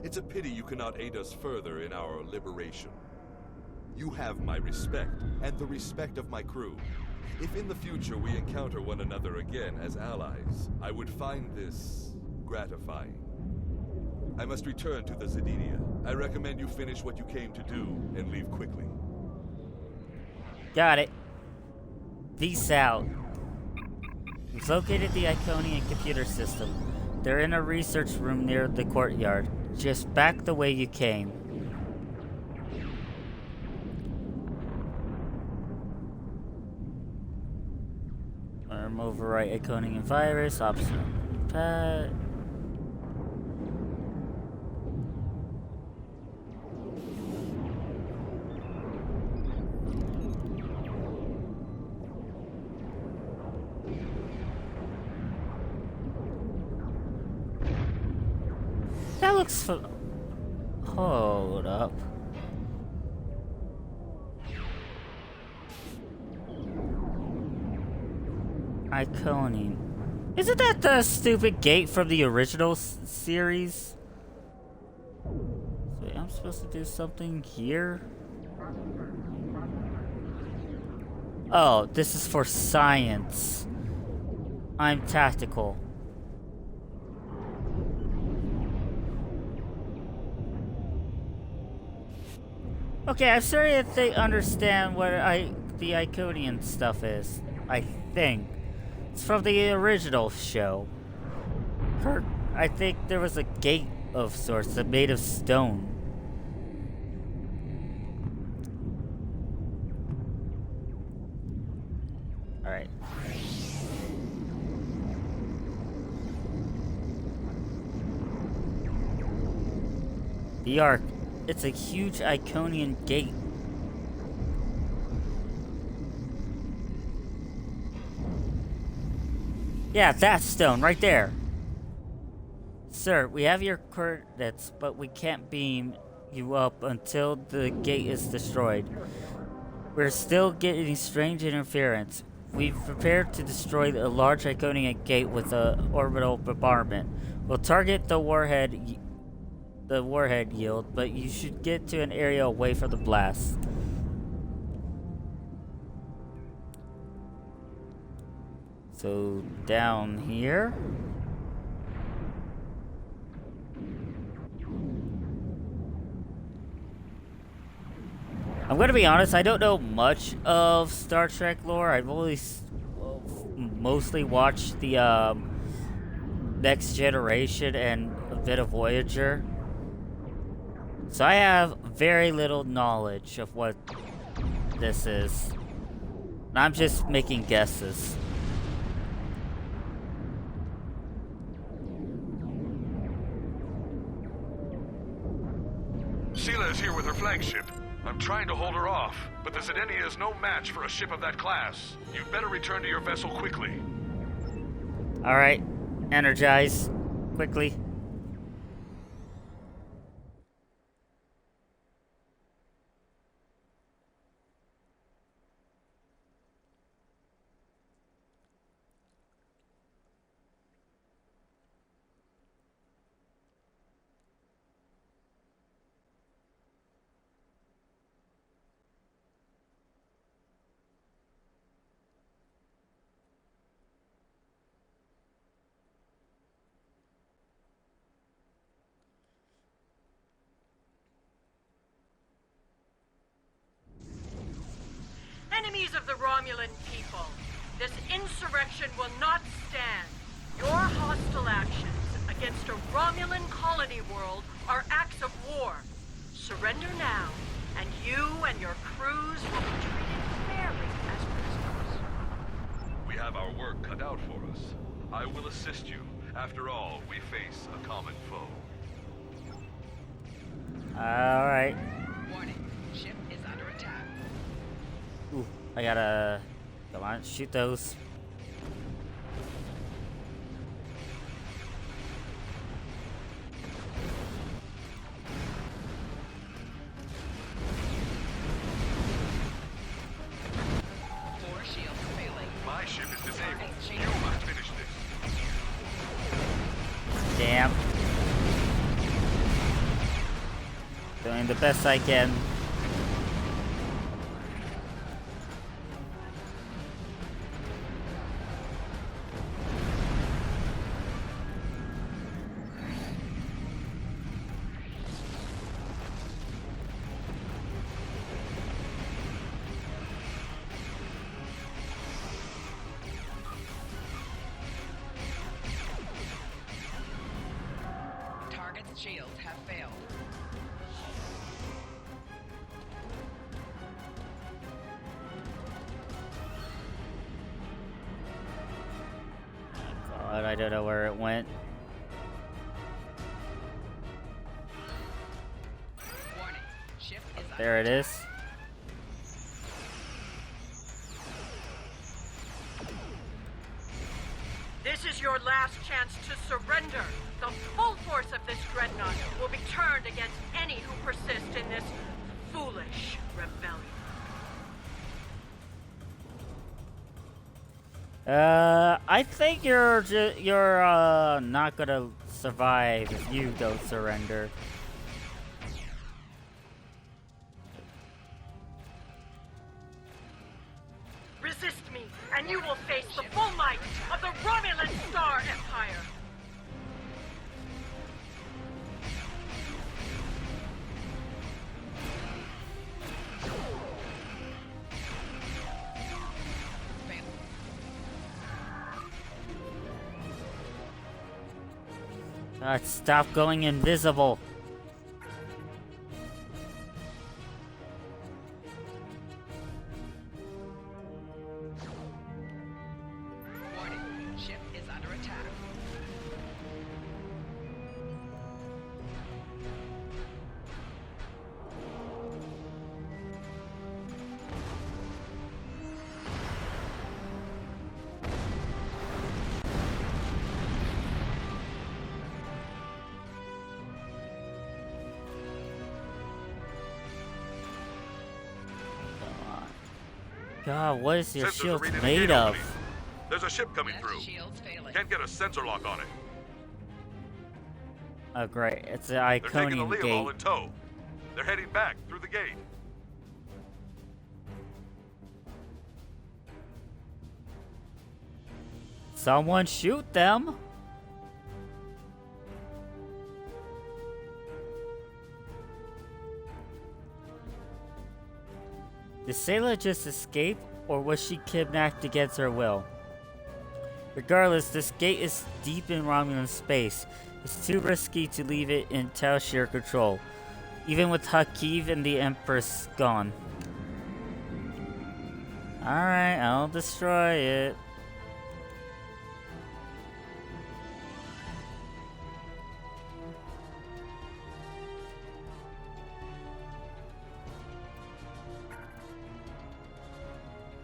It's a pity you cannot aid us further in our liberation. You have my respect, and the respect of my crew. If in the future we encounter one another again as allies, I would find this gratifying. I must return to the Zedinia. I recommend you finish what you came to do and leave quickly. Got it. Peace out. We've located the Iconian computer system. They're in a research room near the courtyard. Just back the way you came. Overwrite Iconian virus, optional pad. That looks hold up. Iconian. Isn't that the stupid gate from the original series? So I'm supposed to do something here? Oh, this is for science. I'm tactical. Okay, I'm sorry if they understand what the Iconian stuff is. I think. It's from the original show. Kirk, I think there was a gate of sorts that made of stone. Alright. The Ark. It's a huge Iconian gate. Yeah, that stone right there. Sir, we have your coordinates, but we can't beam you up until the gate is destroyed. We're still getting strange interference. We've prepared to destroy a large Iconian gate with an orbital bombardment. We'll target the warhead yield, but you should get to an area away from the blast. So, down here. I'm gonna be honest, I don't know much of Star Trek lore. I've only mostly watched the Next Generation and a bit of Voyager. So I have very little knowledge of what this is. And I'm just making guesses. Sheila is here with her flagship. I'm trying to hold her off, but the Zedinia is no match for a ship of that class. You'd better return to your vessel quickly. Alright, energize. Quickly. enemies of the Romulan people. This insurrection will not stand. Your hostile actions against a Romulan colony world are acts of war. Surrender now, and you and your crews will be treated fairly as prisoners. We have our work cut out for us. I will assist you. After all, we face a common foe. Alright. Warning, ship is under attack. Ooh, I gotta... Come on, shoot those. Four shields failing. My ship is disabled. You must finish this. Damn. Doing the best I can. Target's shields have failed. God, I don't know where it went. Warning, ship is under There it is. This is your last chance to surrender. The full force of this dreadnought will be turned against any who persist in this foolish rebellion. I think you're not gonna survive if you don't surrender. Resist me, and you will face the full might of the Romulan Star Empire. God, stop going invisible. Warning, ship is under attack. God, what is your Sensors are shield reading made the of? opening. There's a ship coming through. Shields failing. Can't get a sensor lock on it. Oh great, it's an They're taking the Iconium Leomol gate. in tow. They're heading back through the gate. Someone shoot them! Did Sayla just escape, or was she kidnapped against her will? Regardless, this gate is deep in Romulan space. It's too risky to leave it in Tal Shiar control, even with Hakiv and the Empress gone. Alright, I'll destroy it.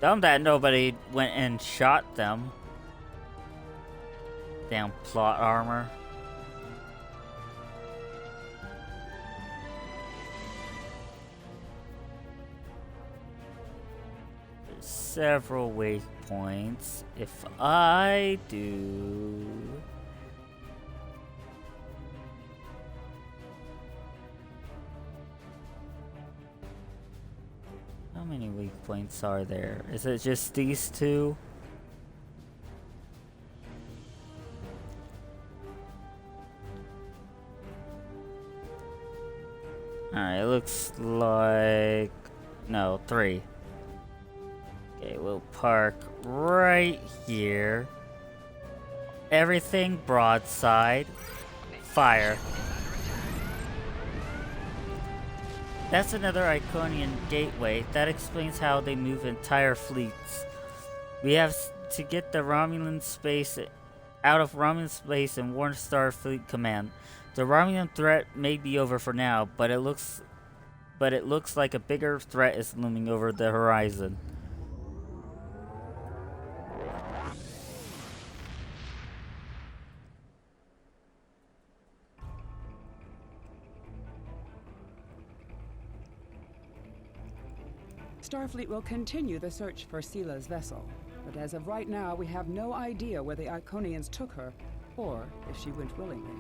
Dumb that nobody went and shot them. Damn plot armor. There's several waypoints. If I do... How many weak points are there? Is it just these two? Alright, it looks like... No, 3. Okay, we'll park right here. Everything broadside. Fire. That's another Iconian gateway. That explains how they move entire fleets. We have to get the Romulan space out of Romulan space and warn Starfleet Command. The Romulan threat may be over for now, but it looks like a bigger threat is looming over the horizon. Starfleet will continue the search for Seela's vessel, but as of right now, we have no idea where the Iconians took her, or if she went willingly.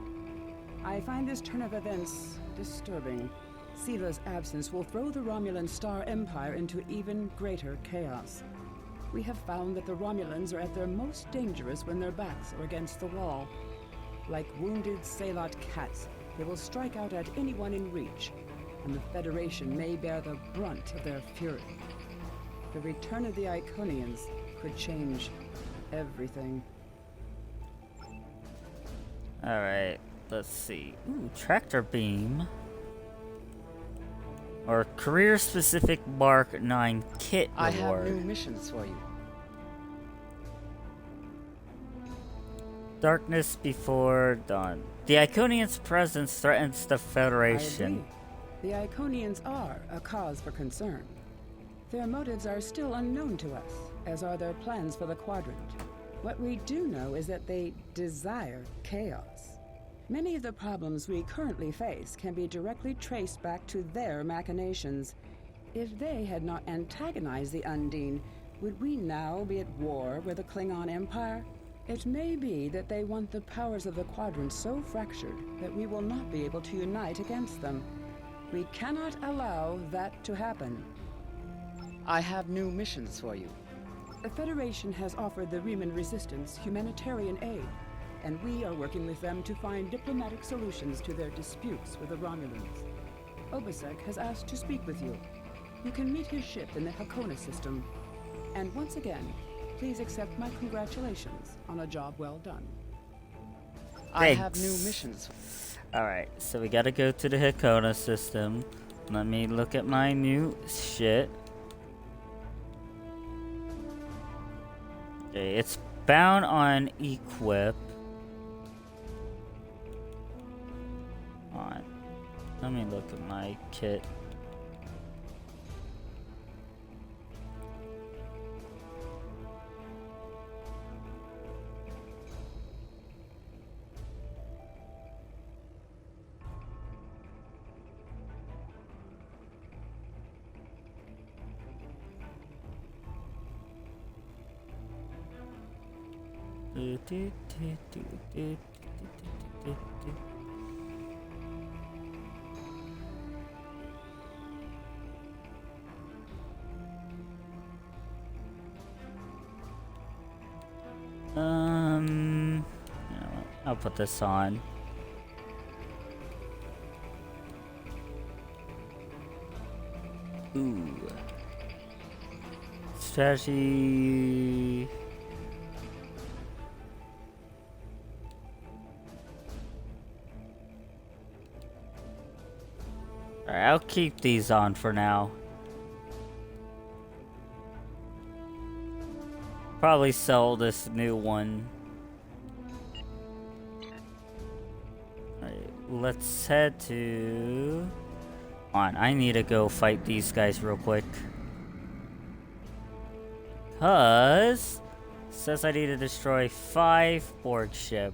I find this turn of events disturbing. Seela's absence will throw the Romulan Star Empire into even greater chaos. We have found that the Romulans are at their most dangerous when their backs are against the wall. Like wounded Salot cats, they will strike out at anyone in reach, and the Federation may bear the brunt of their fury. The return of the Iconians could change everything. Alright, let's see. Ooh, tractor beam. Or career-specific Mark 9 kit reward. I have new missions for you. Darkness before dawn. The Iconians' presence threatens the Federation. The Iconians are a cause for concern. Their motives are still unknown to us, as are their plans for the Quadrant. What we do know is that they desire chaos. Many of the problems we currently face can be directly traced back to their machinations. If they had not antagonized the Undine, would we now be at war with the Klingon Empire? It may be that they want the powers of the Quadrant so fractured that we will not be able to unite against them. We cannot allow that to happen. I have new missions for you. The Federation has offered the Riemann Resistance humanitarian aid, and we are working with them to find diplomatic solutions to their disputes with the Romulans. Obasek has asked to speak with you. You can meet his ship in the Hakona system. And once again, please accept my congratulations on a job well done. Thanks. I have new missions. Alright, so we gotta go to the Hakona system. Let me look at my new shit. Okay, it's bound on equip. On. Let me look at my kit. You know what? I'll put this on. Ooh. Strategy. Alright, I'll keep these on for now. Probably sell this new one. Alright, let's head to... Come on, I need to go fight these guys real quick. Cause... It says I need to destroy 5 Borg ship.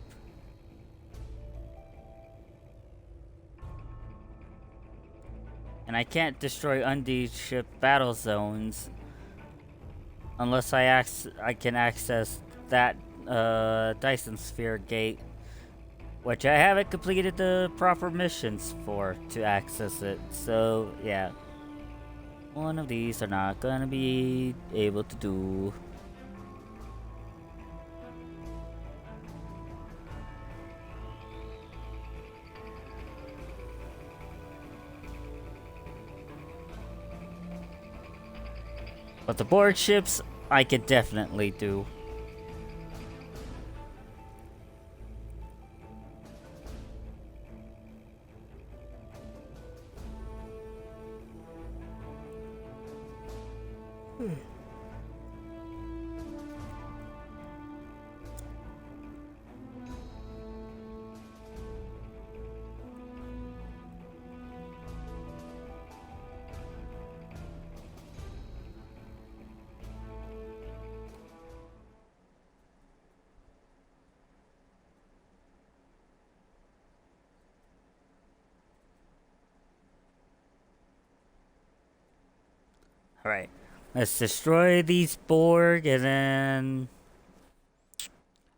And I can't destroy Undine ship battle zones unless I can access that Dyson Sphere gate, which I haven't completed the proper missions for to access it. So yeah, one of these are not gonna be able to do. But the Borg ships I could definitely do. Alright, let's destroy these Borg, and then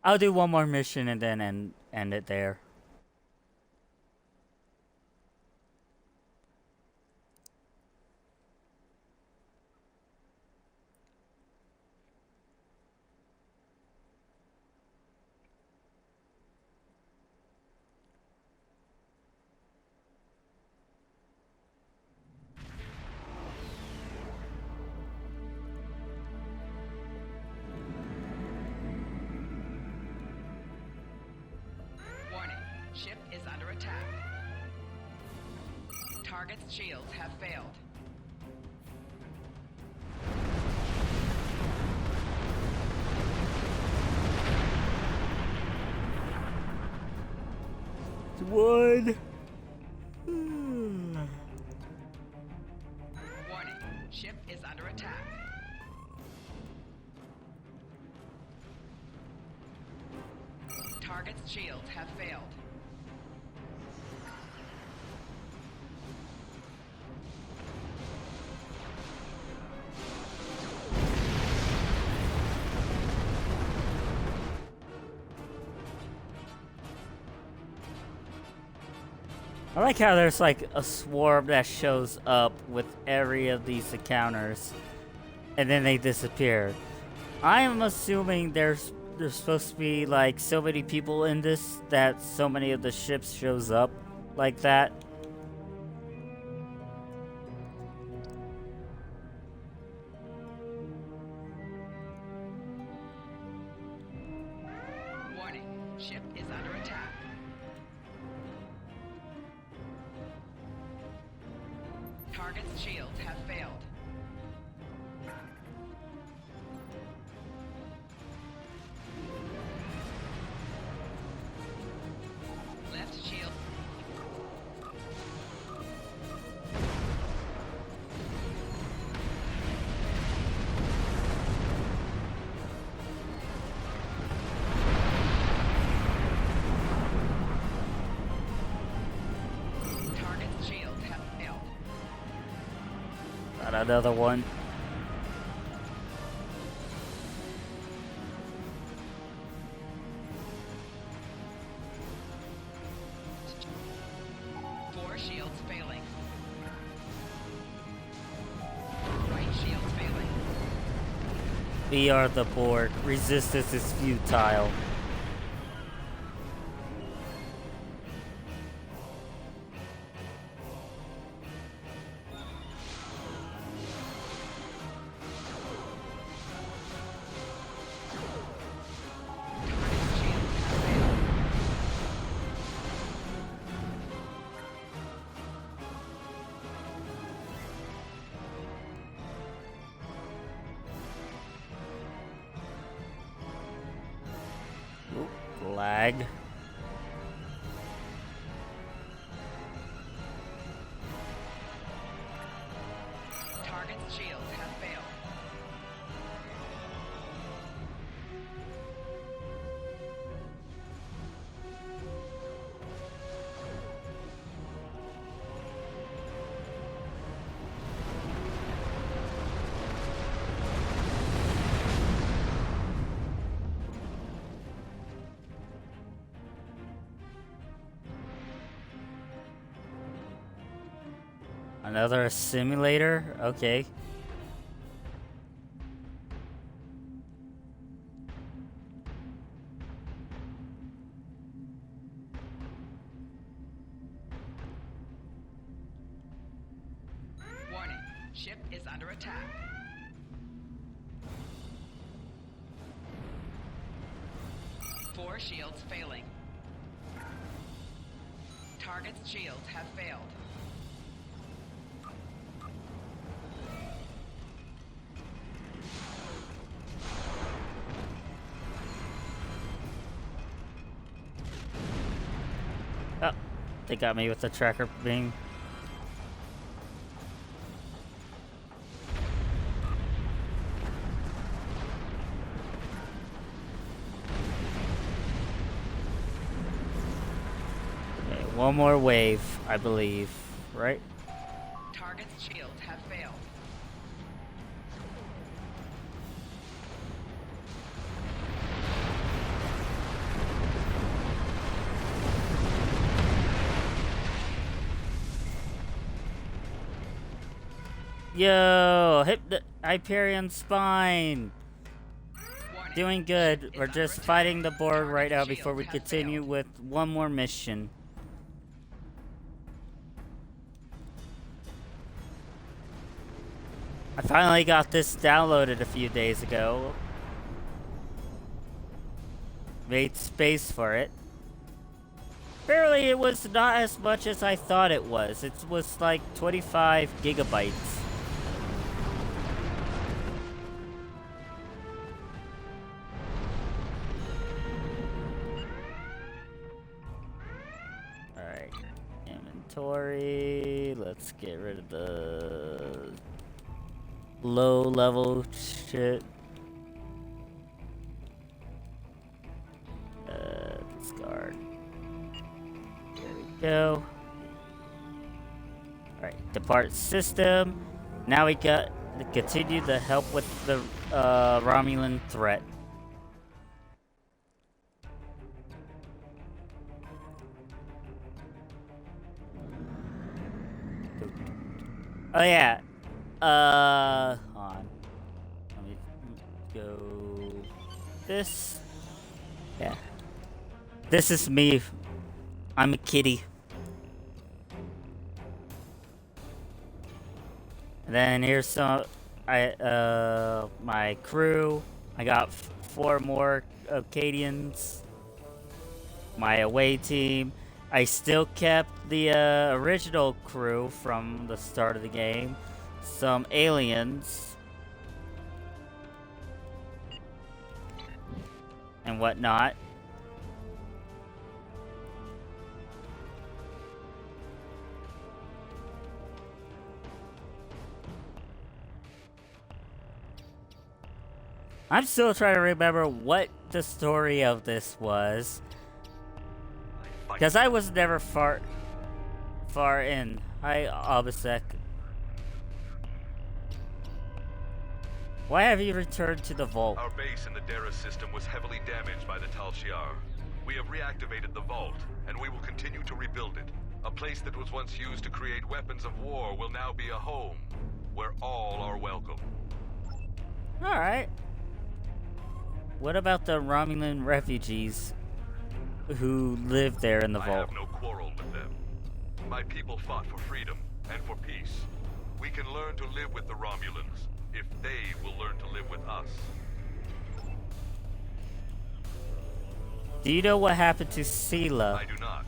I'll do one more mission and then end it there. Ship is under attack. Target's shields have failed. One. Warning, ship is under attack. Target's shields have failed. I like how there's like a swarm that shows up with every of these encounters, and then they disappear. I am assuming there's supposed to be like so many people in this that so many of the ships shows up like that. Warning, ship is under attack. Target's shields have failed. Left shield. Target's shields have failed. Got another one. Four shields failing. Right shield failing. We are the Borg. Resistance is futile. Lag. Target's shields have failed. Another simulator? Okay. Warning, ship is under attack. 4 shields failing. Target's shields have failed. Oh, they got me with the tracker beam. Okay, one more wave, I believe, right? Target's shields have failed. Yo, hit the Hyperion Spine. Doing good. We're just fighting the Borg right now before we continue with one more mission. I finally got this downloaded a few days ago. Made space for it. Apparently it was not as much as I thought it was. It was like 25 gigabytes. Alright. Inventory. Let's get rid of the low level shit. Discard. There we go. Alright, depart system. Now we got to continue the help with the Romulan threat. Oh yeah. Hold on. Let me go this. Yeah. This is me. I'm a kitty. And then here's some my crew. I got 4 more Acadians. My away team. I still kept the original crew from the start of the game. Some aliens. And whatnot. I'm still trying to remember what the story of this was. Because I was never far in. Hi, Obisek. Why have you returned to the vault? Our base in the Dara system was heavily damaged by the Tal Shiar. We have reactivated the vault, and we will continue to rebuild it. A place that was once used to create weapons of war will now be a home, where all are welcome. Alright. What about the Romulan refugees who live there in the vault? I have no quarrel with them. My people fought for freedom and for peace. We can learn to live with the Romulans if they will learn to live with us. Do you know what happened to Sela? I do not.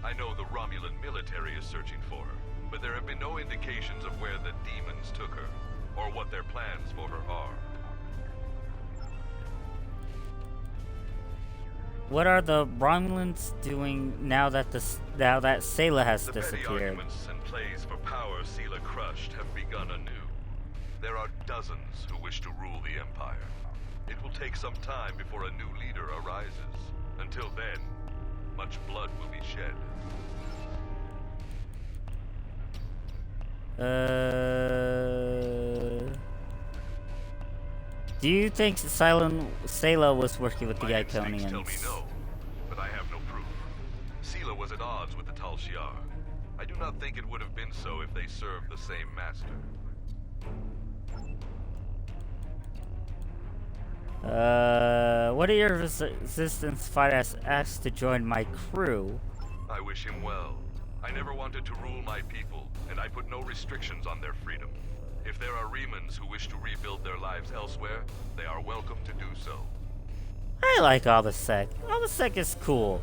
I know the Romulan military is searching for her, but there have been no indications of where the demons took her, or what their plans for her are. What are the Romulans doing now that Sela has disappeared? The petty arguments and plays for power Sela crushed have begun anew. There are dozens who wish to rule the Empire. It will take some time before a new leader arises. Until then, much blood will be shed. Do you think Sela was working with the Iconians? Tell me no, but I have no proof. Sela was at odds with the Tal Shiar. I do not think it would have been so if they served the same master. What are your resistance fighters asked to join my crew? I wish him well. I never wanted to rule my people, and I put no restrictions on their freedom. If there are Remans who wish to rebuild their lives elsewhere, they are welcome to do so. I like Obasek. Obasek is cool.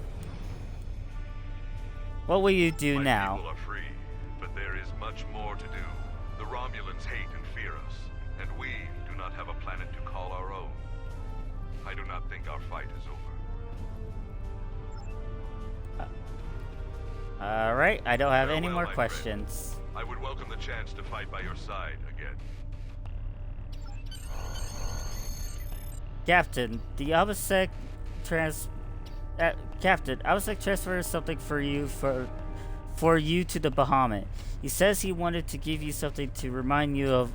What will you do now? People are free, but there is much more to do. The Romulans hate and fear us, and we do not have a planet to call our own. I do not think our fight is over. Alright, I don't have any Farewell, more my questions. friend. I would welcome the chance to fight by your side again. Captain, the Obasek Captain, Obasek transfers something for you to the Bahamut. He says he wanted to give you something to remind you of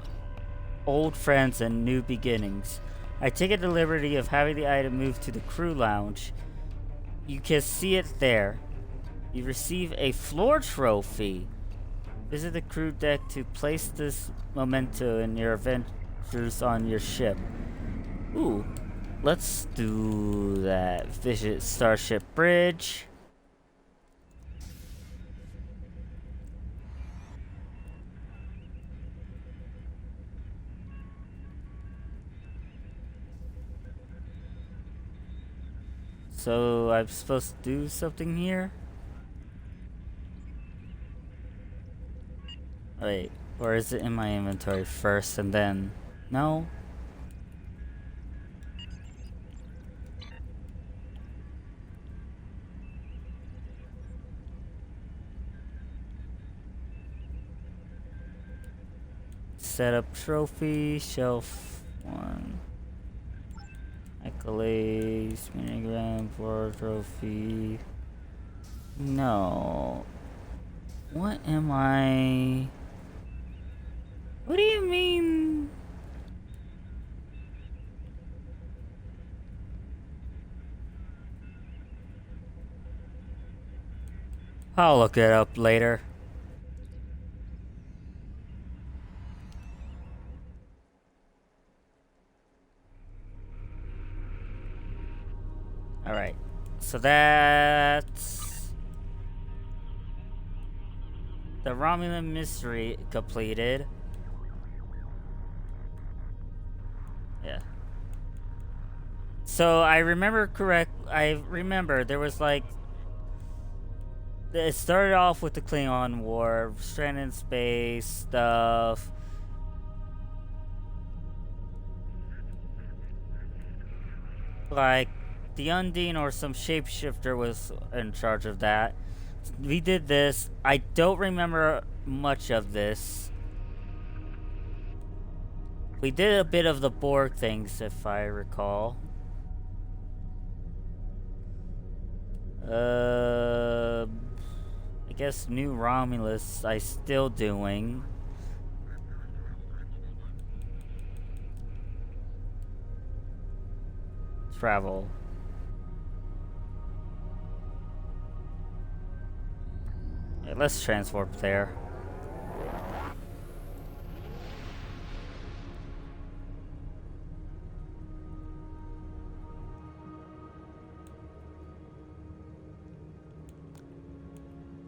old friends and new beginnings. I take the liberty of having the item moved to the crew lounge. You can see it there. You receive a floor trophy. Visit the crew deck to place this memento in your adventures on your ship. Ooh, let's do that. Visit Starship Bridge. So I'm supposed to do something here? Wait, or is it in my inventory first and then... No? Set up trophy, shelf 1. Accolades, minigram, for trophy. No. What am I... What do you mean? I'll look it up later. Alright, so that's the Romulan mystery completed. Yeah. So I remember there was like, it started off with the Klingon War, stranded in space stuff. Like, the Undine or some shapeshifter was in charge of that. We did this. I don't remember much of this. We did a bit of the Borg things, if I recall. I guess New Romulus I still doing. Travel. Yeah, let's transwarp there.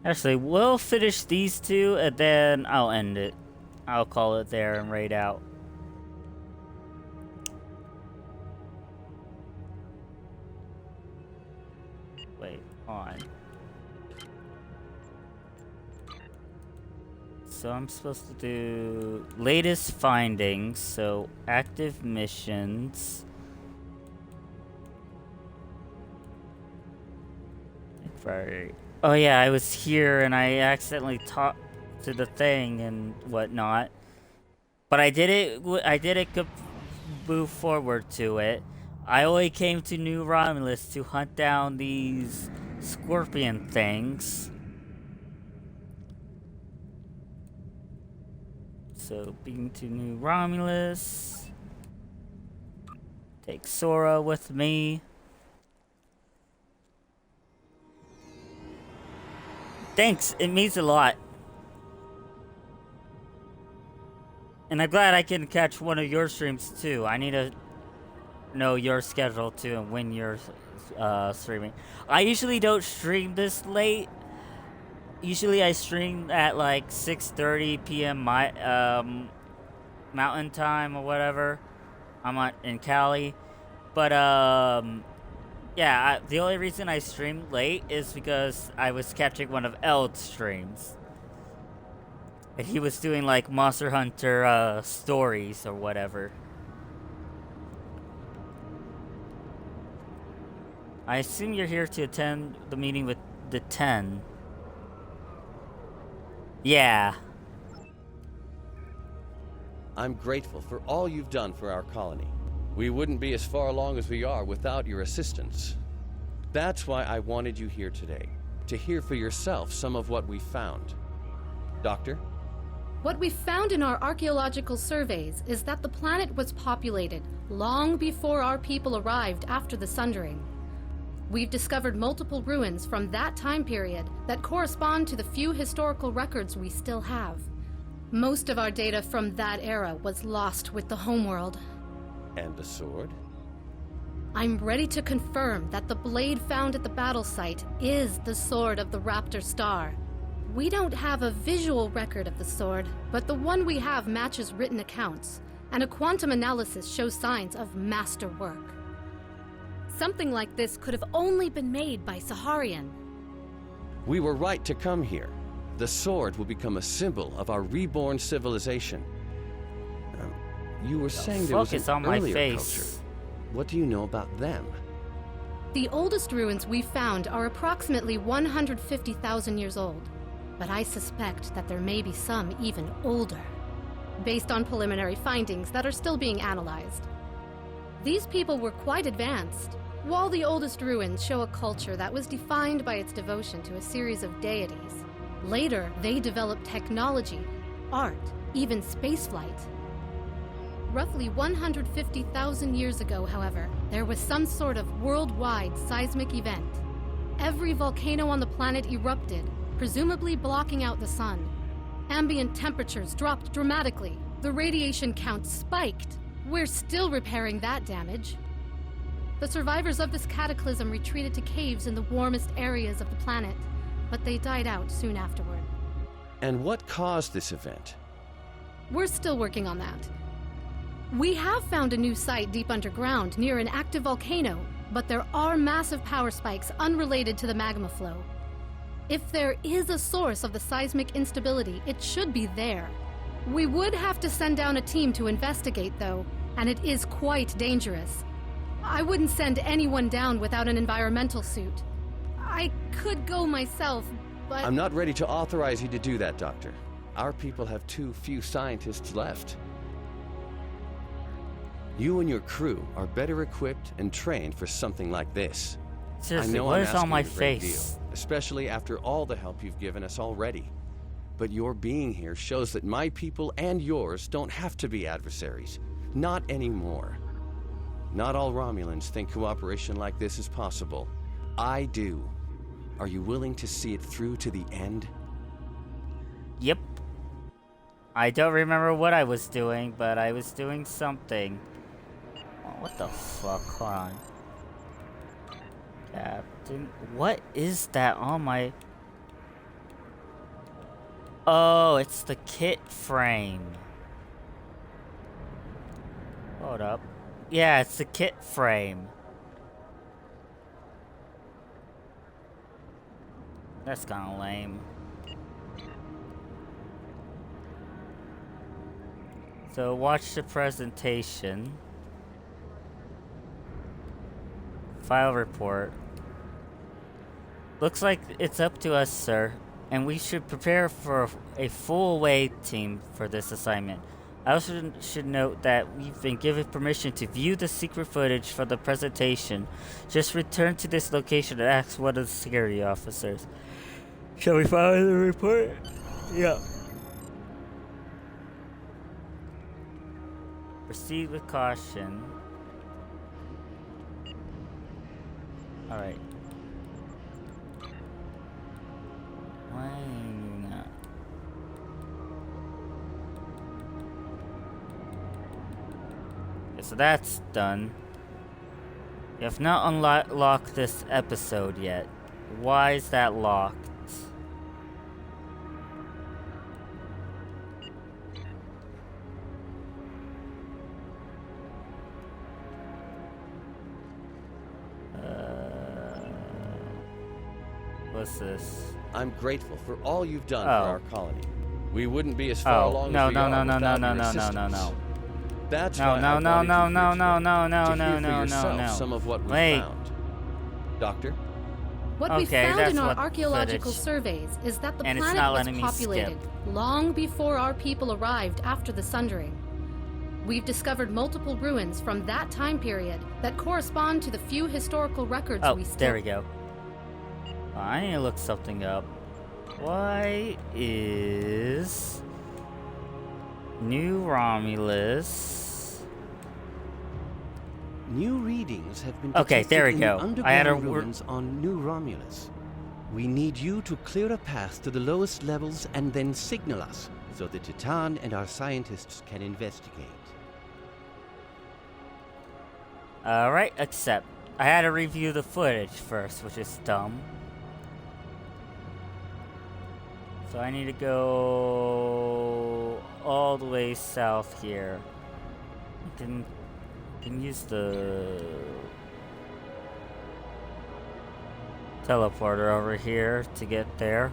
Actually, we'll finish these two and then I'll end it. I'll call it there and raid out. Wait, on. So I'm supposed to do latest findings, so active missions. Right. Oh yeah, I was here and I accidentally talked to the thing and whatnot. But I didn't move forward to it. I only came to New Romulus to hunt down these scorpion things. So, being to New Romulus. Take Sora with me. Thanks, it means a lot. And I'm glad I can catch one of your streams too. I need to know your schedule too and when you're streaming. I usually don't stream this late. Usually I stream at like 6:30 p.m. Mountain time or whatever. I'm in Cali. But Yeah, the only reason I streamed late is because I was catching one of Eld's streams. And he was doing like Monster Hunter stories or whatever. I assume you're here to attend the meeting with the 10. Yeah. I'm grateful for all you've done for our colony. We wouldn't be as far along as we are without your assistance. That's why I wanted you here today, to hear for yourself some of what we found. Doctor? What we found in our archaeological surveys is that the planet was populated long before our people arrived after the Sundering. We've discovered multiple ruins from that time period that correspond to the few historical records we still have. Most of our data from that era was lost with the homeworld. And the sword? I'm ready to confirm that the blade found at the battle site is the sword of the Raptor Star. We don't have a visual record of the sword, but the one we have matches written accounts, and a quantum analysis shows signs of masterwork. Something like this could have only been made by Saharian. We were right to come here. The sword will become a symbol of our reborn civilization. You were saying there was an earlier culture. What do you know about them? The oldest ruins we found are approximately 150,000 years old, but I suspect that there may be some even older, based on preliminary findings that are still being analyzed. These people were quite advanced. While the oldest ruins show a culture that was defined by its devotion to a series of deities, later they developed technology, art, even spaceflight. Roughly 150,000 years ago, however, there was some sort of worldwide seismic event. Every volcano on the planet erupted, presumably blocking out the sun. Ambient temperatures dropped dramatically. The radiation count spiked. We're still repairing that damage. The survivors of this cataclysm retreated to caves in the warmest areas of the planet, but they died out soon afterward. And what caused this event? We're still working on that. We have found a new site deep underground near an active volcano, but there are massive power spikes unrelated to the magma flow. If there is a source of the seismic instability, it should be there. We would have to send down a team to investigate, though, and it is quite dangerous. I wouldn't send anyone down without an environmental suit. I could go myself, but... I'm not ready to authorize you to do that, Doctor. Our people have too few scientists left. You and your crew are better equipped and trained for something like this. Seriously, I know what I'm is on asking my a great face? deal, especially after all the help you've given us already. But your being here shows that my people and yours don't have to be adversaries. Not anymore. Not all Romulans think cooperation like this is possible. I do. Are you willing to see it through to the end? Yep. I don't remember what I was doing, but I was doing something. Oh, what the fuck? Hold on. Captain, what is that on my... Oh, it's the kit frame. Hold up. Yeah, it's the kit frame. That's kinda lame. So watch the presentation. File report. Looks like it's up to us, sir, and we should prepare for a full away team for this assignment. I also should note that we've been given permission to view the secret footage for the presentation. Just return to this location and ask one of the security officers. Shall we file the report? Yeah. Proceed with caution. Alright. Why not? Okay, so that's done. You have not unlocked this episode yet. Why is that locked? What's this? I'm grateful for all you've done for Oh. our colony. We wouldn't be as far Oh, along no, as we no, are no, no, without no, your no, no, no, assistance. no. That's No, why no, I no, wanted no, you no, here no, today, no, no, to no, hear for no, yourself no. some of what we Wait. found. Doctor? What we Okay, found that's in our what archaeological footage. surveys is that the And it's planet not was letting me populated long before our people arrived after the Sundering. We've discovered multiple ruins from that time period that correspond to the few historical records Oh, we still... there we go. I need to look something up. Why is New Romulus? New readings have been Okay, there we detected go. in the I had a underground ruins on New Romulus. We need you to clear a path to the lowest levels and then signal us so that Titan and our scientists can investigate. Alright, except I had to review the footage first, which is dumb. So I need to go all the way south here. I can use the teleporter over here to get there.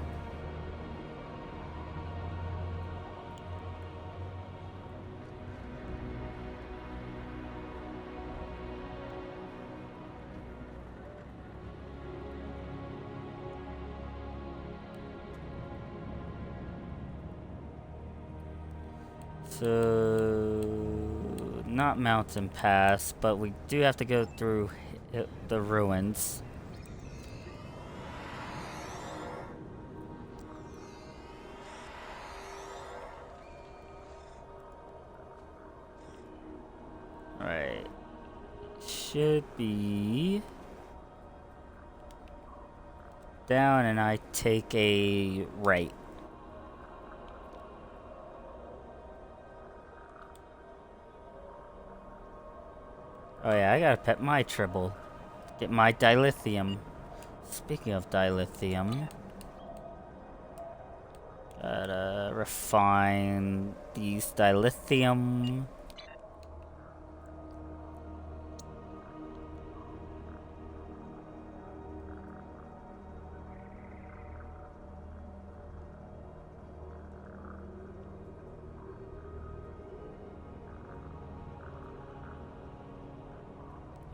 So, not Mountain Pass, but we do have to go through the ruins. Right. Should be down and I take a right. Oh yeah, I gotta pet my Tribble. Get my dilithium. Speaking of dilithium, gotta refine these dilithium.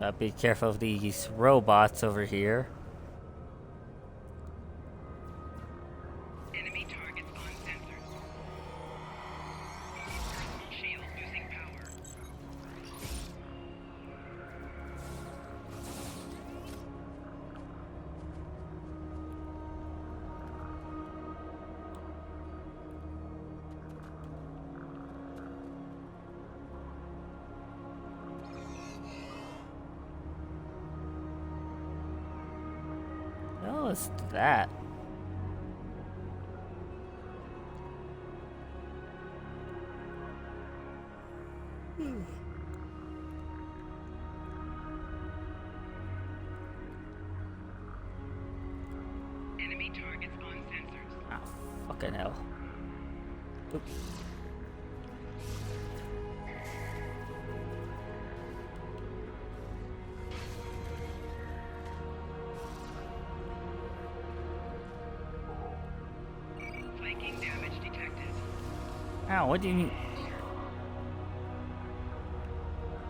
Gotta be careful of these robots over here. Enemy targets on sensors. Personal shield losing power. What the hell is that? Enemy targets on sensors. Ah, fucking hell. Oops. Flanking damage detected. Ow, what do you mean?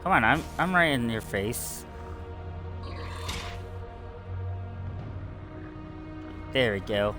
Come on, I'm right in your face. There we go.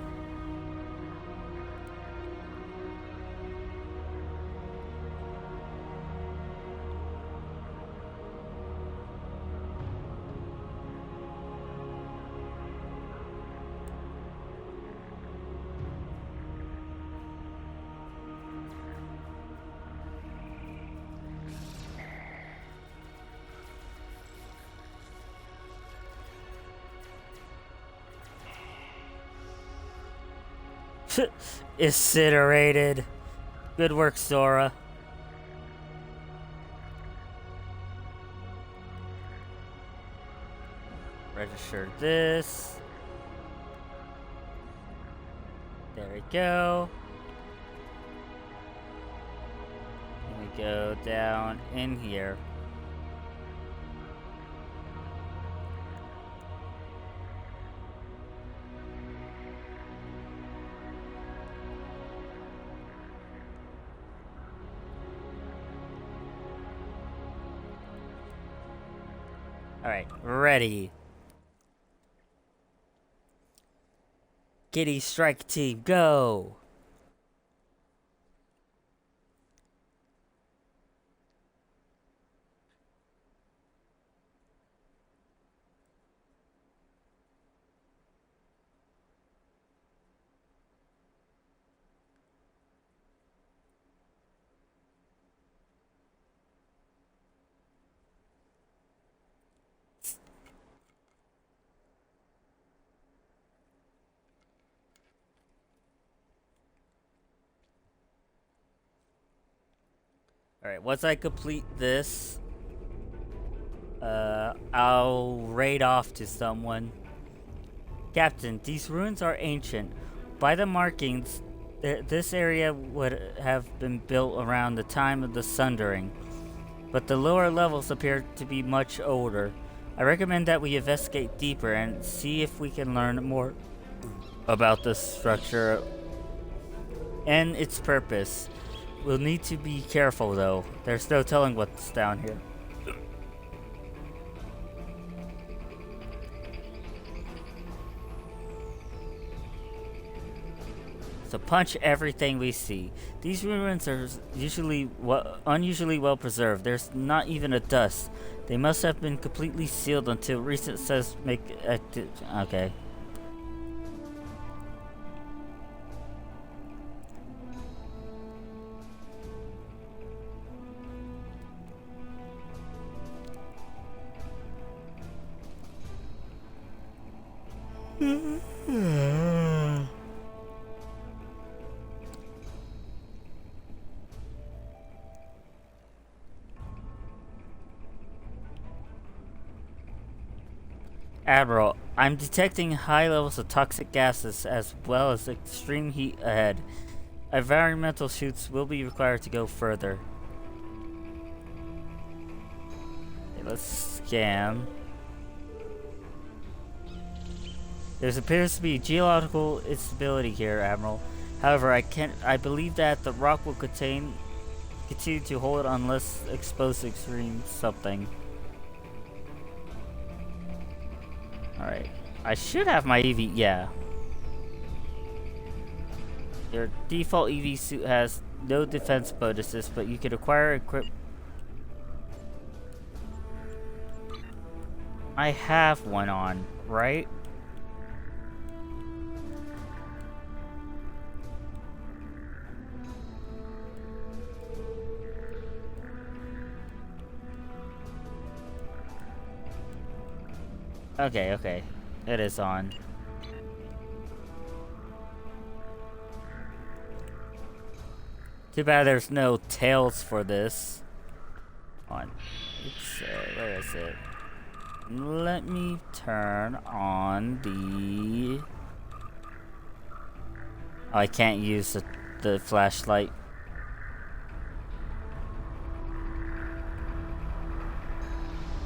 Incinerated. Good work, Sora. Register this. There we go. And we go down in here. Alright, ready. Giddy strike team, go! Alright, once I complete this, I'll raid off to someone. Captain, these ruins are ancient. By the markings, this area would have been built around the time of the Sundering, but the lower levels appear to be much older. I recommend that we investigate deeper and see if we can learn more about the structure and its purpose. We'll need to be careful though. There's no telling what's down here. So punch everything we see. These ruins are usually unusually well preserved. There's not even a dust. They must have been completely sealed until recent seismic activity. Okay. Admiral, I'm detecting high levels of toxic gases as well as extreme heat ahead. Environmental chutes will be required to go further. Okay, let's scan. There appears to be geological instability here, Admiral. However, I believe that the rock will continue to hold unless exposed to extreme something. Alright. I should have my EV. Yeah. Your default EV suit has no defense bonuses, but you can acquire equip. I have one on, right? Okay. It is on. Too bad there's no tails for this. On. Oops, where is it? Let me turn on the... Oh, I can't use the flashlight.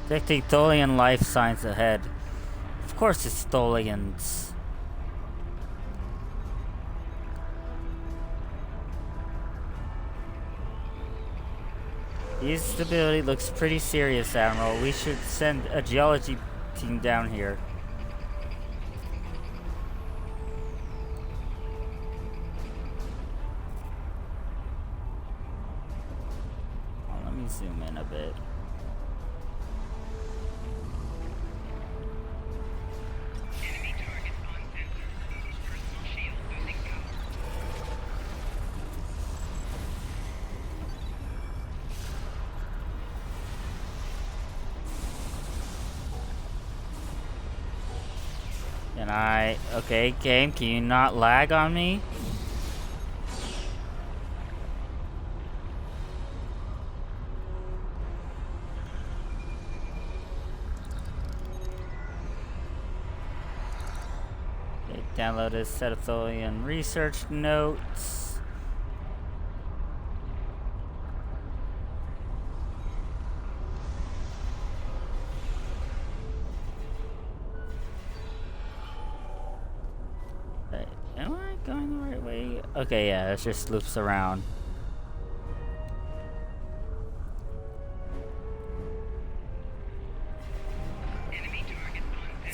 Detecting Tholian life signs ahead. Of course it's Tholians. The instability looks pretty serious, Admiral. We should send a geology team down here. Oh, let me zoom in a bit. Okay, game, can you not lag on me? Okay, download a set of Tholian research notes. Okay, yeah, it just loops around.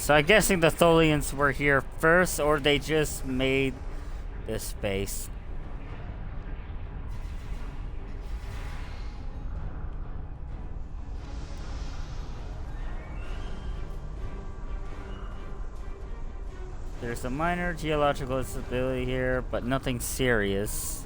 So I'm guessing the Tholians were here first, or they just made this base. There's a minor geological instability here, but nothing serious.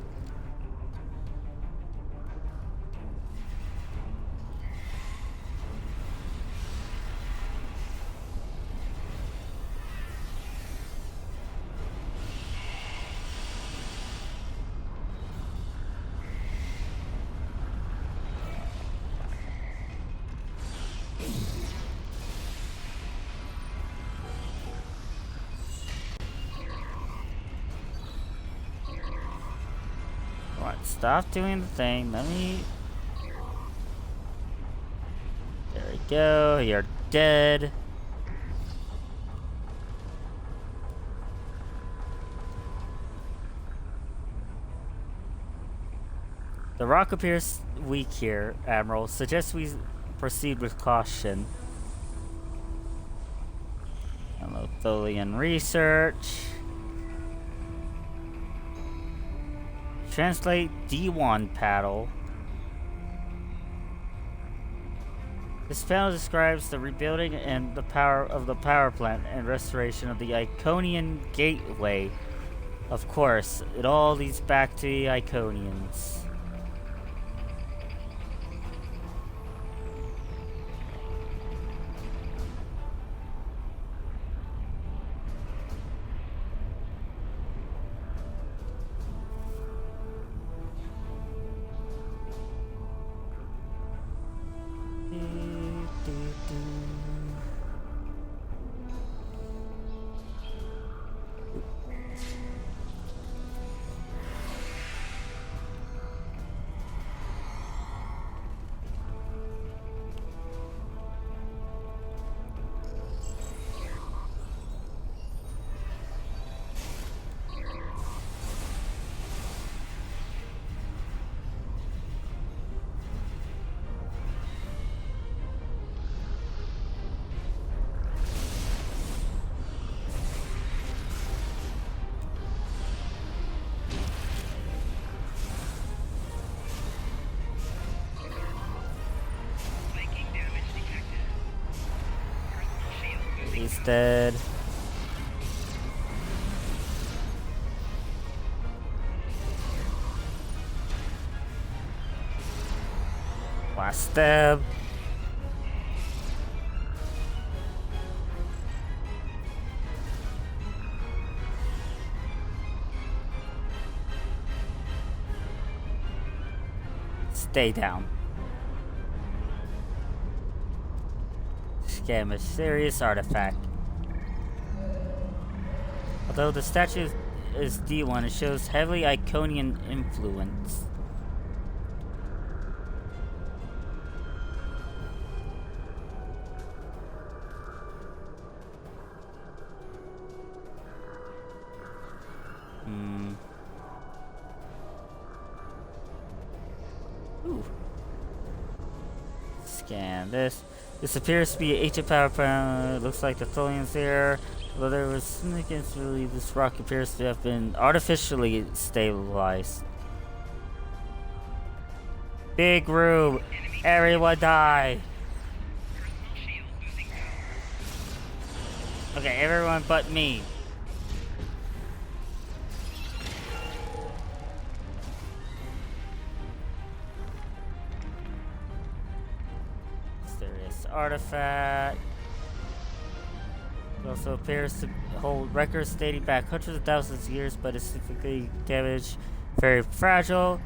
Stop doing the thing. Let me... There we go. You're dead. The rock appears weak here, Admiral. Suggest we proceed with caution. Hello, Tholian research. Translate D1 paddle. This panel describes the rebuilding and the power of the power plant and restoration of the Iconian Gateway. Of course, it all leads back to the Iconians. He's dead. Last stab. Stay down. A mysterious artifact. Although the statue is D1, it shows heavily Iconian influence. Ooh. Scan this. This appears to be an ancient power plant. It looks like the Tholians there. Although there was significance to believe this rock appears to have been artificially stabilized. Big room. Everyone die. Okay, everyone but me. Artifact. It also appears to hold records dating back hundreds of thousands of years, but is significantly damaged, very fragile.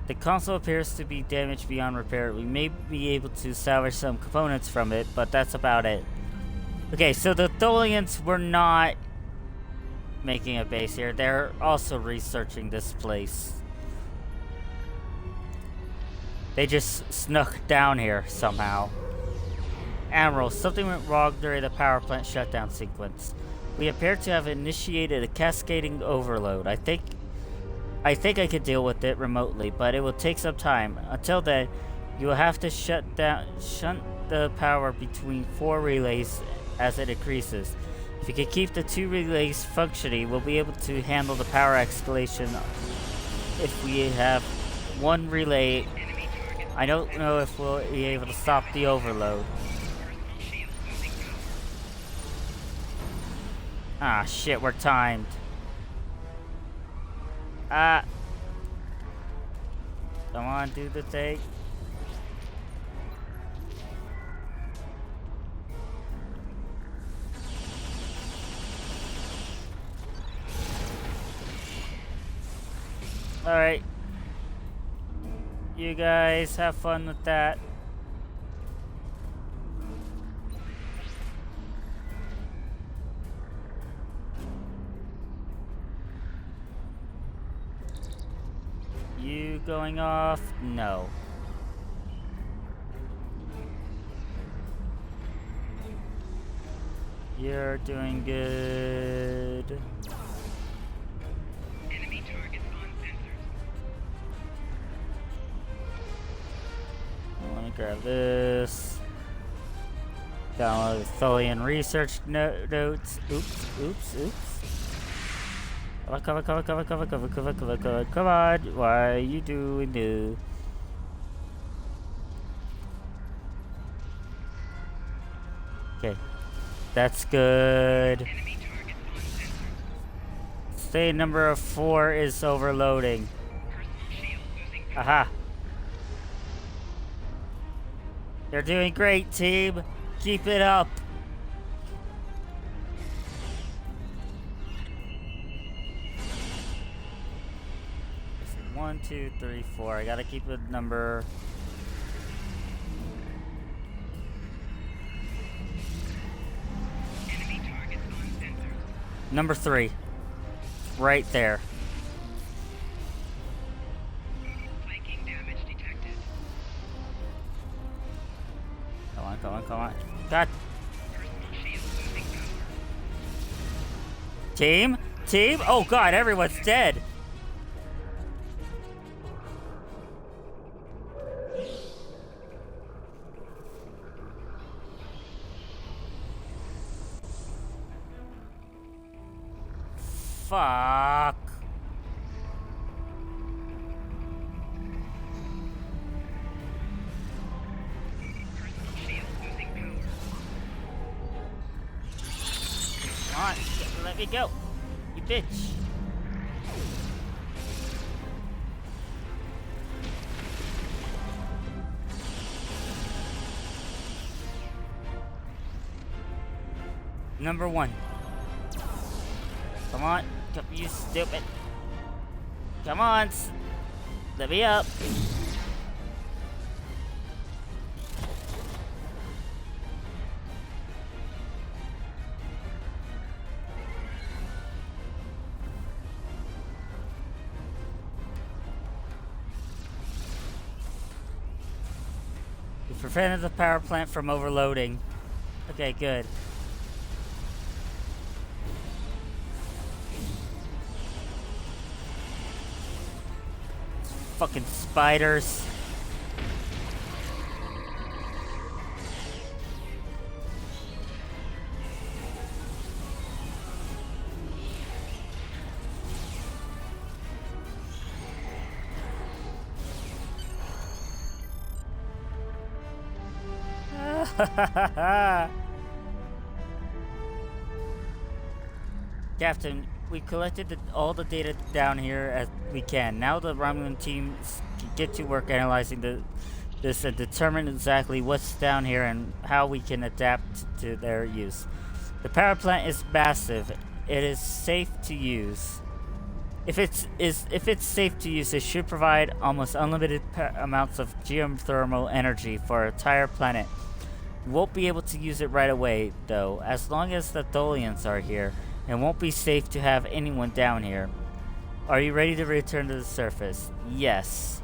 The console appears to be damaged beyond repair. We may be able to salvage some components from it, but that's about it. Okay, so the Tholians were not making a base here. They're also researching this place. They just snuck down here somehow. Admiral, something went wrong during the power plant shutdown sequence. We appear to have initiated a cascading overload. I think I can deal with it remotely, but it will take some time. Until then, You will have to shunt the power between 4 relays as it increases. If you can keep the 2 relays functioning, we'll be able to handle the power escalation. If we have 1 relay, I don't know if we'll be able to stop the overload. Ah, shit, we're timed. Ah. Come on, do the thing. Alright. You guys have fun with that. You going off? No. You're doing good. Enemy targets on sensors. Let me grab this. Download Tholian research notes. Oops. Come on. Why are you doing this? Okay. That's good. State number 4 is overloading. Aha. You're doing great, team. Keep it up. One, 2, 3, 4. I gotta keep a number. Enemy targets on sensors. Number 3. Right there. Flanking damage detected. Come on. God. Personal shield losing power. Team? Oh god, everyone's dead. Fuck. Come on, let me go. You bitch. Number 1. Come on, you stupid. Come on, let me up. We prevented the power plant from overloading. Okay, good. Fucking spiders. Captain, we collected all the data down here as we can. Now the Romulan teams can get to work analyzing this and determine exactly what's down here and how we can adapt to their use. The power plant is massive. It is safe to use. If it's safe to use, it should provide almost unlimited amounts of geothermal energy for our entire planet. We won't be able to use it right away, though, as long as the Tholians are here. It won't be safe to have anyone down here. Are you ready to return to the surface? Yes.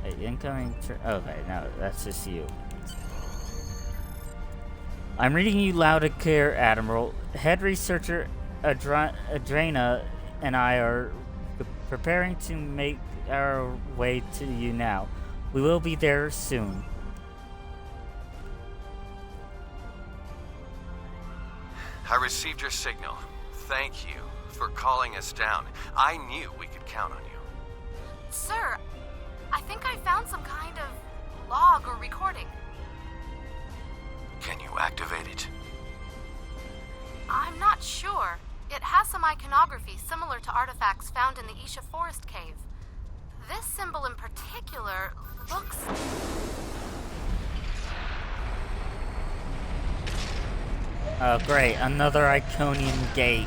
Wait, incoming. Okay, no, that's just you. I'm reading you loud and clear, Admiral. Head researcher Adrena and I are preparing to make our way to you now. We will be there soon. I received your signal. Thank you for calling us down. I knew we could count on you. Sir, I think I found some kind of log or recording. Can you activate it? I'm not sure. It has some iconography similar to artifacts found in the Isha Forest Cave. This symbol in particular looks... Oh, great. Another Iconian gate.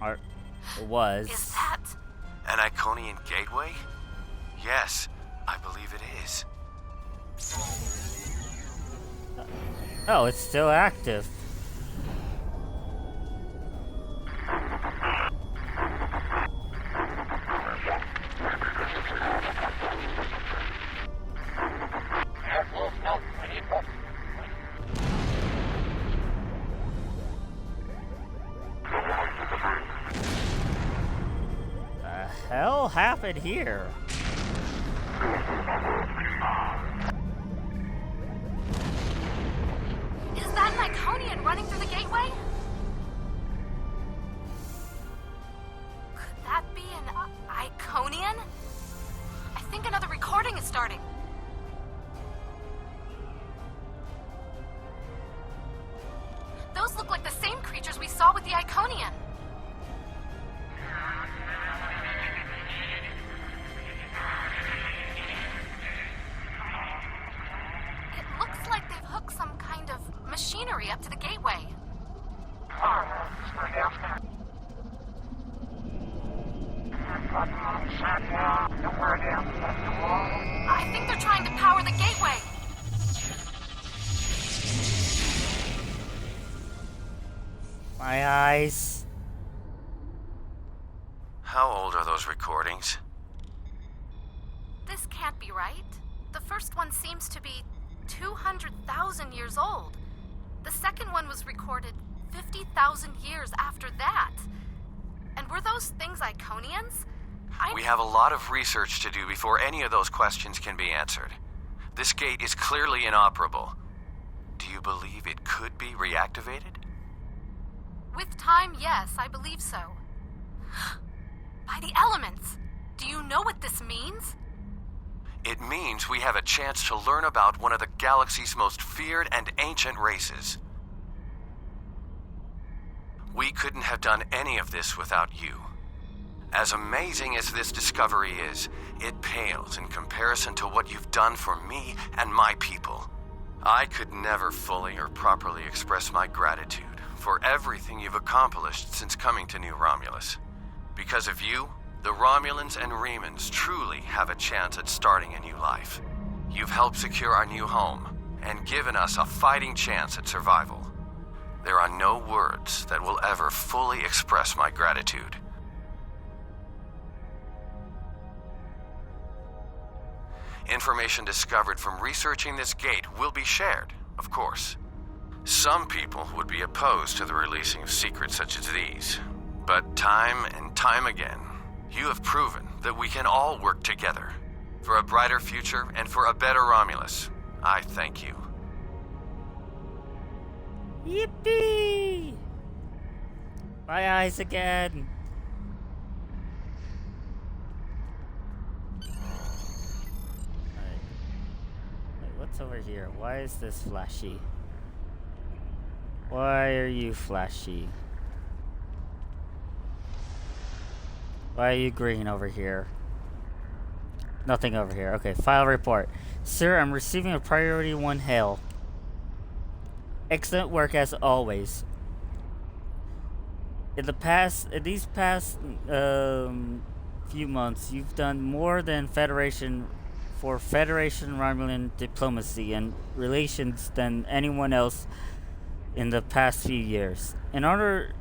Or it was. Is that... An Iconian gateway? Yes, I believe it is. Oh, it's still active. The hell happened here? Is that an Iconian running through the gateway? Could that be an Iconian? I think another recording is starting. Those look like the same creatures we saw with the Iconian. It looks like they've hooked some kind of machinery up to the gateway. I think they're trying to power the gateway. My eyes. How old are those recordings? This can't be right. The first one seems to be 200,000 years old. The second one was recorded 50,000 years after that. And were those things Iconians? We have a lot of research to do before any of those questions can be answered. This gate is clearly inoperable. Do you believe it could be reactivated? With time, yes, I believe so. By the elements! Do you know what this means? It means we have a chance to learn about one of the galaxy's most feared and ancient races. We couldn't have done any of this without you. As amazing as this discovery is, it pales in comparison to what you've done for me and my people. I could never fully or properly express my gratitude for everything you've accomplished since coming to New Romulus. Because of you, the Romulans and Remans truly have a chance at starting a new life. You've helped secure our new home and given us a fighting chance at survival. There are no words that will ever fully express my gratitude. Information discovered from researching this gate will be shared, of course. Some people would be opposed to the releasing of secrets such as these, but time and time again, you have proven that we can all work together for a brighter future and for a better Romulus. I thank you. Yippee! My eyes again. Wait, what's over here? Why is this flashy? Why are you flashy? Why are you green over here? Nothing over here. Okay, file report. Sir, I'm receiving a priority 1 hail. Excellent work as always. In these past few months, you've done more than Federation Romulan diplomacy and relations than anyone else in the past few years. In honor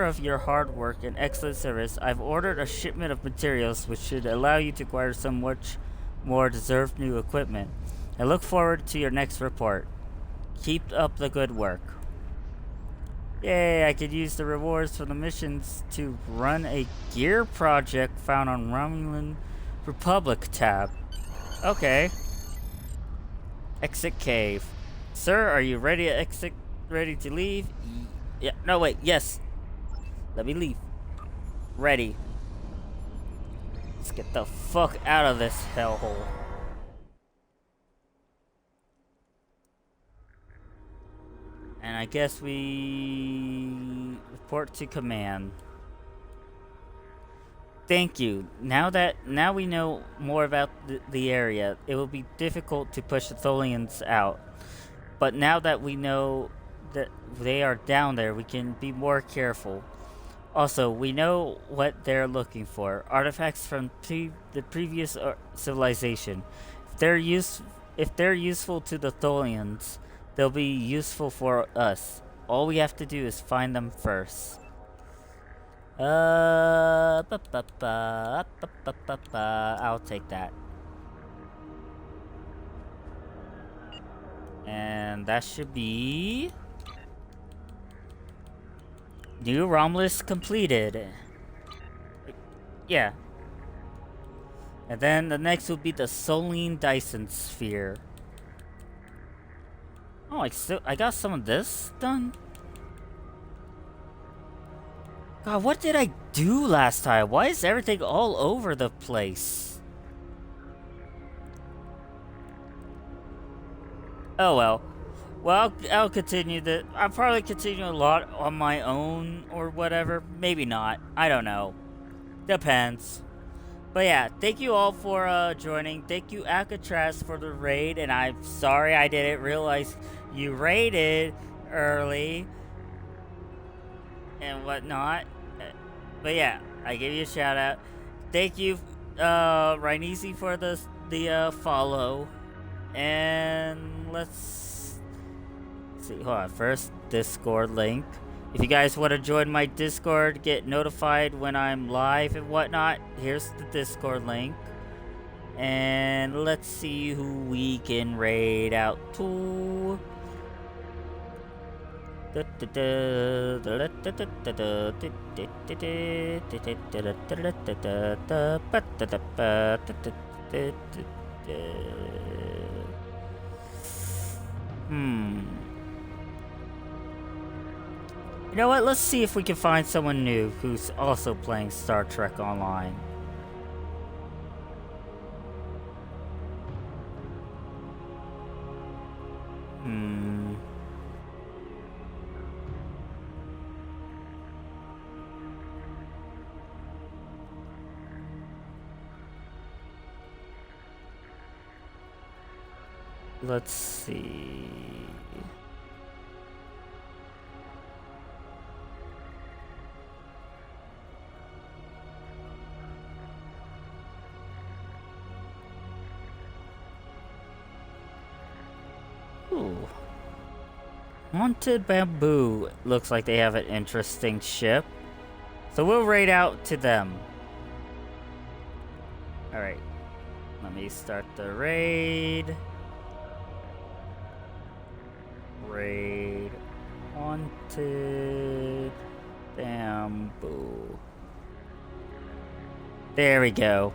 of your hard work and excellent service, I've ordered a shipment of materials which should allow you to acquire some much more deserved new equipment. I look forward to your next report. Keep up the good work. Yay, I could use the rewards from the missions to run a gear project found on Romulan Republic tab. Okay. Exit cave. Sir, are you ready to exit? Ready to leave? Yeah. No, wait. Yes. Let me leave. Ready. Let's get the fuck out of this hellhole. And I guess we report to command. Thank you. Now we know more about the area, it will be difficult to push the Tholians out. But now that we know that they are down there, we can be more careful. Also, we know what they're looking for. Artifacts from the previous civilization. If they're useful to the Tholians, they'll be useful for us. All we have to do is find them first. I'll take that. And that should be... New Romulus completed. Yeah. And then the next will be the Soline Dyson Sphere. Oh, I got some of this done? God, what did I do last time? Why is everything all over the place? Oh well. Well, I'll continue I'll probably continue a lot on my own or whatever. Maybe not. I don't know. Depends. But yeah, thank you all for joining. Thank you, Alcatraz, for the raid. And I'm sorry I didn't realize you raided early and whatnot. But yeah, I give you a shout out. Thank you, Rhinesi, for the follow. And let's see. Hold on. First, Discord link. If you guys want to join my Discord, get notified when I'm live and whatnot, here's the Discord link. And let's see who we can raid out to. You know what? Let's see if we can find someone new who's also playing Star Trek Online. Let's see. Ooh. Haunted Bamboo. Looks like they have an interesting ship. So we'll raid out to them. Alright. Let me start the raid. Raid. Haunted Bamboo. There we go.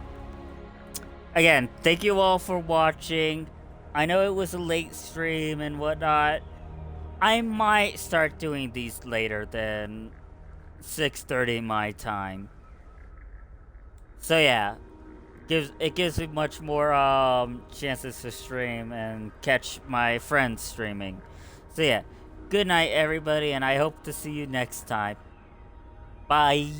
Again, thank you all for watching. I know it was a late stream and whatnot. I might start doing these later than 6:30 my time. So yeah, it gives me much more chances to stream and catch my friends streaming. So yeah, good night everybody, and I hope to see you next time. Bye.